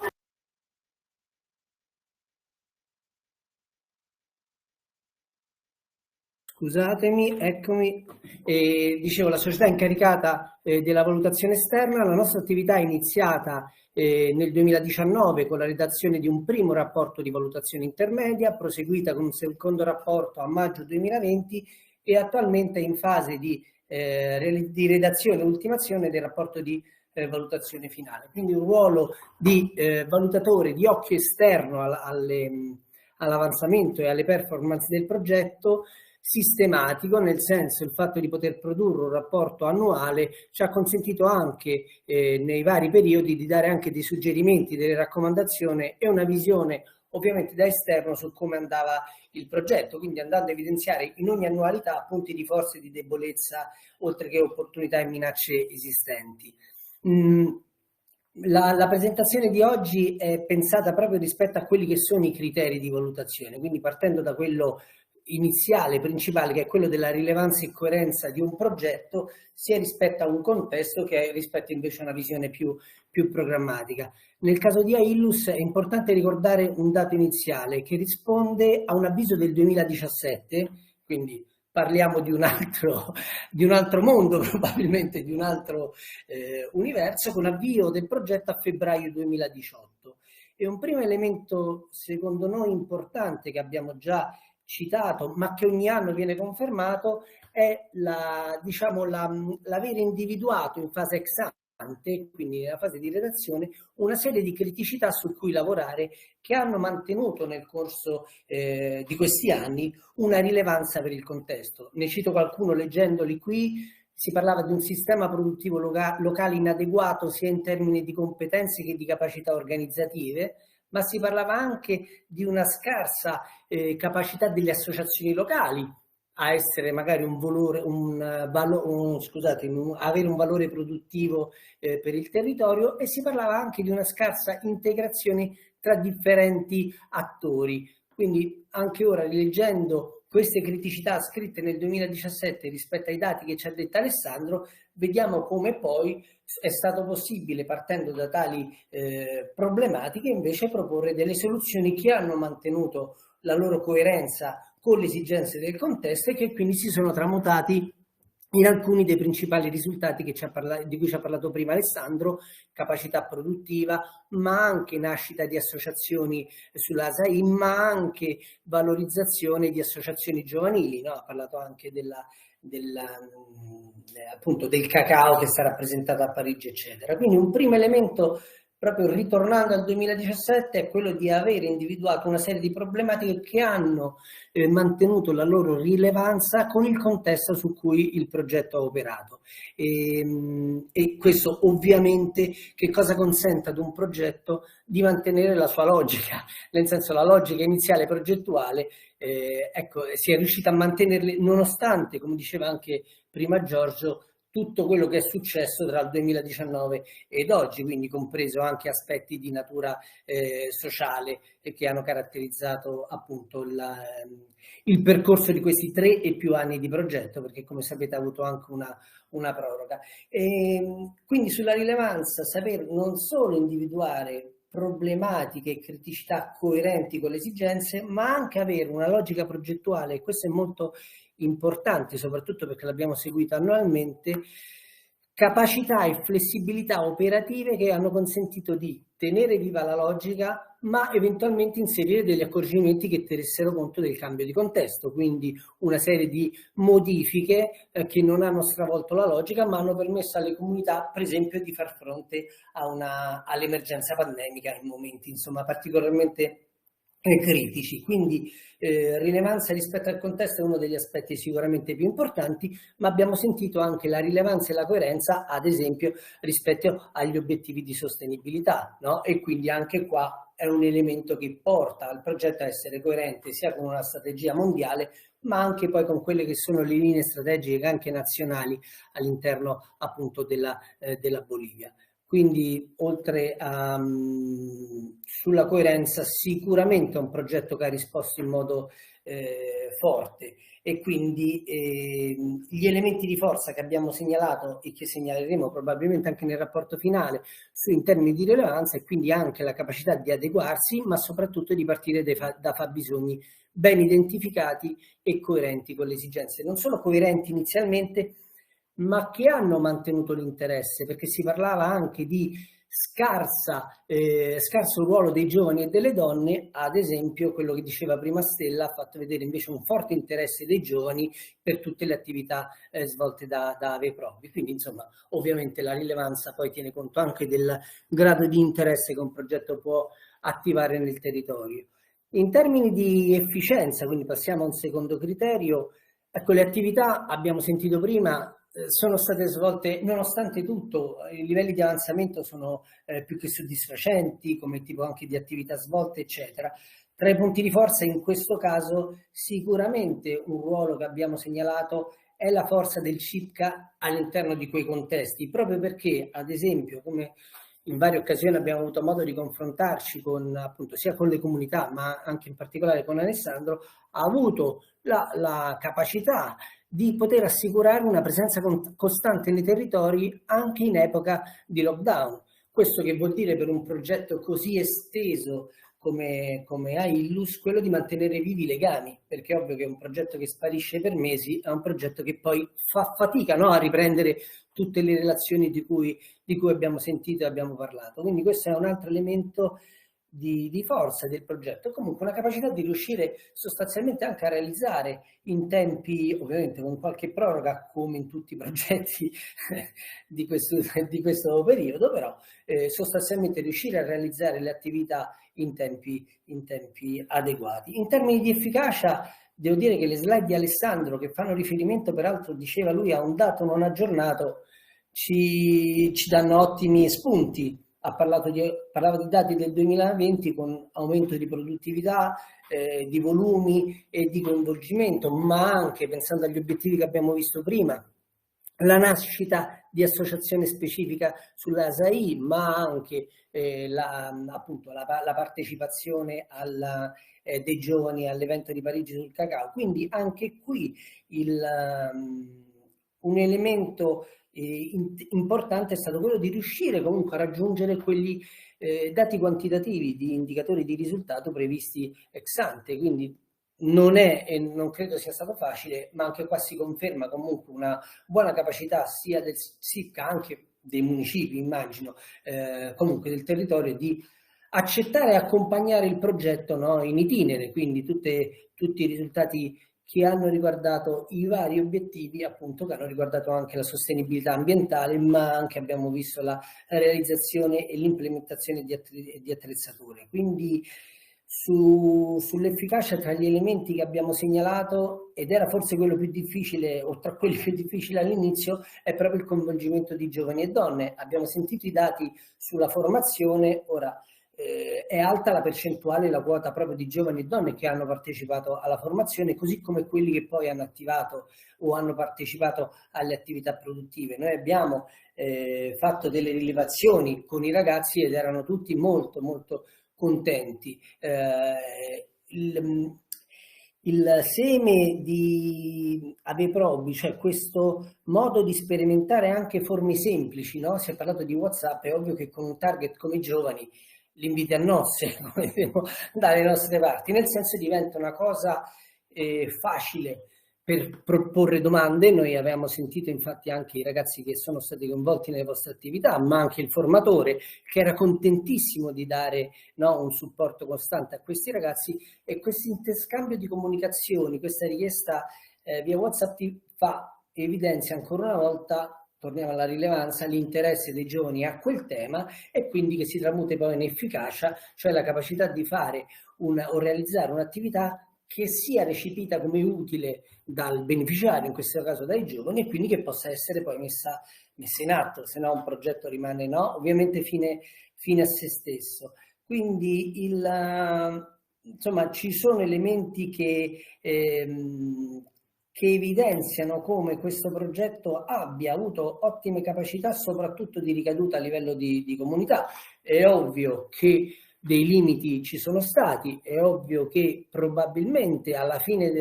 Scusatemi, eccomi. Dicevo, la società incaricata della valutazione esterna. La nostra attività è iniziata nel 2019 con la redazione di un primo rapporto di valutazione intermedia, proseguita con un secondo rapporto a maggio 2020 e attualmente in fase di redazione e ultimazione del rapporto di valutazione finale. Quindi un ruolo di valutatore di occhio esterno all'avanzamento e alle performance del progetto, sistematico, nel senso il fatto di poter produrre un rapporto annuale ci ha consentito anche nei vari periodi di dare anche dei suggerimenti, delle raccomandazioni e una visione ovviamente da esterno su come andava il progetto, quindi andando a evidenziare in ogni annualità punti di forza e di debolezza oltre che opportunità e minacce esistenti. La presentazione di oggi è pensata proprio rispetto a quelli che sono i criteri di valutazione, quindi partendo da quello iniziale, principale, che è quello della rilevanza e coerenza di un progetto, sia rispetto a un contesto che rispetto invece a una visione più programmatica. Nel caso di AILUS è importante ricordare un dato iniziale che risponde a un avviso del 2017, quindi parliamo di un altro mondo, probabilmente di un altro universo, con avvio del progetto a febbraio 2018. E un primo elemento secondo noi importante che abbiamo già citato, ma che ogni anno viene confermato, è l'aver individuato in fase ex ante, quindi nella fase di redazione, una serie di criticità su cui lavorare che hanno mantenuto nel corso di questi anni una rilevanza per il contesto. Ne cito qualcuno leggendoli qui. Si parlava di un sistema produttivo locale inadeguato sia in termini di competenze che di capacità organizzative, ma si parlava anche di una scarsa capacità delle associazioni locali a essere magari avere un valore produttivo per il territorio, e si parlava anche di una scarsa integrazione tra differenti attori. Quindi anche ora, rileggendo queste criticità scritte nel 2017 rispetto ai dati che ci ha detto Alessandro, vediamo come poi è stato possibile, partendo da tali problematiche, invece proporre delle soluzioni che hanno mantenuto la loro coerenza con le esigenze del contesto e che quindi si sono tramutati in alcuni dei principali risultati di cui ci ha parlato prima Alessandro, capacità produttiva, ma anche nascita di associazioni sull'ASAI, ma anche valorizzazione di associazioni giovanili, no? Ha parlato anche appunto del cacao che sta rappresentato a Parigi, eccetera. Quindi un primo elemento, proprio ritornando al 2017, è quello di aver individuato una serie di problematiche che hanno mantenuto la loro rilevanza con il contesto su cui il progetto ha operato. E questo ovviamente che cosa consente ad un progetto di mantenere la sua logica, nel senso la logica iniziale progettuale, ecco, si è riuscita a mantenerle nonostante, come diceva anche prima Giorgio, tutto quello che è successo tra il 2019 ed oggi, quindi compreso anche aspetti di natura sociale che hanno caratterizzato appunto il percorso di questi 3 e più anni di progetto, perché come sapete ha avuto anche una proroga. Quindi sulla rilevanza saper non solo individuare problematiche e criticità coerenti con le esigenze, ma anche avere una logica progettuale, e questo è molto importante, soprattutto perché l'abbiamo seguito annualmente, capacità e flessibilità operative che hanno consentito di tenere viva la logica, ma eventualmente inserire degli accorgimenti che tenessero conto del cambio di contesto, quindi una serie di modifiche che non hanno stravolto la logica, ma hanno permesso alle comunità, per esempio, di far fronte all'emergenza pandemica in momenti, insomma, particolarmente critici. Quindi rilevanza rispetto al contesto è uno degli aspetti sicuramente più importanti, ma abbiamo sentito anche la rilevanza e la coerenza, ad esempio, rispetto agli obiettivi di sostenibilità, no? E quindi anche qua è un elemento che porta al progetto a essere coerente sia con una strategia mondiale, ma anche poi con quelle che sono le linee strategiche anche nazionali all'interno appunto della Bolivia. Quindi oltre sulla coerenza sicuramente è un progetto che ha risposto in modo forte, e quindi gli elementi di forza che abbiamo segnalato e che segnaleremo probabilmente anche nel rapporto finale in termini di rilevanza, e quindi anche la capacità di adeguarsi, ma soprattutto di partire da fabbisogni ben identificati e coerenti con le esigenze, non solo coerenti inizialmente, ma che hanno mantenuto l'interesse, perché si parlava anche di scarso ruolo dei giovani e delle donne. Ad esempio quello che diceva prima Stella ha fatto vedere invece un forte interesse dei giovani per tutte le attività svolte da Ave Provi. Quindi insomma ovviamente la rilevanza poi tiene conto anche del grado di interesse che un progetto può attivare nel territorio. In termini di efficienza, quindi passiamo a un secondo criterio, ecco, le attività, abbiamo sentito prima, sono state svolte nonostante tutto, i livelli di avanzamento sono più che soddisfacenti, come tipo anche di attività svolte, eccetera. Tra i punti di forza in questo caso sicuramente un ruolo che abbiamo segnalato è la forza del CIPCA all'interno di quei contesti, proprio perché, ad esempio, come in varie occasioni abbiamo avuto modo di confrontarci con, appunto, sia con le comunità, ma anche in particolare con Alessandro, ha avuto la capacità di poter assicurare una presenza costante nei territori anche in epoca di lockdown. Questo che vuol dire per un progetto così esteso come AILLUS, quello di mantenere vivi i legami, perché è ovvio che un progetto che sparisce per mesi è un progetto che poi fa fatica, no, a riprendere tutte le relazioni di cui abbiamo sentito e abbiamo parlato. Quindi questo è un altro elemento di forza del progetto, comunque una capacità di riuscire sostanzialmente anche a realizzare in tempi, ovviamente con qualche proroga come in tutti i progetti di questo periodo, però sostanzialmente riuscire a realizzare le attività in tempi adeguati. In termini di efficacia, devo dire che le slide di Alessandro, che fanno riferimento, peraltro diceva lui, a un dato non aggiornato, ci danno ottimi spunti. Parlava di dati del 2020 con aumento di produttività, di volumi e di coinvolgimento, ma anche, pensando agli obiettivi che abbiamo visto prima, la nascita di associazione specifica sull'ASAI, ma anche appunto la partecipazione dei giovani all'evento di Parigi sul cacao. Quindi anche qui un elemento importante è stato quello di riuscire comunque a raggiungere quegli dati quantitativi di indicatori di risultato previsti ex ante, quindi non è e non credo sia stato facile, ma anche qua si conferma comunque una buona capacità sia del SIC, anche dei municipi, immagino, comunque del territorio, di accettare e accompagnare il progetto, no, in itinere, quindi tutti i risultati che hanno riguardato i vari obiettivi, appunto, che hanno riguardato anche la sostenibilità ambientale, ma anche abbiamo visto la realizzazione e l'implementazione di attrezzature. Quindi sull'efficacia tra gli elementi che abbiamo segnalato, ed era forse quello più difficile, o tra quelli più difficili all'inizio, è proprio il coinvolgimento di giovani e donne. Abbiamo sentito i dati sulla formazione, ora è alta la percentuale, la quota proprio di giovani e donne che hanno partecipato alla formazione, così come quelli che poi hanno attivato o hanno partecipato alle attività produttive. Noi abbiamo fatto delle rilevazioni con i ragazzi ed erano tutti molto molto contenti. Il seme di Aveprobi, cioè questo modo di sperimentare anche forme semplici, no? Si è parlato di WhatsApp, è ovvio che con un target come i giovani l'inviti a nozze, come dobbiamo dalle nostre parti, nel senso diventa una cosa facile per proporre domande. Noi avevamo sentito infatti anche i ragazzi che sono stati coinvolti nelle vostre attività, ma anche il formatore che era contentissimo di dare, no, un supporto costante a questi ragazzi, e questo interscambio di comunicazioni, questa richiesta via WhatsApp evidenzia ancora una volta, torniamo alla rilevanza, l'interesse dei giovani a quel tema, e quindi che si tramute poi in efficacia, cioè la capacità di fare o realizzare un'attività che sia recepita come utile dal beneficiario, in questo caso dai giovani, e quindi che possa essere poi messa in atto, se no un progetto rimane, no, ovviamente fine a se stesso. Quindi insomma, ci sono elementi che evidenziano come questo progetto abbia avuto ottime capacità, soprattutto di ricaduta a livello di comunità. È ovvio che dei limiti ci sono stati, è ovvio che probabilmente alla fine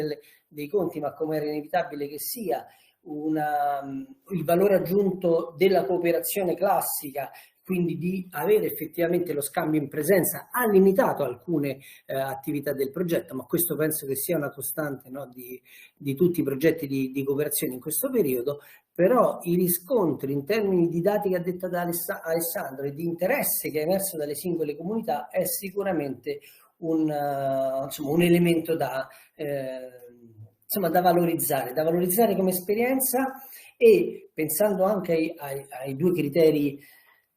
dei conti, ma come era inevitabile che sia, il valore aggiunto della cooperazione classica, quindi di avere effettivamente lo scambio in presenza, ha limitato alcune attività del progetto, ma questo penso che sia una costante, no, di tutti i progetti di cooperazione in questo periodo. Però i riscontri in termini di dati che ha detto da Alessandro e di interesse che è emerso dalle singole comunità è sicuramente un elemento da valorizzare come esperienza. E pensando anche ai due criteri,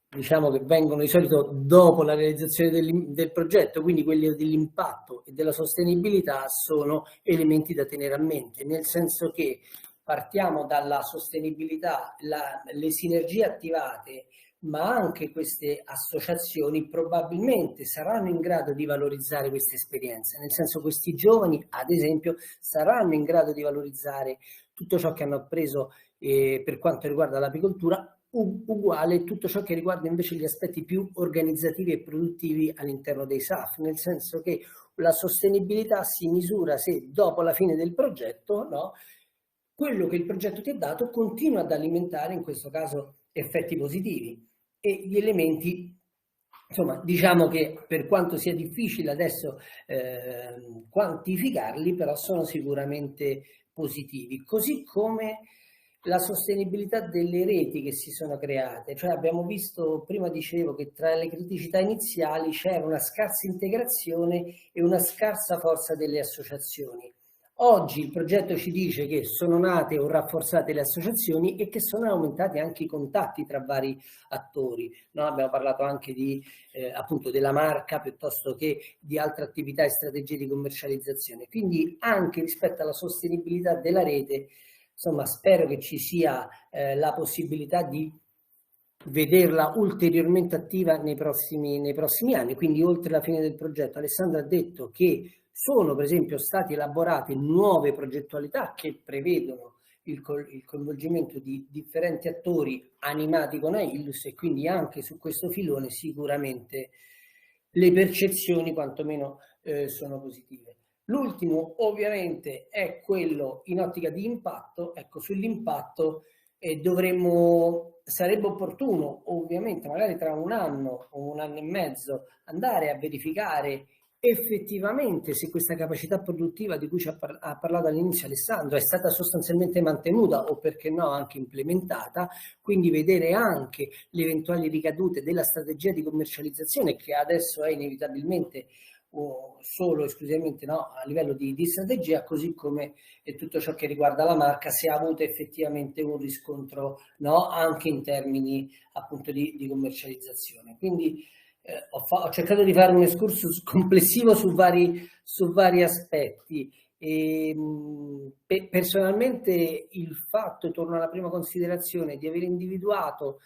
diciamo, che vengono di solito dopo la realizzazione del progetto, quindi quelli dell'impatto e della sostenibilità, sono elementi da tenere a mente, nel senso che partiamo dalla sostenibilità, le sinergie attivate, ma anche queste associazioni probabilmente saranno in grado di valorizzare queste esperienze, nel senso questi giovani, ad esempio, saranno in grado di valorizzare tutto ciò che hanno appreso per quanto riguarda l'apicoltura, uguale tutto ciò che riguarda invece gli aspetti più organizzativi e produttivi all'interno dei SAF, nel senso che la sostenibilità si misura se dopo la fine del progetto, no, quello che il progetto ti ha dato continua ad alimentare, in questo caso, effetti positivi. E gli elementi, insomma, diciamo che per quanto sia difficile adesso quantificarli, però sono sicuramente positivi, così come la sostenibilità delle reti che si sono create. Cioè abbiamo visto, prima dicevo, che tra le criticità iniziali c'era una scarsa integrazione e una scarsa forza delle associazioni. Oggi il progetto ci dice che sono nate o rafforzate le associazioni e che sono aumentati anche i contatti tra vari attori. Noi abbiamo parlato anche appunto della marca, piuttosto che di altre attività e strategie di commercializzazione. Quindi anche rispetto alla sostenibilità della rete, insomma, spero che ci sia la possibilità di vederla ulteriormente attiva nei prossimi anni, quindi oltre la fine del progetto. Alessandro ha detto che sono per esempio state elaborate nuove progettualità che prevedono il coinvolgimento di differenti attori animati con AILUS, e quindi anche su questo filone sicuramente le percezioni quantomeno sono positive. L'ultimo ovviamente è quello in ottica di impatto. Ecco, sull'impatto sarebbe opportuno ovviamente magari tra un anno o un anno e mezzo andare a verificare effettivamente se questa capacità produttiva di cui ci ha parlato all'inizio Alessandro è stata sostanzialmente mantenuta o perché no anche implementata, quindi vedere anche le eventuali ricadute della strategia di commercializzazione che adesso è inevitabilmente o solo esclusivamente no, a livello di strategia, così come tutto ciò che riguarda la marca, se ha avuto effettivamente un riscontro no, anche in termini appunto di commercializzazione. Quindi ho cercato di fare un excursus complessivo su vari aspetti. E, personalmente il fatto, torno alla prima considerazione, di aver individuato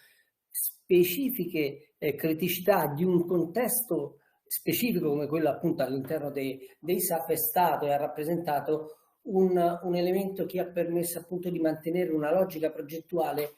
specifiche criticità di un contesto specifico come quello appunto all'interno dei SAP è stato e ha rappresentato un elemento che ha permesso appunto di mantenere una logica progettuale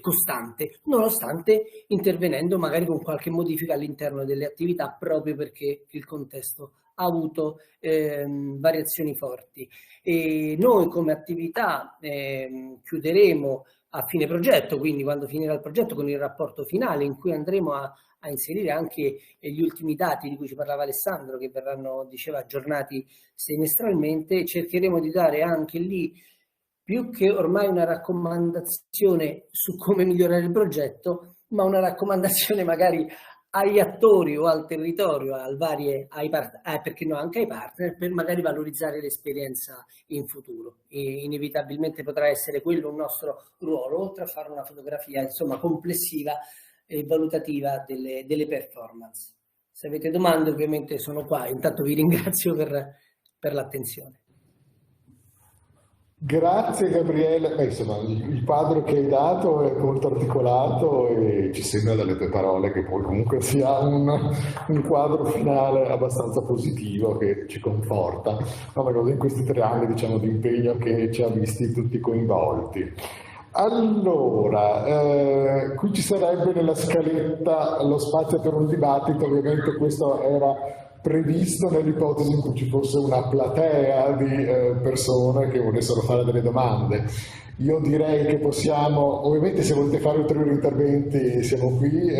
costante, nonostante intervenendo magari con qualche modifica all'interno delle attività proprio perché il contesto ha avuto variazioni forti. E noi come attività chiuderemo a fine progetto, quindi quando finirà il progetto, con il rapporto finale in cui andremo a inserire anche gli ultimi dati di cui ci parlava Alessandro, che verranno, diceva, aggiornati semestralmente. Cercheremo di dare anche lì, più che ormai una raccomandazione su come migliorare il progetto, ma una raccomandazione magari agli attori o al territorio, perché no, anche ai partner, per magari valorizzare l'esperienza in futuro. E inevitabilmente potrà essere quello un nostro ruolo, oltre a fare una fotografia insomma complessiva e valutativa delle performance. Se avete domande ovviamente sono qua, intanto vi ringrazio per l'attenzione. Grazie Gabriele, insomma il quadro che hai dato è molto articolato e ci sembra dalle tue parole che poi comunque sia un quadro finale abbastanza positivo che ci conforta, no, in questi 3 anni diciamo di impegno che ci ha visti tutti coinvolti. Allora, qui ci sarebbe nella scaletta lo spazio per un dibattito, ovviamente questo era previsto nell'ipotesi in cui ci fosse una platea di persone che volessero fare delle domande. Io direi che possiamo, ovviamente se volete fare ulteriori interventi siamo qui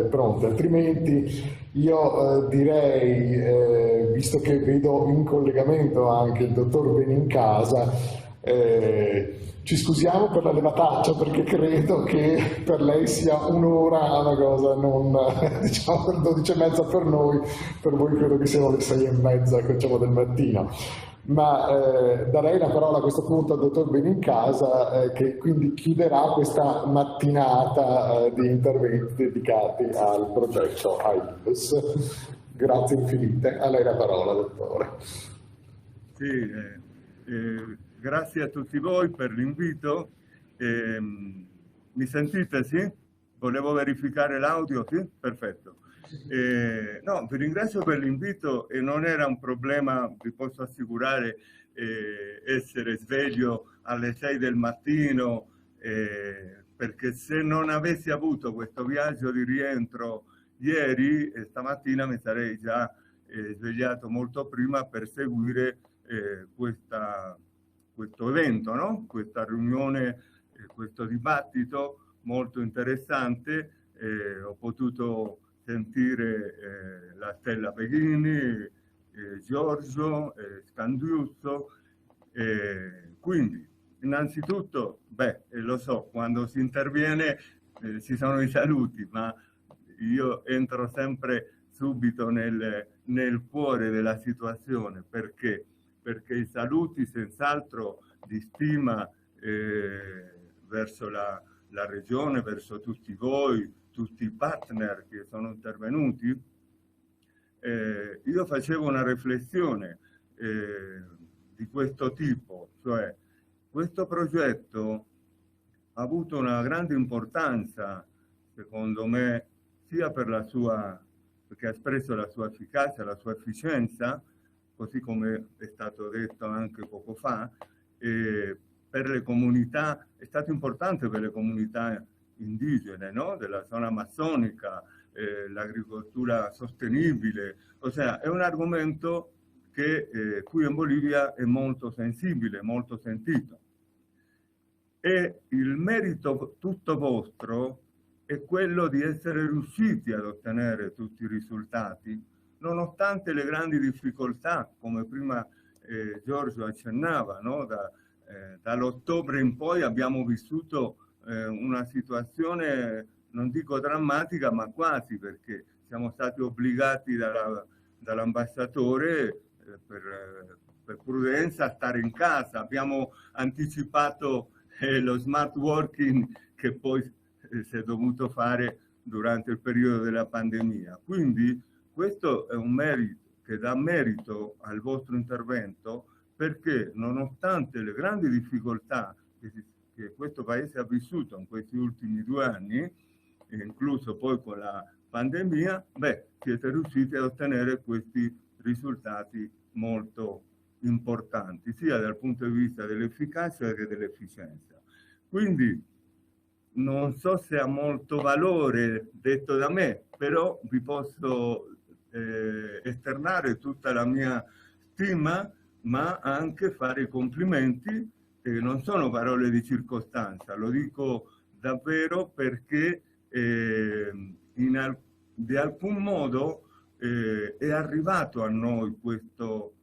pronti, altrimenti io direi, visto che vedo in collegamento anche il dottor Benincasa, ci scusiamo per la levataccia perché credo che per lei sia un'ora una cosa non, diciamo per 12:30 per noi, per voi credo che siano le 6:30 diciamo, del mattino. Ma darei la parola a questo punto al dottor Benincasa che quindi chiuderà questa mattinata di interventi dedicati al progetto AIDES. Grazie infinite, a lei la parola dottore. Sì, grazie a tutti voi per l'invito. Mi sentite, sì? Volevo verificare l'audio, sì? Perfetto. No, vi ringrazio per l'invito e non era un problema, vi posso assicurare, essere sveglio alle 6 del mattino, perché se non avessi avuto questo viaggio di rientro ieri, stamattina mi sarei già svegliato molto prima per seguire questo evento, no? Questa riunione, questo dibattito molto interessante. Ho potuto sentire la Stella Peghini, Giorgio, Scandiuzzo. Quindi, innanzitutto, lo so, quando si interviene ci sono i saluti, ma io entro sempre subito nel cuore della situazione. Perché? Perché i saluti senz'altro di stima verso la Regione, verso tutti voi, tutti i partner che sono intervenuti. Io facevo una riflessione di questo tipo, cioè questo progetto ha avuto una grande importanza, secondo me, sia per la sua, perché ha espresso la sua efficacia, la sua efficienza, così come è stato detto anche poco fa, per le comunità, è stato importante per le comunità indigene, no? Della zona amazzonica, l'agricoltura sostenibile, ossia è un argomento che qui in Bolivia è molto sensibile, molto sentito. E il merito tutto vostro è quello di essere riusciti ad ottenere tutti i risultati, nonostante le grandi difficoltà, come prima Giorgio accennava, no? Dall'ottobre in poi abbiamo vissuto una situazione, non dico drammatica, ma quasi, perché siamo stati obbligati dall'ambasciatore per prudenza a stare in casa. Abbiamo anticipato lo smart working che poi si è dovuto fare durante il periodo della pandemia. Quindi questo è un merito che dà merito al vostro intervento, perché nonostante le grandi difficoltà che questo Paese ha vissuto in questi ultimi 2 anni, incluso poi con la pandemia, siete riusciti a ottenere questi risultati molto importanti, sia dal punto di vista dell'efficacia che dell'efficienza. Quindi non so se ha molto valore detto da me, però vi posso esternare tutta la mia stima, ma anche fare i complimenti, che non sono parole di circostanza, lo dico davvero perché di alcun modo è arrivato a noi questo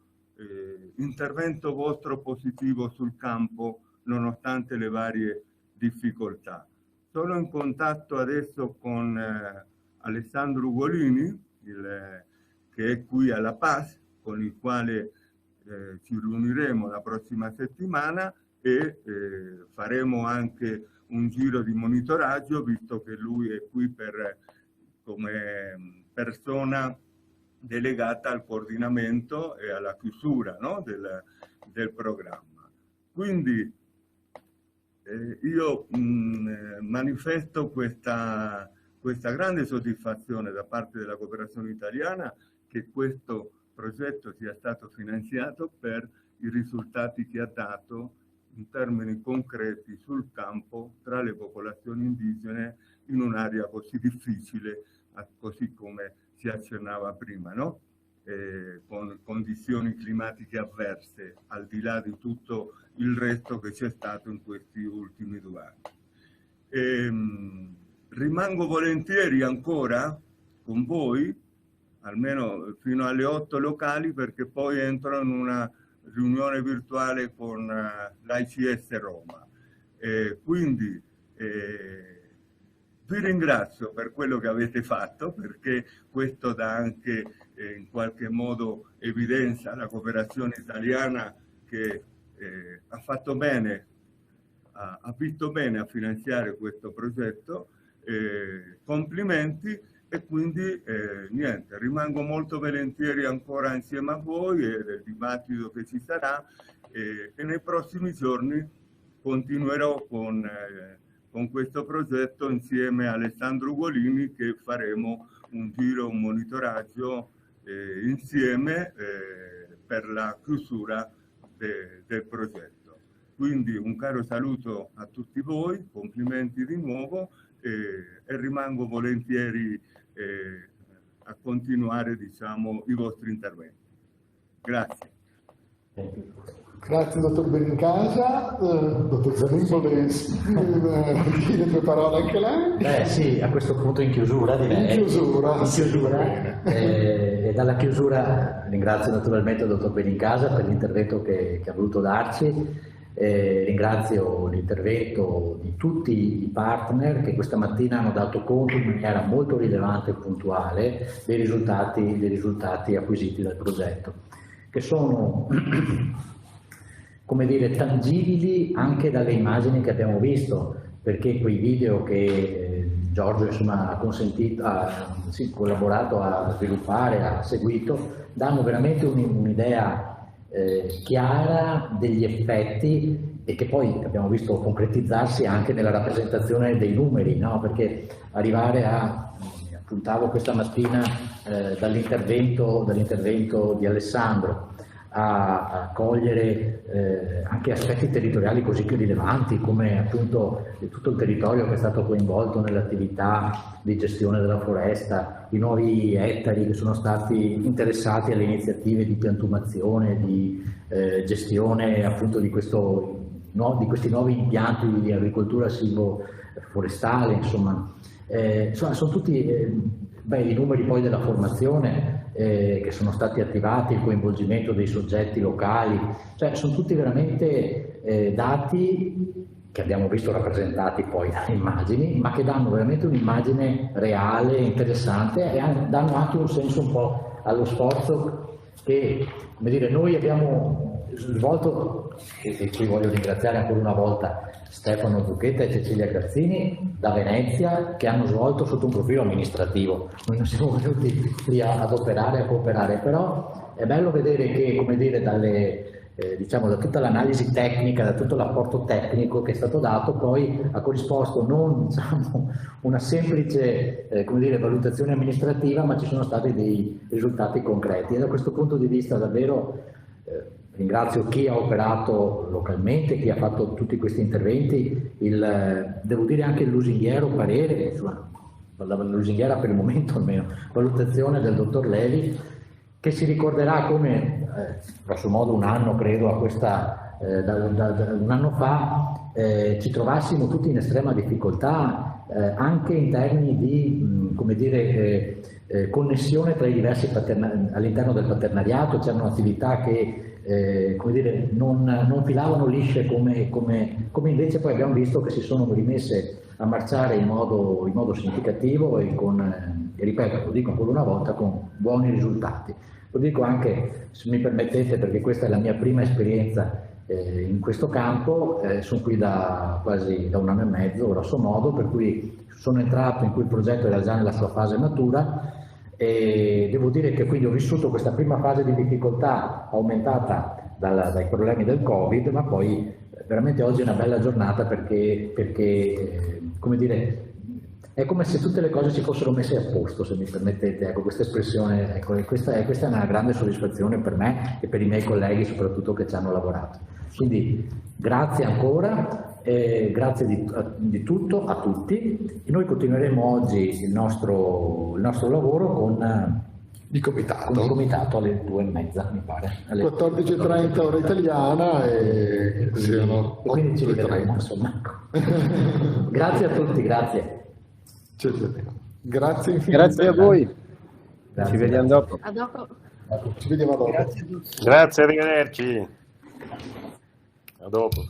intervento vostro positivo sul campo, nonostante le varie difficoltà. Sono in contatto adesso con Alessandro Ugolini, che è qui alla Paz, con il quale ci riuniremo la prossima settimana e faremo anche un giro di monitoraggio, visto che lui è qui come persona delegata al coordinamento e alla chiusura, no? del programma. Quindi io manifesto questa grande soddisfazione da parte della cooperazione italiana che questo progetto sia stato finanziato per i risultati che ha dato in termini concreti sul campo tra le popolazioni indigene in un'area così difficile, così come si accennava prima, no? Con condizioni climatiche avverse, al di là di tutto il resto che c'è stato in questi ultimi 2 anni. Rimango volentieri ancora con voi, almeno fino alle 8 locali, perché poi entro in una riunione virtuale con l'AICS Roma. Quindi vi ringrazio per quello che avete fatto, perché questo dà anche in qualche modo evidenza alla cooperazione italiana che ha fatto bene, ha visto bene a finanziare questo progetto. Complimenti, e quindi niente, rimango molto volentieri ancora insieme a voi e del dibattito che ci sarà, e nei prossimi giorni continuerò con questo progetto insieme a Alessandro Ugolini, che faremo un giro, un monitoraggio insieme per la chiusura del progetto. Quindi un caro saluto a tutti voi, complimenti di nuovo, e rimango volentieri a continuare, diciamo, i vostri interventi. Grazie. Grazie dottor Benincasa. Dottor Zanin, vuole dire 2 parole anche lei? Sì, a questo punto in chiusura direi. In chiusura. E dalla chiusura ringrazio naturalmente il dottor Benincasa per l'intervento che ha voluto darci. Ringrazio l'intervento di tutti i partner che questa mattina hanno dato conto in maniera molto rilevante e puntuale dei risultati acquisiti dal progetto, che sono come dire tangibili anche dalle immagini che abbiamo visto, perché quei video che Giorgio insomma ha consentito, ha collaborato a sviluppare, ha seguito, danno veramente un'idea chiara degli effetti, e che poi abbiamo visto concretizzarsi anche nella rappresentazione dei numeri, no? Perché arrivare appuntavo questa mattina dall'intervento di Alessandro a cogliere anche aspetti territoriali così più rilevanti, come appunto tutto il territorio che è stato coinvolto nell'attività di gestione della foresta, i nuovi ettari che sono stati interessati alle iniziative di piantumazione, di gestione appunto di questi nuovi impianti di agricoltura silvoforestale, insomma. sono tutti i numeri poi della formazione che sono stati attivati, il coinvolgimento dei soggetti locali, cioè sono tutti veramente dati che abbiamo visto rappresentati poi dalle immagini, ma che danno veramente un'immagine reale, interessante e danno anche un senso un po' allo sforzo che, come dire, noi abbiamo svolto, e qui voglio ringraziare ancora una volta Stefano Zucchetta e Cecilia Grazzini da Venezia, che hanno svolto sotto un profilo amministrativo. Noi non siamo venuti lì ad operare, a cooperare, però è bello vedere che, come dire, diciamo, da tutta l'analisi tecnica, da tutto l'apporto tecnico che è stato dato, poi ha corrisposto non, diciamo, una semplice come dire, valutazione amministrativa, ma ci sono stati dei risultati concreti. E da questo punto di vista davvero ringrazio chi ha operato localmente, chi ha fatto tutti questi interventi, devo dire anche il lusinghiero parere, insomma, la lusinghiera per il momento almeno, valutazione del dottor Levi, che si ricorderà come, grosso modo un anno credo a questa, un anno fa, ci trovassimo tutti in estrema difficoltà, anche in termini di, come dire, connessione tra i diversi all'interno del paternariato. C'erano attività che come dire, non filavano lisce come invece poi abbiamo visto che si sono rimesse a marciare in modo significativo e ripeto, lo dico ancora una volta, con buoni risultati. Lo dico anche, se mi permettete, perché questa è la mia prima esperienza in questo campo, sono qui quasi da un anno e mezzo, grosso modo, per cui sono entrato in cui il progetto era già nella sua fase matura, e devo dire che quindi ho vissuto questa prima fase di difficoltà aumentata dai problemi del Covid, ma poi veramente oggi è una bella giornata perché come dire, è come se tutte le cose si fossero messe a posto, se mi permettete, ecco, questa espressione, ecco, questa è una grande soddisfazione per me e per i miei colleghi soprattutto che ci hanno lavorato. Quindi grazie ancora, grazie di tutto a tutti, e noi continueremo oggi il nostro lavoro con il comitato alle 2:30 mi pare. 14:30 ora italiana e quindi ci vedremo, insomma. Grazie a tutti, grazie. Grazie infinite. Grazie a voi. Grazie. Ci vediamo dopo. A dopo. Ci vediamo dopo. Grazie, arrivederci. A dopo.